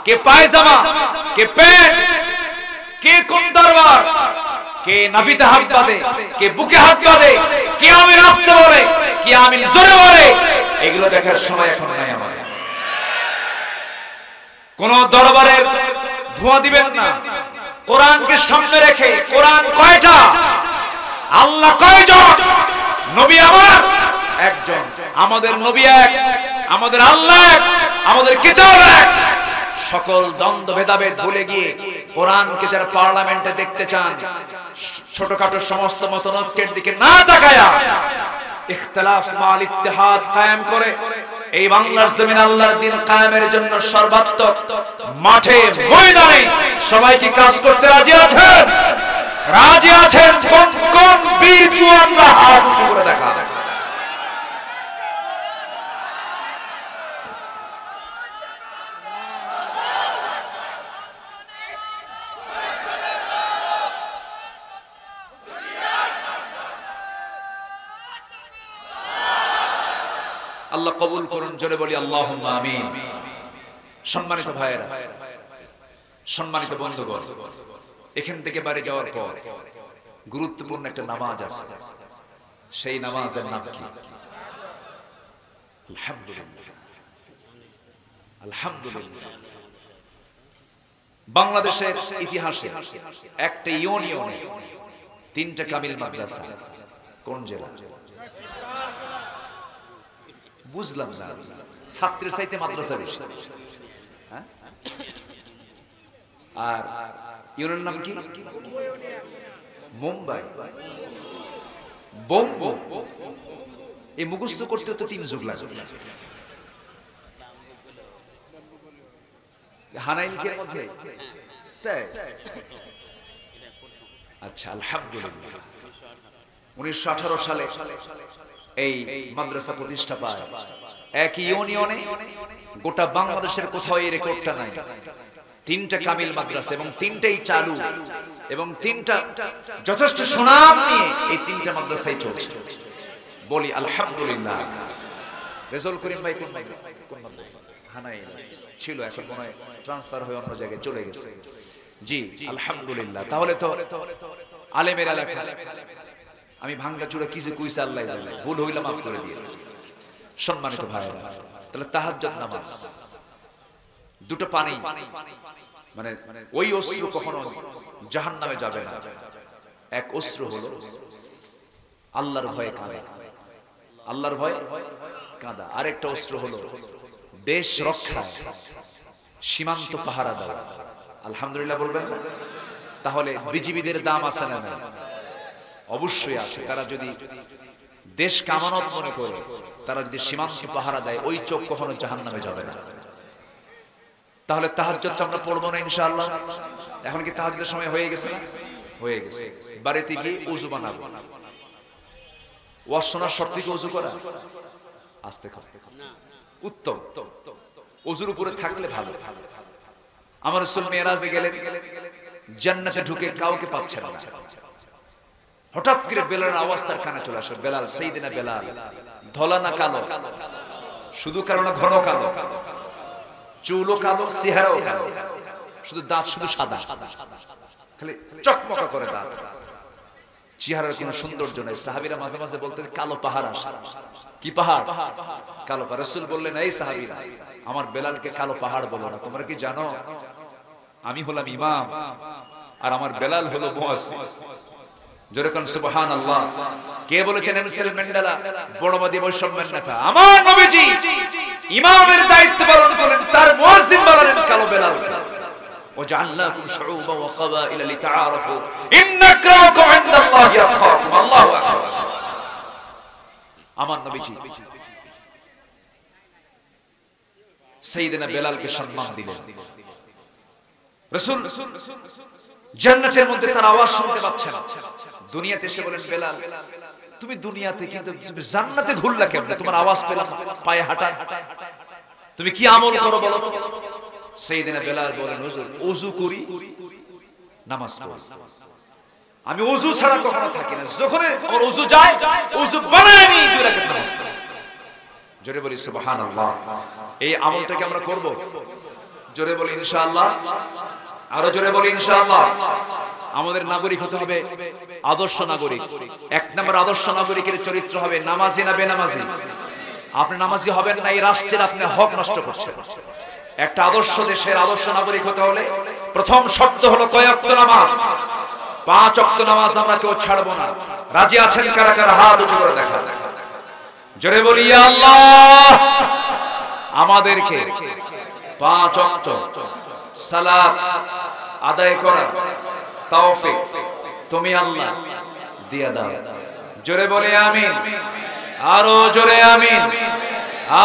কে পায়জামা, কে প্যান্ট, কে কোন দরবার, কে নাভিতে হাত বাঁধে, কে বুকে হাত বাঁধে, কে আমিন আসতে বলে, কে আমিন জোরে বলে, এগুলো দেখার সময় এখন নাই আমাদের। কোন দরবারের ধোঁয়া দিবেন না, কোরআনকে সামনে রেখে। কোরআন কয়টা? আল্লাহ কয়জন? নবী আমার একজন। আমাদের নবী এক, আমাদের আল্লাহ এক, আমাদের কিতাব এক। সকল দ্বন্দ্ব ভেদাভেদ ভুলে গিয়ে কোরআনকে যারা পার্লামেন্টে দেখতে চান, ছোটখাটো সমস্ত মতনৈক্যের দিকে না তাকায়া ইখতিলাফ মাল ইত্তেহাদ কায়েম করে এই বাংলার জমিন আল্লাহর দ্বীন কায়েমের জন্য সর্বাত্মক মাঠে ময়দানে সবাই কি কাজ করতে রাজি আছেন? রাজি আছেন? কোন কোন বীর জওয়ানরা হাত উঁচু করে দেখা। আল্লাহ কবুল করুন, জোরে বলি আল্লাহুম্মা আমিন। সম্মানিত ভাইয়েরা, সম্মানিত বন্ধুগণ, এখান থেকে বাড়ি যাওয়ার পর গুরুত্বপূর্ণ একটা নামাজ আছে। সেই নামাজের নাম কি? আলহামদুলিল্লাহ। আলহামদুলিল্লাহ। বাংলাদেশের ইতিহাসে একটা ইউনিয়নে 3টা কামিল মাদ্রাসা। কোন জেলা? বুঝলাম না, ছাত্রের চাইতে মাদ্রাসা বেশি। আর ইউনিয়নের নাম কি? মুম্বাই। বোম্বো। এই মুখস্থ করতে তো 3 যুগ লাগে। হানাইলকের মধ্যে তাই? আচ্ছা, আলহামদুলিল্লাহ। 1918 সালে এই মাদ্রাসা প্রতিষ্ঠা পায়। এক ইউনিয়নে, গোটা বাংলাদেশের কোথাও এই রেকর্ডটা নাই। 3টা কামিল মাদ্রাসা এবং 3টাই চালু এবং 3টা যথেষ্ট সুনাম নিয়ে এই 3টা মাদ্রাসাই চলছে। বলি আলহামদুলিল্লাহ। রেজাউল করিম ভাই কোন মাদ্রাসা? হানাইল ছিল, এখন মনে হয় ট্রান্সফার হয়ে অন্য জায়গায় চলে গেছে। জি আলহামদুলিল্লাহ। তাহলে তো আলেমের এলাকা। আমি ভাঙ্গা চূড়া কি যে কইছে আল্লাহ জানে, ভুল হইলে মাফ করে দিয়ে। সম্মানিত ভাইরা, তাহলে তাহাজ্জুদ নামাজ, 2টো পানি, মানে ওই অস্ত্র কখনো জাহান্নামে যাবে না। এক অস্ত্র হলো আল্লাহর ভয়ে কাঁদা, আল্লাহর ভয়ে কাঁদা। আরেকটা অস্ত্র হলো দেশ রক্ষা, সীমান্ত পাহারা দেওয়া। আলহামদুলিল্লাহ বলবেন না? তাহলে বিজিবিদের দাম আছে না? অবশ্যই আছে। তারা যদি দেশ কামানত মনে করে, তারা যদি সীমান্ত পাহারা দেয়, ওই চোখ কখনো জাহান্নামে যাবে না। তাহলে তাহাজ্জুদ আমরা পড়বো না ইনশাআল্লাহ? এখন কি তাহাজ্জুদের সময় হয়ে গেছে? হয়ে গেছে। বাড়িতে গিয়ে ওযু বানাবো। ওয়াজ শোনার শর্তে কি ওযু করা? আস্তে আস্তে উত্তম। ওযুর উপরে থাকলে ভালো। আমার রাসূল মেরাজে গেলেন, জান্নাতে ঢুকে কাউকে পাচ্ছেন না। হঠাৎ করে বেলালের আওয়াজ তার কানে চলে আসে। বেলাল, সাইয়েদনা বেলাল, ধলা না কালো, শুধু কালো না ঘন কালো, চুলও কালো, চেহারাও কালো, শুধু দাঁত শুধু সাদা, খালি চকমকা করে দাঁত, চেহারার কোনো সৌন্দর্য নেই। সাহাবীরা মাঝে মাঝে বলতেন কালো পাহাড় আসে। কি পাহাড়? কালো পাহাড়। রাসূল বললেন, এই সাহাবীরা, আমার বেলালকে কালো পাহাড় বলো না। তোমরা কি জানো আমি হলাম ইমাম আর আমার বেলাল হলো মুয়াজ্জিন? জোরে কোন সুবহানাল্লাহ। কে বলেছেন? নেলসন ম্যান্ডেলা, বড়বাদী বৈষম্যের নেতা। আমার নবীজি ইমামের দায়িত্ব পালন করেন, তার মুয়াজ্জিন বানালেন কালো বেলাল। ওয়াজআলনাকুম শুউবা ওয়া ক্বাবাইলা লিতাআরাফু ইন্না আকরামাকুম ইনদাল্লাহি আতকাকুম। আল্লাহু আকবার। আমার নবীজি সাইয়েদনা বেলালকে সম্মান দিলেন। রাসূল জান্নাতের মধ্যে তার আওয়াজ শুনতে পাচ্ছেন। দুনিয়াতে এসে বলেন, বেলাল তুমি দুনিয়াতে কিন্তু জান্নাতে ঘুরলা কেমনে? তোমার আওয়াজ পেলাম, পায়ে হাঁটা, তুমি কি আমল করো বলো তো? সাইয়েদনা বেলাল বলেন, হুজুর ওযু করি, নামাজ পড়ি। আমি ওযু ছাড়া কখনো থাকি না। যখন আমার ওযু যায়, ওযু বানায় আমি 2 রাকাত নামাজ পড়ি। জোরে বলি সুবহানাল্লাহ। এই আমলটাকে আমরা করব, জোরে বলি ইনশাআল্লাহ। আরো জোরে বলি ইনশাআল্লাহ। আমাদের নাগরিক হতে হবে আদর্শ নাগরিক। এক নম্বর আদর্শ নাগরিকের চরিত্র হবে নামাজি না বেনামাজি। আপনি নামাজি হবেন না, এই রাষ্ট্রের আপনি হক নষ্ট করছেন। একটা আদর্শ দেশের আদর্শ নাগরিক হতে হলে প্রথম শর্ত হলো কয় ওয়াক্ত নামাজ? 5 ওয়াক্ত নামাজ আমরা কেউ ছাড়বো না। রাজি আছেন কারা কারা? হাত উঁচু করে দেখা। জোরে বলি ইয়া আল্লাহ। আমাদেরকে 5 ওয়াক্ত সালাত আদায় করা তৌফিক তুমি আল্লাহ দিয়ে দাও। জোরে বলে আমিন। আরো জোরে আমিন,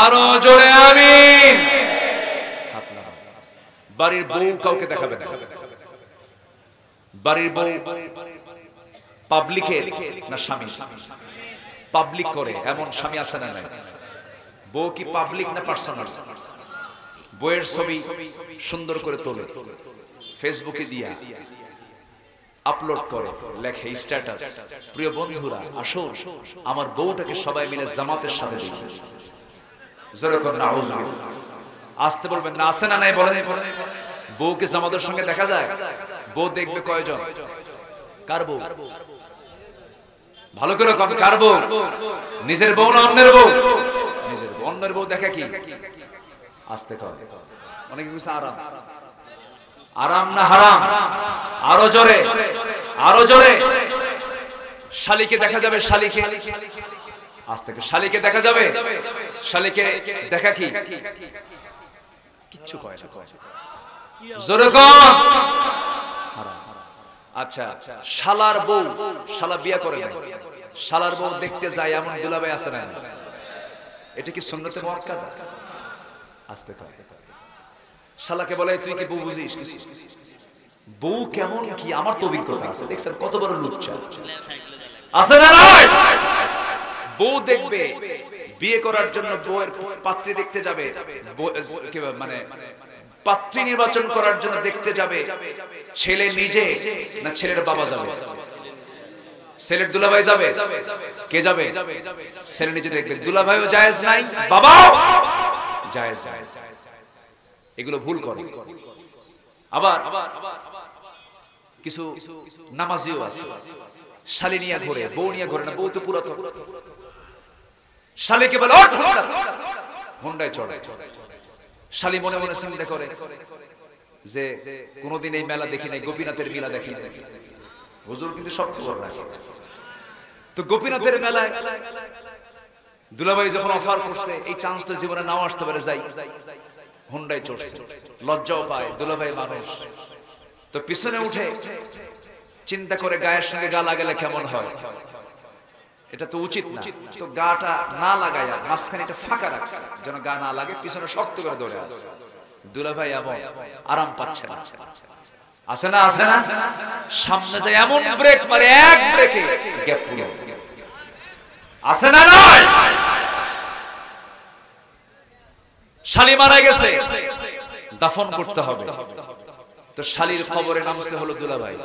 আরো জোরে আমিন। বাড়ির বউ কাউকে দেখাবে না। বাড়ির বউ পাবলিকের না স্বামী? পাবলিক করে এমন স্বামী আছে না নাই? বউ কি পাবলিক না পার্সোনাল? বউয়ের ছবি সুন্দর করে তোলে, ফেসবুকে দিয়া আপলোড করে, লেখে স্ট্যাটাস, প্রিয় বন্ধুরা আসুন আমার বউটাকে সবাই মিলে জামাতের সাথে দেখি। জোরে করে নাউজুবিল্লাহ। আসতে বলবেন না, আছে না নাই বলেন? বউকে জামাতের সঙ্গে দেখা যায়? বউ দেখবে কয়জন? কার বউ? ভালো করে কোন কার বউ? নিজের বউ না অন্যের বউ? নিজের বউ। অন্যের বউ দেখা কি? আসতে কর। অনেকে কিছু আরাম, আরাম না হারাম? আরো জোরে, আরো জোরে। শালিকে দেখা যাবে, শালিকে আসতে কর। শালিকে দেখা যাবে, শালিকে দেখা কি? কিচ্ছু কয় না। জোরে কর। আচ্ছা, শালার বউ, শালা বিয়া করে না, শালার বউ দেখতে যায় এমন দুলাভাই আছে না? এটা কি সুন্নতে মুআক্কাদা? আস্তে আস্তে। শালাকে বলে তুই কি বউ বুঝিস? বউ কেমন কি? আমার তো অভিজ্ঞতা আছে। দেখছেন কত বড় লুচ্চা আছে না নাই? বউ দেখবে, বিয়ে করার জন্য বউয়ের পাত্রী দেখতে যাবে, মানে পাত্রী নির্বাচন করার জন্য দেখতে যাবে। ছেলে নিজে না ছেলের বাবা যাবে? ছেলের দুলাভাই যাবে? কে যাবে? ছেলে নিজে দেখবে। দুলাভাইও জায়েজ নাই, বাবাও জায়েজ। এগুলো ভুল করে। আবার কিছু নামাজিও আছে, শালি নিয়ে ঘোরে, বউ নিয়ে ঘোরে না। বউ তো পুরাতন। শালিকে বলে ওঠ হুন্ডায় চড়ে। শালি মনে মনে চিন্তা করে যে কোনদিন এই মেলা দেখি নাই, গোপীনাথের মেলা দেখি নাই। হুজুর কিন্তু সব খবর রাখে। তো গোপীনাথের মেলায় দুলাভাই যখন অফার করছে, এই চান্স তো জীবনে নাও আসতে পারে, যাই হুন্ডায় চড়ছে। লজ্জাও পায়, দুলাভাই মানুষ। তো পিছনে উঠে চিন্তা করে গায়ের সঙ্গে গা লাগালে কেমন হয়? এটা তো উচিত না। তো গাটা না লাগায়া মাঝখানে একটা ফাঁকা রাখছে যেন গা না লাগে, পিছনে শক্ত করে ধরে আছে। দুলাভাই এমন আরাম পাচ্ছে না। আছে না? আছে না? সামনে যায় এমন ব্রেক মারে, এক ব্রেকে গ্যাপ পুরো। আছে না নাই? শালি মারা গেছে, দাফন করতে হবে। তো শালির কবরে নামছে হলো দুলাভাই।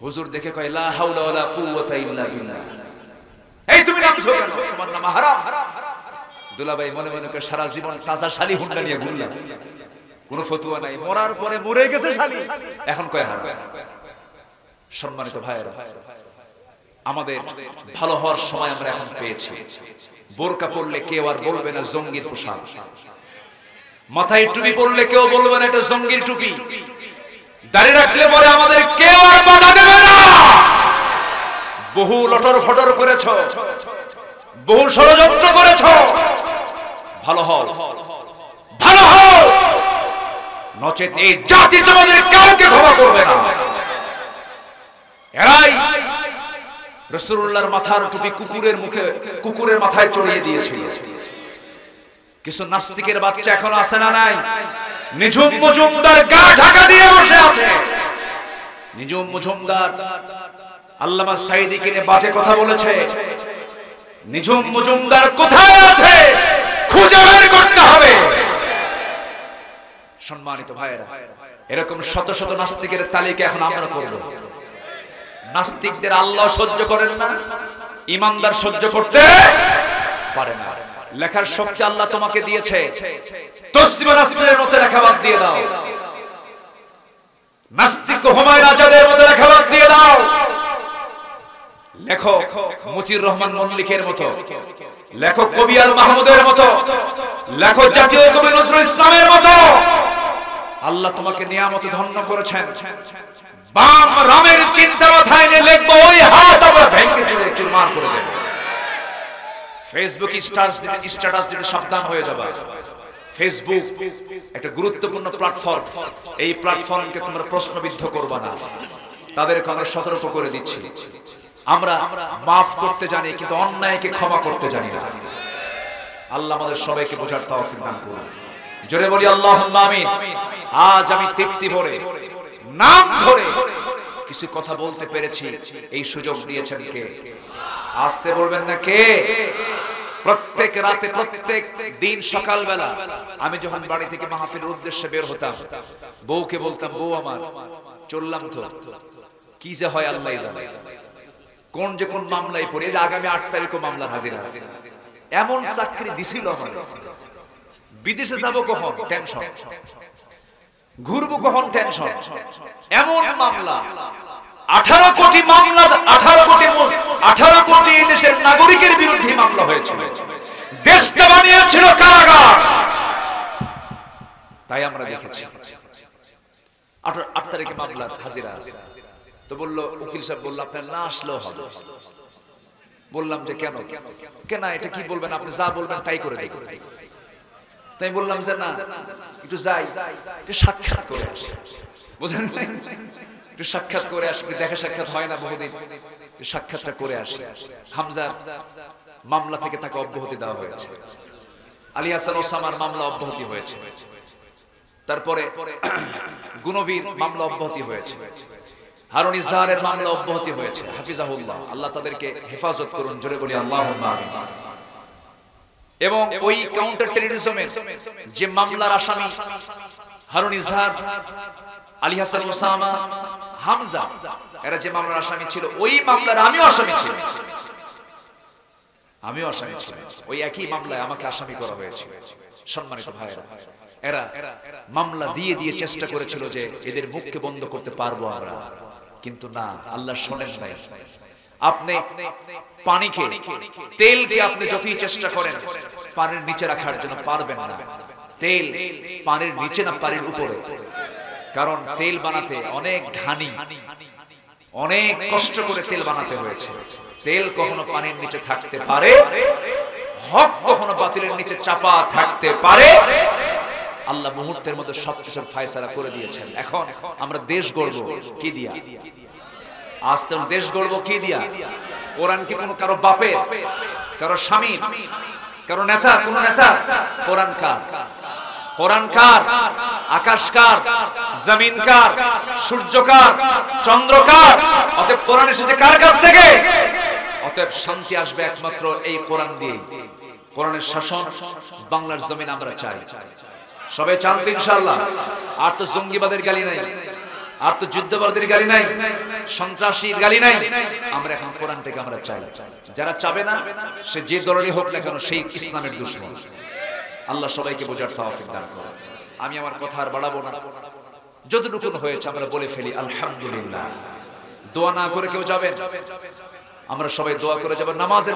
হুজুর দেখে কয় লা হাওলা ওয়ালা কুওয়াতা ইল্লা বিল্লাহ। এই তুমি নামছো কেন? তোমার নাম হারাম। দুলাভাই মনে মনে করে সারা জীবন তাজা শালি হুন্ডা নিয়ে ঘুরলাম, কোনো ফতুয়া নাই। মরার পরে মরে গেছে শালি, এখন কয় হারাম। সম্মানিত ভাইয়েরা, আমাদের ভালো হওয়ার সময় আমরা এখন পেয়েছি। বোরকা পরলে কেউ আর বলবে না জঙ্গির পোশাক, মাথায় টুপি পরলে কেউ বলবে না এটা জঙ্গির টুপি, দাড়ি রাখলে পরে আমাদের কেউ আর বাধা দেবে না। বহু লটর ফটর করেছো, বহু ষড়যন্ত্র করেছো। ভালো হও, ভালো হও, নচেত এই জাতি তোমাদের কাউকে ক্ষমা করবে না। এরাই রাসূলুল্লাহর মাথার টুপি কুকুরের মুখে, কুকুরের মাথায় চড়িয়ে দিয়েছিল। কিছু নাস্তিকের বাচ্চা এখন আছে না নাই? নিঝুম মজুমদার গা ঢাকা দিয়ে বসে আছে। নিঝুম মজুমদার আল্লামা সাঈদীকে নিয়ে বাজে কথা বলেছে। নিঝুম মজুমদার কোথায় আছে খুঁজে বের করতে হবে। সম্মানিত ভাইয়েরা, এরকম শত শত নাস্তিকের তালিকা এখন আমরা করব। নাস্তিকদের আল্লাহ সহ্য করেন না, ঈমানদার সহ্য করতে পারে না। লেখার শক্তি আল্লাহ তোমাকে দিয়েছে, তসবিহ রাসূলের মতো লেখা বাদ দিয়ে দাও। নাস্তিক হুমায়ুন আজাদের মতো লেখা দিয়ে দাও, লেখো মতিউর রহমান মল্লিকের মতো, লেখো কবি আল মাহমুদের মতো, লেখো জাতীয় কবি নজরুল ইসলামের মতো। আল্লাহ তোমাকে নিয়ামতে ধন্য করেছেন। বাম রামের চিন্তা মাথায় নিয়ে লিখবো, ওই হাত আমরা ভেঙে চুরে চুরমার করে দেব। ফেসবুক স্ট্যাটাস দিতে সাবধান হয়ে যাবে। ফেসবুক একটা গুরুত্বপূর্ণ প্ল্যাটফর্ম, এই প্ল্যাটফর্মকে তোমরা প্রশ্নবিদ্ধ করবা না, তাদেরকে আমরা সতর্ক করে দিচ্ছি। আমরা মাফ করতে জানি কিন্তু অন্যায়কে ক্ষমা করতে জানি না। আল্লাহ আমাদের সবাইকে বোঝার তৌফিক দান করুন। জোরে বলি আল্লাহুম্মা আমিন। আজ আমি তৃপ্তি ভরে নাম ধরে কিছু কথা বলতে পেরেছি, এই সুযোগ দিয়েছেন কে? আসতে বলবেন না কে? প্রত্যেক রাতে প্রত্যেক দিন সকালবেলা আমি যখন বাড়ি থেকে মাহফিলের উদ্দেশ্যে বের হতাম, বউকে বলতাম, বউ আমার চললাম তো, কি যে হয় আল্লাহই জানে, কোন যে কোন মামলায় পড়ে, যে আগামী 8 তারিখও মামলার হাজিরা আছে। এমন চাকরি দিছিল আমার, বিদেশে যাব কখন টেনশন, ঘুরবো কখন টেনশন, এমন মামলা 18 কোটি মামলা, 18 কোটি এই দেশের নাগরিকের বিরুদ্ধে মামলা হয়েছিল। দেশটা বানিয়েছিল কারাগার। তাই আমরা দেখেছি 8 তারিখে মামলার হাজিরা আছে। তো বললো, উকিল সাহেব বললো আপনার না আসলেও হবে। বললাম যে কেন? কেন এটা কি বলবেন, আপনি যা বলবেন তাই করে দেব। তাই বললাম যে না, একটু যাই, একটু সাক্ষাৎ করে আসি। বুঝলেন, একটু সাক্ষাৎ করে আসি। দেখা সাক্ষাৎ হয় না বহুদিন, সাক্ষাৎটা করে আসি। হামজার মামলা থেকে তাকে অব্যাহতি দেওয়া হয়েছে, আলী হাসান ওসামার মামলা অব্যাহতি হয়েছে, তারপরে গুনবীর মামলা অব্যাহতি হয়েছে, হারুন ইজহারের মামলা অব্যাহতি হয়েছে। হাফিজাহুল্লাহ, আল্লাহ তাদেরকে হেফাজত করুন। জোরে বলি আল্লাহুম্মা আমিন। এবং ওই কাউন্টার টেররিজমের যে মামলার আসামি হারুন ইজহার, আলী হাসান ওসামা, হামজা, এরা যে মামলার আসামি ছিল, ওই মামলার আমিও আসামি ছিলাম। ওই একই মামলায় আমাকে আসামি করা হয়েছিল। সম্মানিত ভাইয়েরা, এরা মামলা দিয়ে দিয়ে চেষ্টা করেছিল যে এদের মুখকে বন্ধ করতে পারবো আমরা, কিন্তু না, আল্লাহ শোনেন নাই। আপনি পানিকে, তেলকে আপনি যতই চেষ্টা করেন পানির নিচে রাখার জন্য পারবেন না। তেল পানির নিচে না, পানির উপরে। কারণ তেল বানাতে অনেক ঘানি, অনেক কষ্ট করে তেল বানাতে হয়েছে। তেল কখনো পানির নিচে থাকতে পারে, হক কখনো বাতিলের নিচে চাপা থাকতে পারে। আল্লাহ মুহূর্তের মধ্যে সবকিছুর ফায়সালা করে দিয়েছেন। এখন আমরা দেশ গড়ব কি দিয়া? আজকে দেশ গড়ব কি দিয়া? কোরআন কি কোনো কারো বাপের, কারো স্বামী, কারো নেতা, কোন নেতা? কোরআন কার? কোরআন কার? আকাশ কার? জমিন কার? সূর্য কার? চন্দ্র কার? অতএব কোরআন এসেছে কার কাছ থেকে? অতএব শান্তি আসবে একমাত্র এই কোরআন দিয়ে। কোরআনের শাসন বাংলার জমিন আমরা চাই। সবাই চান তো ইনশাআল্লাহ? আর তো জঙ্গিবাদের গালি নাই, আর তো যুদ্ধবাদের গালি নাই, সন্ত্রাসীর গালি নাই। আমরা এখন কোরআনটাকে আমরা চাই। যারা চাবে না, সে যে দলেরই হোক না কেন, সেই ইসলামের দুশমন। আল্লাহ সবাইকে বোঝার তৌফিক দান করুন। আমি আমার কথা আর বাড়াবো না, যতটুকু হয়েছে আমরা বলে ফেলি আলহামদুলিল্লাহ। দোয়া না করে কেউ যাবেন? আমরা সবাই দোয়া করে যাব নামাজের